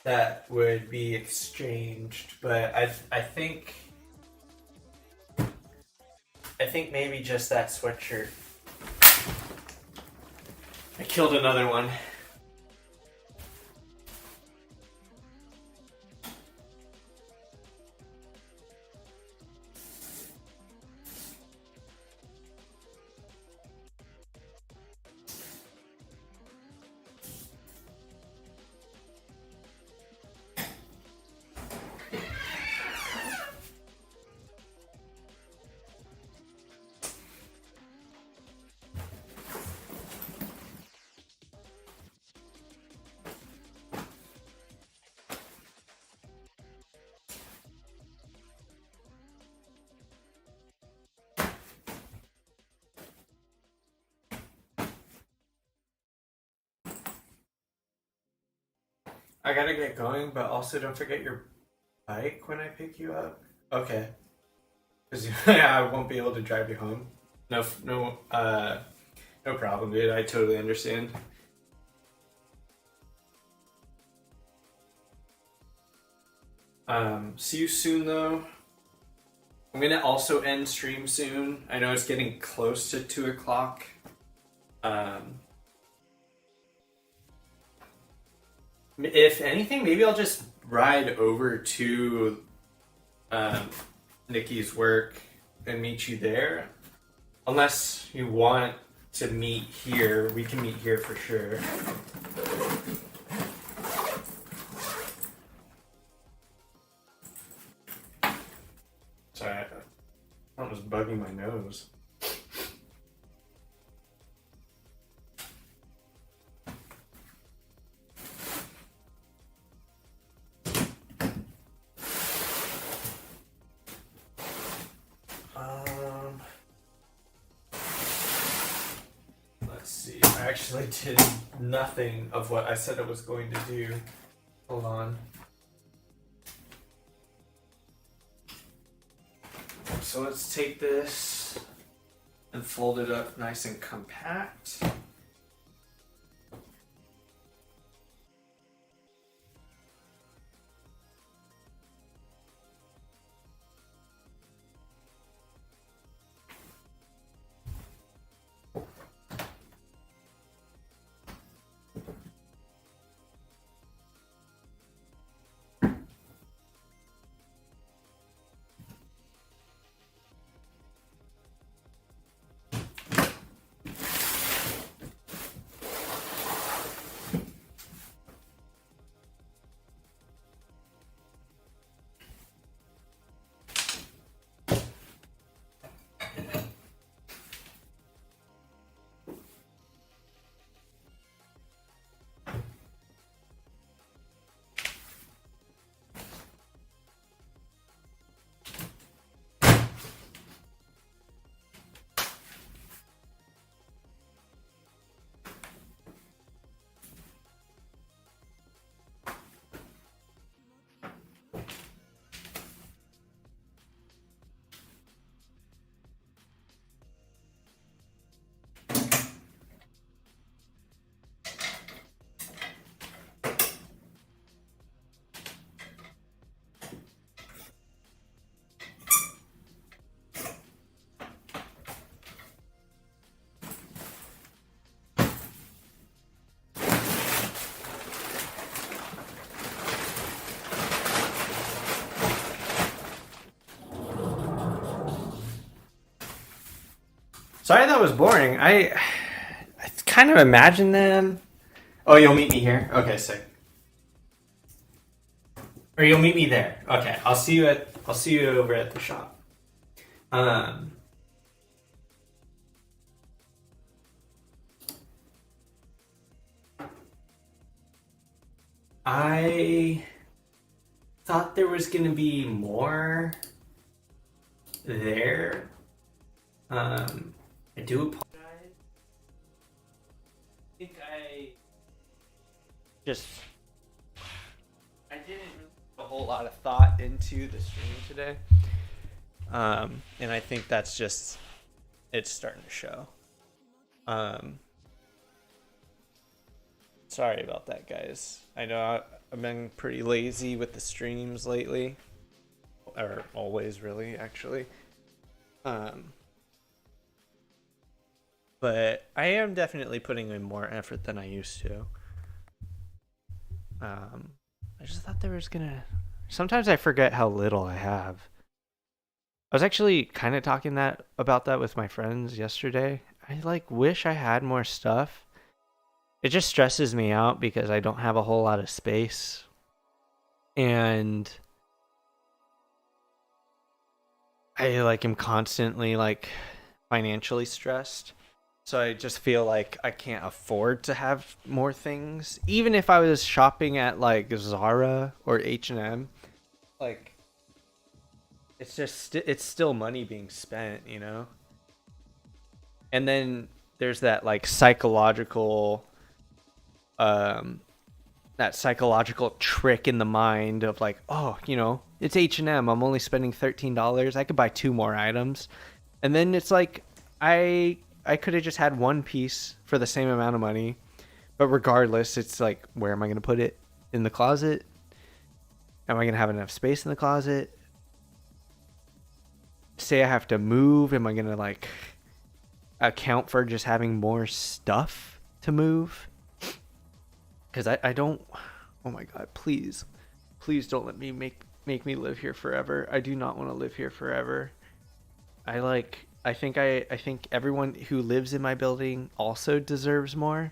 that would be exchanged, but I think maybe just that sweatshirt. I killed another one. I gotta get going, but also don't forget your bike when I pick you up. Okay. Because I won't be able to drive you home. No problem, dude. I totally understand. See you soon, though. I'm gonna also end stream soon. I know it's getting close to 2 o'clock. If anything, maybe I'll just ride over to Nikki's work and meet you there. Unless you want to meet here, we can meet here for sure. Sorry, that was bugging my nose. Let's see. I actually did nothing of what I said I was going to do. Hold on. So let's take this and fold it up nice and compact. Sorry that was boring. I kind of imagine them. Oh, you'll meet me here? Okay, sick. Or you'll meet me there. Okay, I'll see you over at the shop. I thought there was gonna be more there. I do apologize. I think I didn't really put a whole lot of thought into the stream today. And I think that's just, it's starting to show. Sorry about that, guys. I know I've been pretty lazy with the streams lately. Or always, really, actually. But I am definitely putting in more effort than I used to. I just thought there was gonna... Sometimes I forget how little I have. I was actually kind of talking about that with my friends yesterday. I wish I had more stuff. It just stresses me out because I don't have a whole lot of space. And I am constantly financially stressed. So I just feel like I can't afford to have more things. Even if I was shopping at Zara or H&M, it's still money being spent, you know? And then there's that psychological trick in the mind of oh, you know, it's H&M, I'm only spending $13, I could buy 2 more items. And then it's I could have just had one piece for the same amount of money, but regardless, it's where am I going to put it? In the closet? Am I going to have enough space in the closet? Say I have to move, am I going to account for just having more stuff to move? Because I don't, oh my god, please don't let me make me live here forever. I do not want to live here forever. I think everyone who lives in my building also deserves more.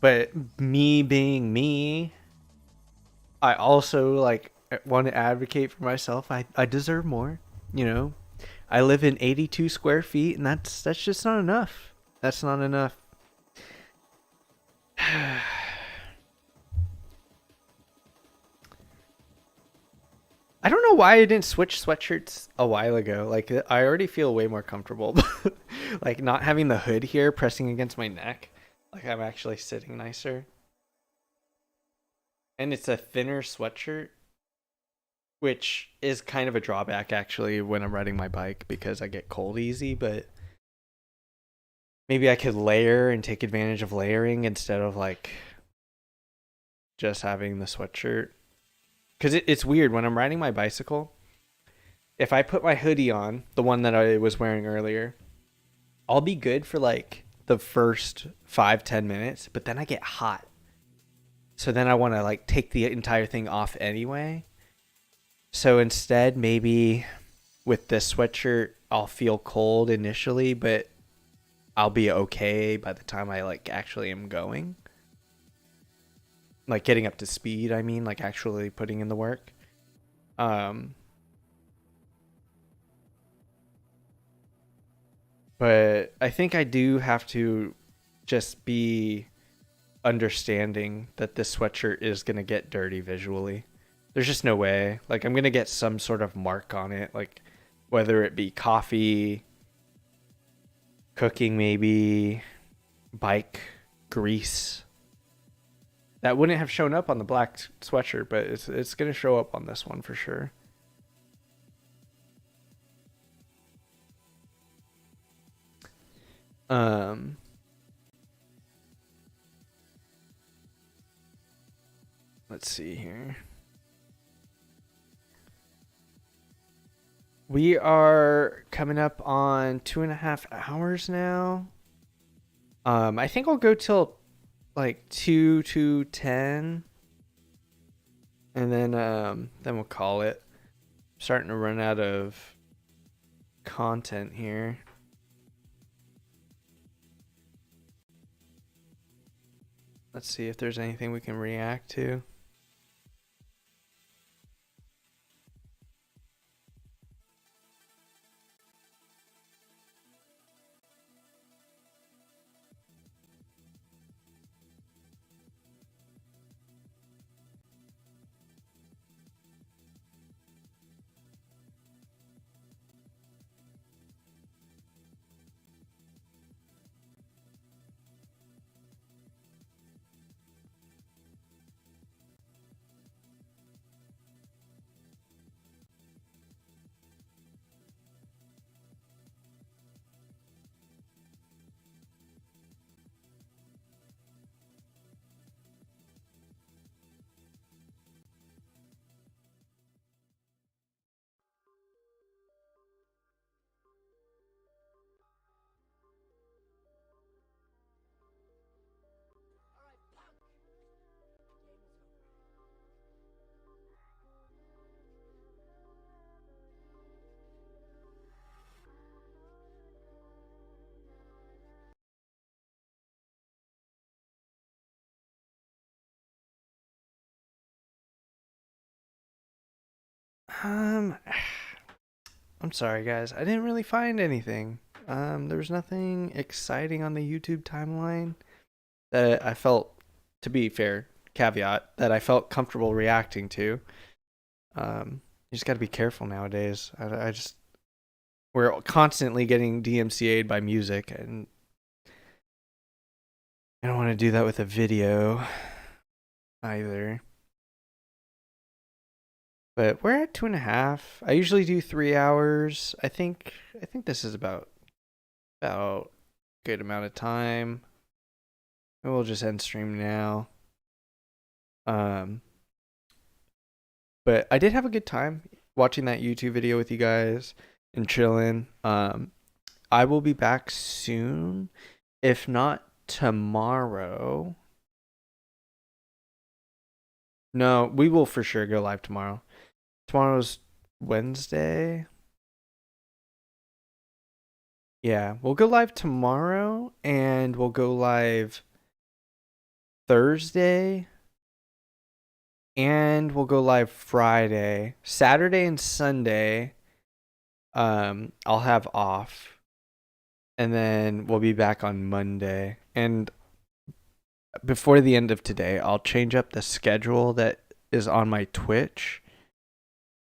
But me being me, I also want to advocate for myself. I deserve more, you know. I live in 82 square feet and that's just not enough. That's not enough. I don't know why I didn't switch sweatshirts a while ago. I already feel way more comfortable. Not having the hood here pressing against my neck. I'm actually sitting nicer. And it's a thinner sweatshirt, which is kind of a drawback actually when I'm riding my bike because I get cold easy, but maybe I could layer and take advantage of layering instead of just having the sweatshirt. Because it's weird when I'm riding my bicycle, if I put my hoodie on, the one that I was wearing earlier, I'll be good for the first 5-10 minutes, but then I get hot. So then I want to take the entire thing off anyway. So instead, maybe with this sweatshirt, I'll feel cold initially, but I'll be okay by the time I actually am going. Getting up to speed, I mean, actually putting in the work. But I think I do have to just be understanding that this sweatshirt is going to get dirty visually. There's just no way. I'm going to get some sort of mark on it, whether it be coffee, cooking maybe, bike, grease. That wouldn't have shown up on the black sweatshirt, but it's going to show up on this one for sure. Let's see here. We are coming up on 2.5 hours now. I think I'll go till 2 to 10, and then we'll call it. I'm starting to run out of content here. Let's see if there's anything we can react to. I'm sorry guys, I didn't really find anything. There was nothing exciting on the YouTube timeline that I felt, to be fair, caveat, that I felt comfortable reacting to. You just got to be careful nowadays. We're constantly getting DMCA'd by music, and I don't want to do that with a video either. But we're at 2.5. I usually do 3 hours. I think this is about good amount of time. And we'll just end stream now. But I did have a good time watching that YouTube video with you guys and chilling. I will be back soon, if not tomorrow. No, we will for sure go live tomorrow. Tomorrow's Wednesday. Yeah, we'll go live tomorrow, and we'll go live Thursday, and we'll go live Friday. Saturday and Sunday, I'll have off, and then we'll be back on Monday. And before the end of today, I'll change up the schedule that is on my Twitch.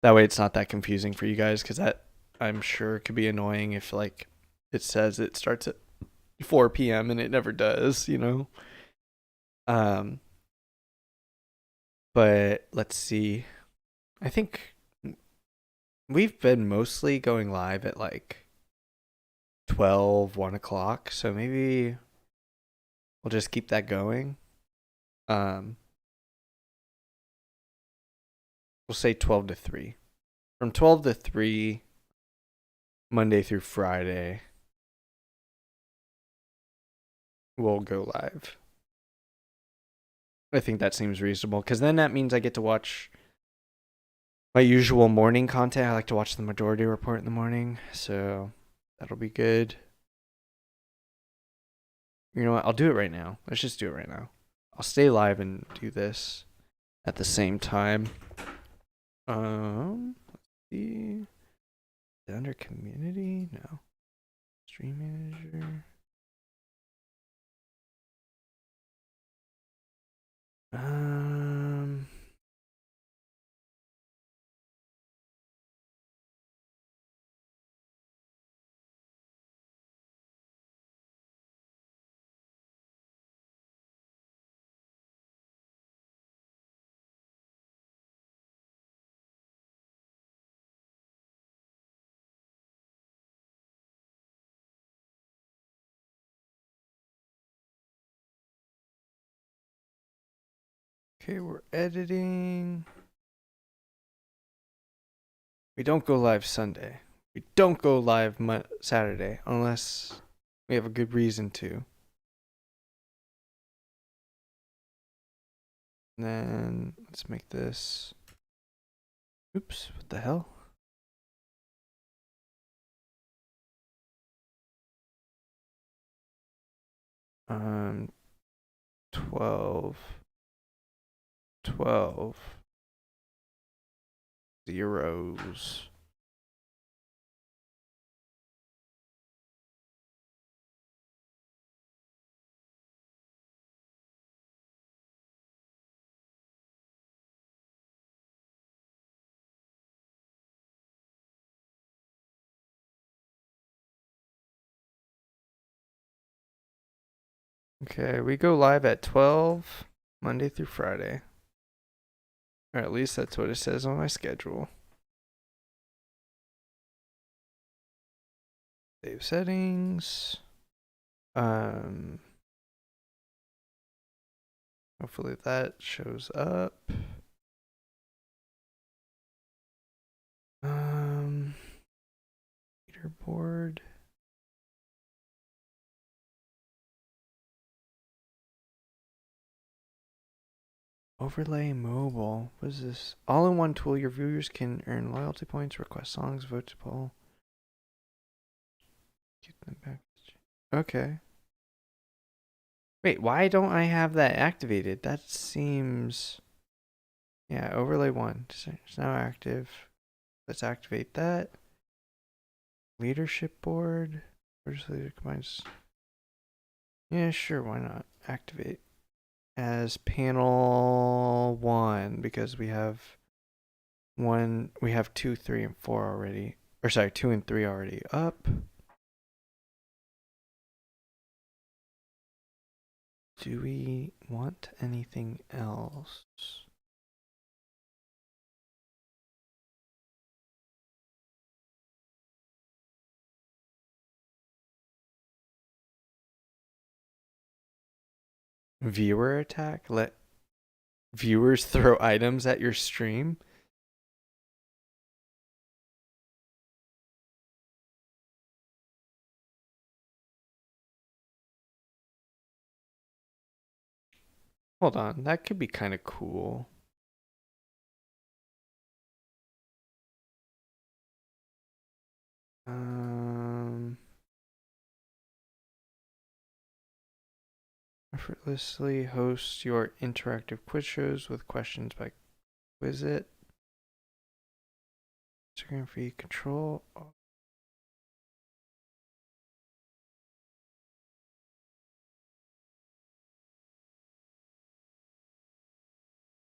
That way it's not that confusing for you guys, because that, I'm sure, could be annoying if like it says it starts at 4 p.m. and it never does, you know? But let's see. I think we've been mostly going live at like 12, 1 o'clock, so maybe we'll just keep that going. We'll say 12 to 3. From 12 to 3, Monday through Friday, we'll go live. I think that seems reasonable, because then that means I get to watch my usual morning content. I like to watch the Majority Report in the morning, so that'll be good. You know what? I'll do it right now. Let's just do it right now. I'll stay live and do this at the same time. Let's see. Is it under community? No. Stream manager. Okay, we're editing. We don't go live Sunday. We don't go live Saturday unless we have a good reason to. And then let's make this. Oops, what the hell? 12 zeros. Okay, we go live at 12 Monday through Friday. Or at least that's what it says on my schedule. Save settings. Hopefully that shows up. Leaderboard. Overlay mobile. What is this? All-in-one tool. Your viewers can earn loyalty points, request songs, vote to poll. Get them back. Okay. Wait, why don't I have that activated? That seems... Yeah, overlay 1. It's now active. Let's activate that. Leadership board. Where's leader combines? Yeah, sure, why not? Activate as panel 1 because we have 2, 3, and 4 already. Or sorry, 2 and 3 already up. Do we want anything else? Viewer attack? Let viewers throw items at your stream? Hold on, that could be kind of cool. Effortlessly host your interactive quiz shows with questions by Quizlet. Instagram feed control.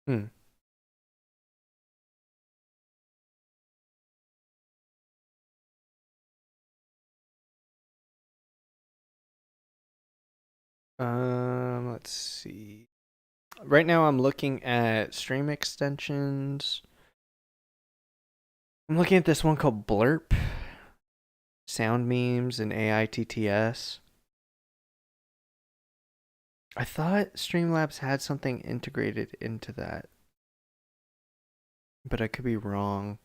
Hmm. Let's see. Right now I'm looking at stream extensions. I'm looking at this one called Blurp. Sound memes and AI TTS. I thought Streamlabs had something integrated into that. But I could be wrong.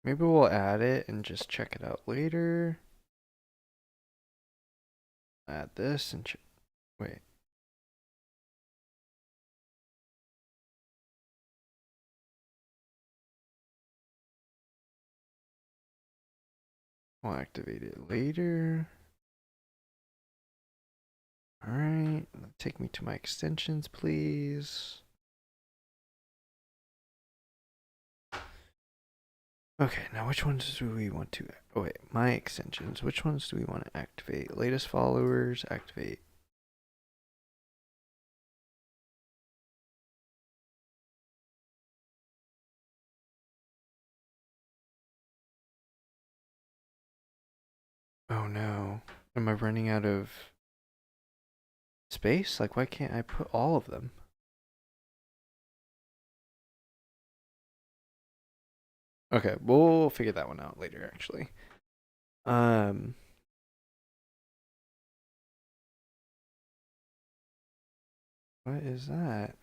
Maybe we'll add it and just check it out later. Add this and wait. We'll activate it later. Alright, take me to my extensions, please. Okay, now which ones do we want to... Oh wait, my extensions. Which ones do we want to activate? Latest followers, activate. Oh no. Am I running out of space? Like, why can't I put all of them? Okay, we'll figure that one out later, actually. What is that?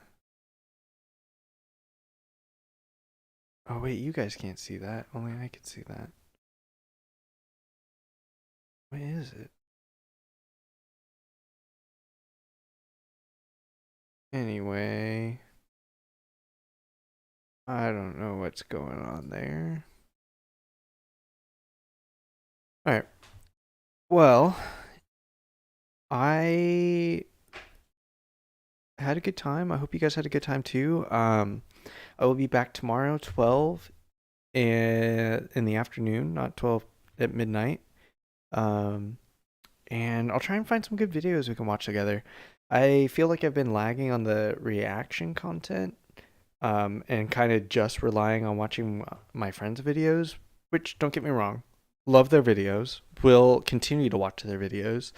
Oh wait, you guys can't see that. Only I can see that. What is it? Anyway, I don't know what's going on there. All right. Well, I had a good time. I hope you guys had a good time too. I will be back tomorrow, 12 in the afternoon, not 12 at midnight. And I'll try and find some good videos we can watch together. I feel like I've been lagging on the reaction content, and kind of just relying on watching my friends' videos, which, don't get me wrong, love their videos, will continue to watch their videos,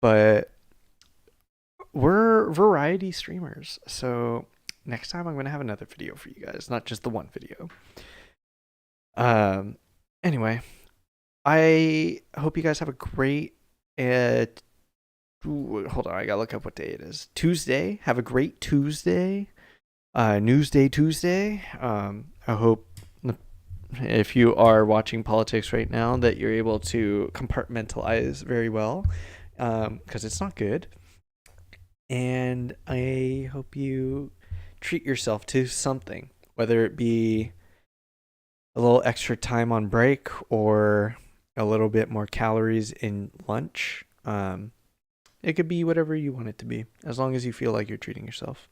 but we're variety streamers, so next time I'm going to have another video for you guys, not just the one video. Anyway, I hope you guys have a great, hold on, I gotta look up what day it is. Tuesday. Have a great Tuesday. Newsday Tuesday. I hope if you are watching politics right now that you're able to compartmentalize very well, because it's not good. And I hope you treat yourself to something, whether it be a little extra time on break or a little bit more calories in lunch. It could be whatever you want it to be, as long as you feel like you're treating yourself.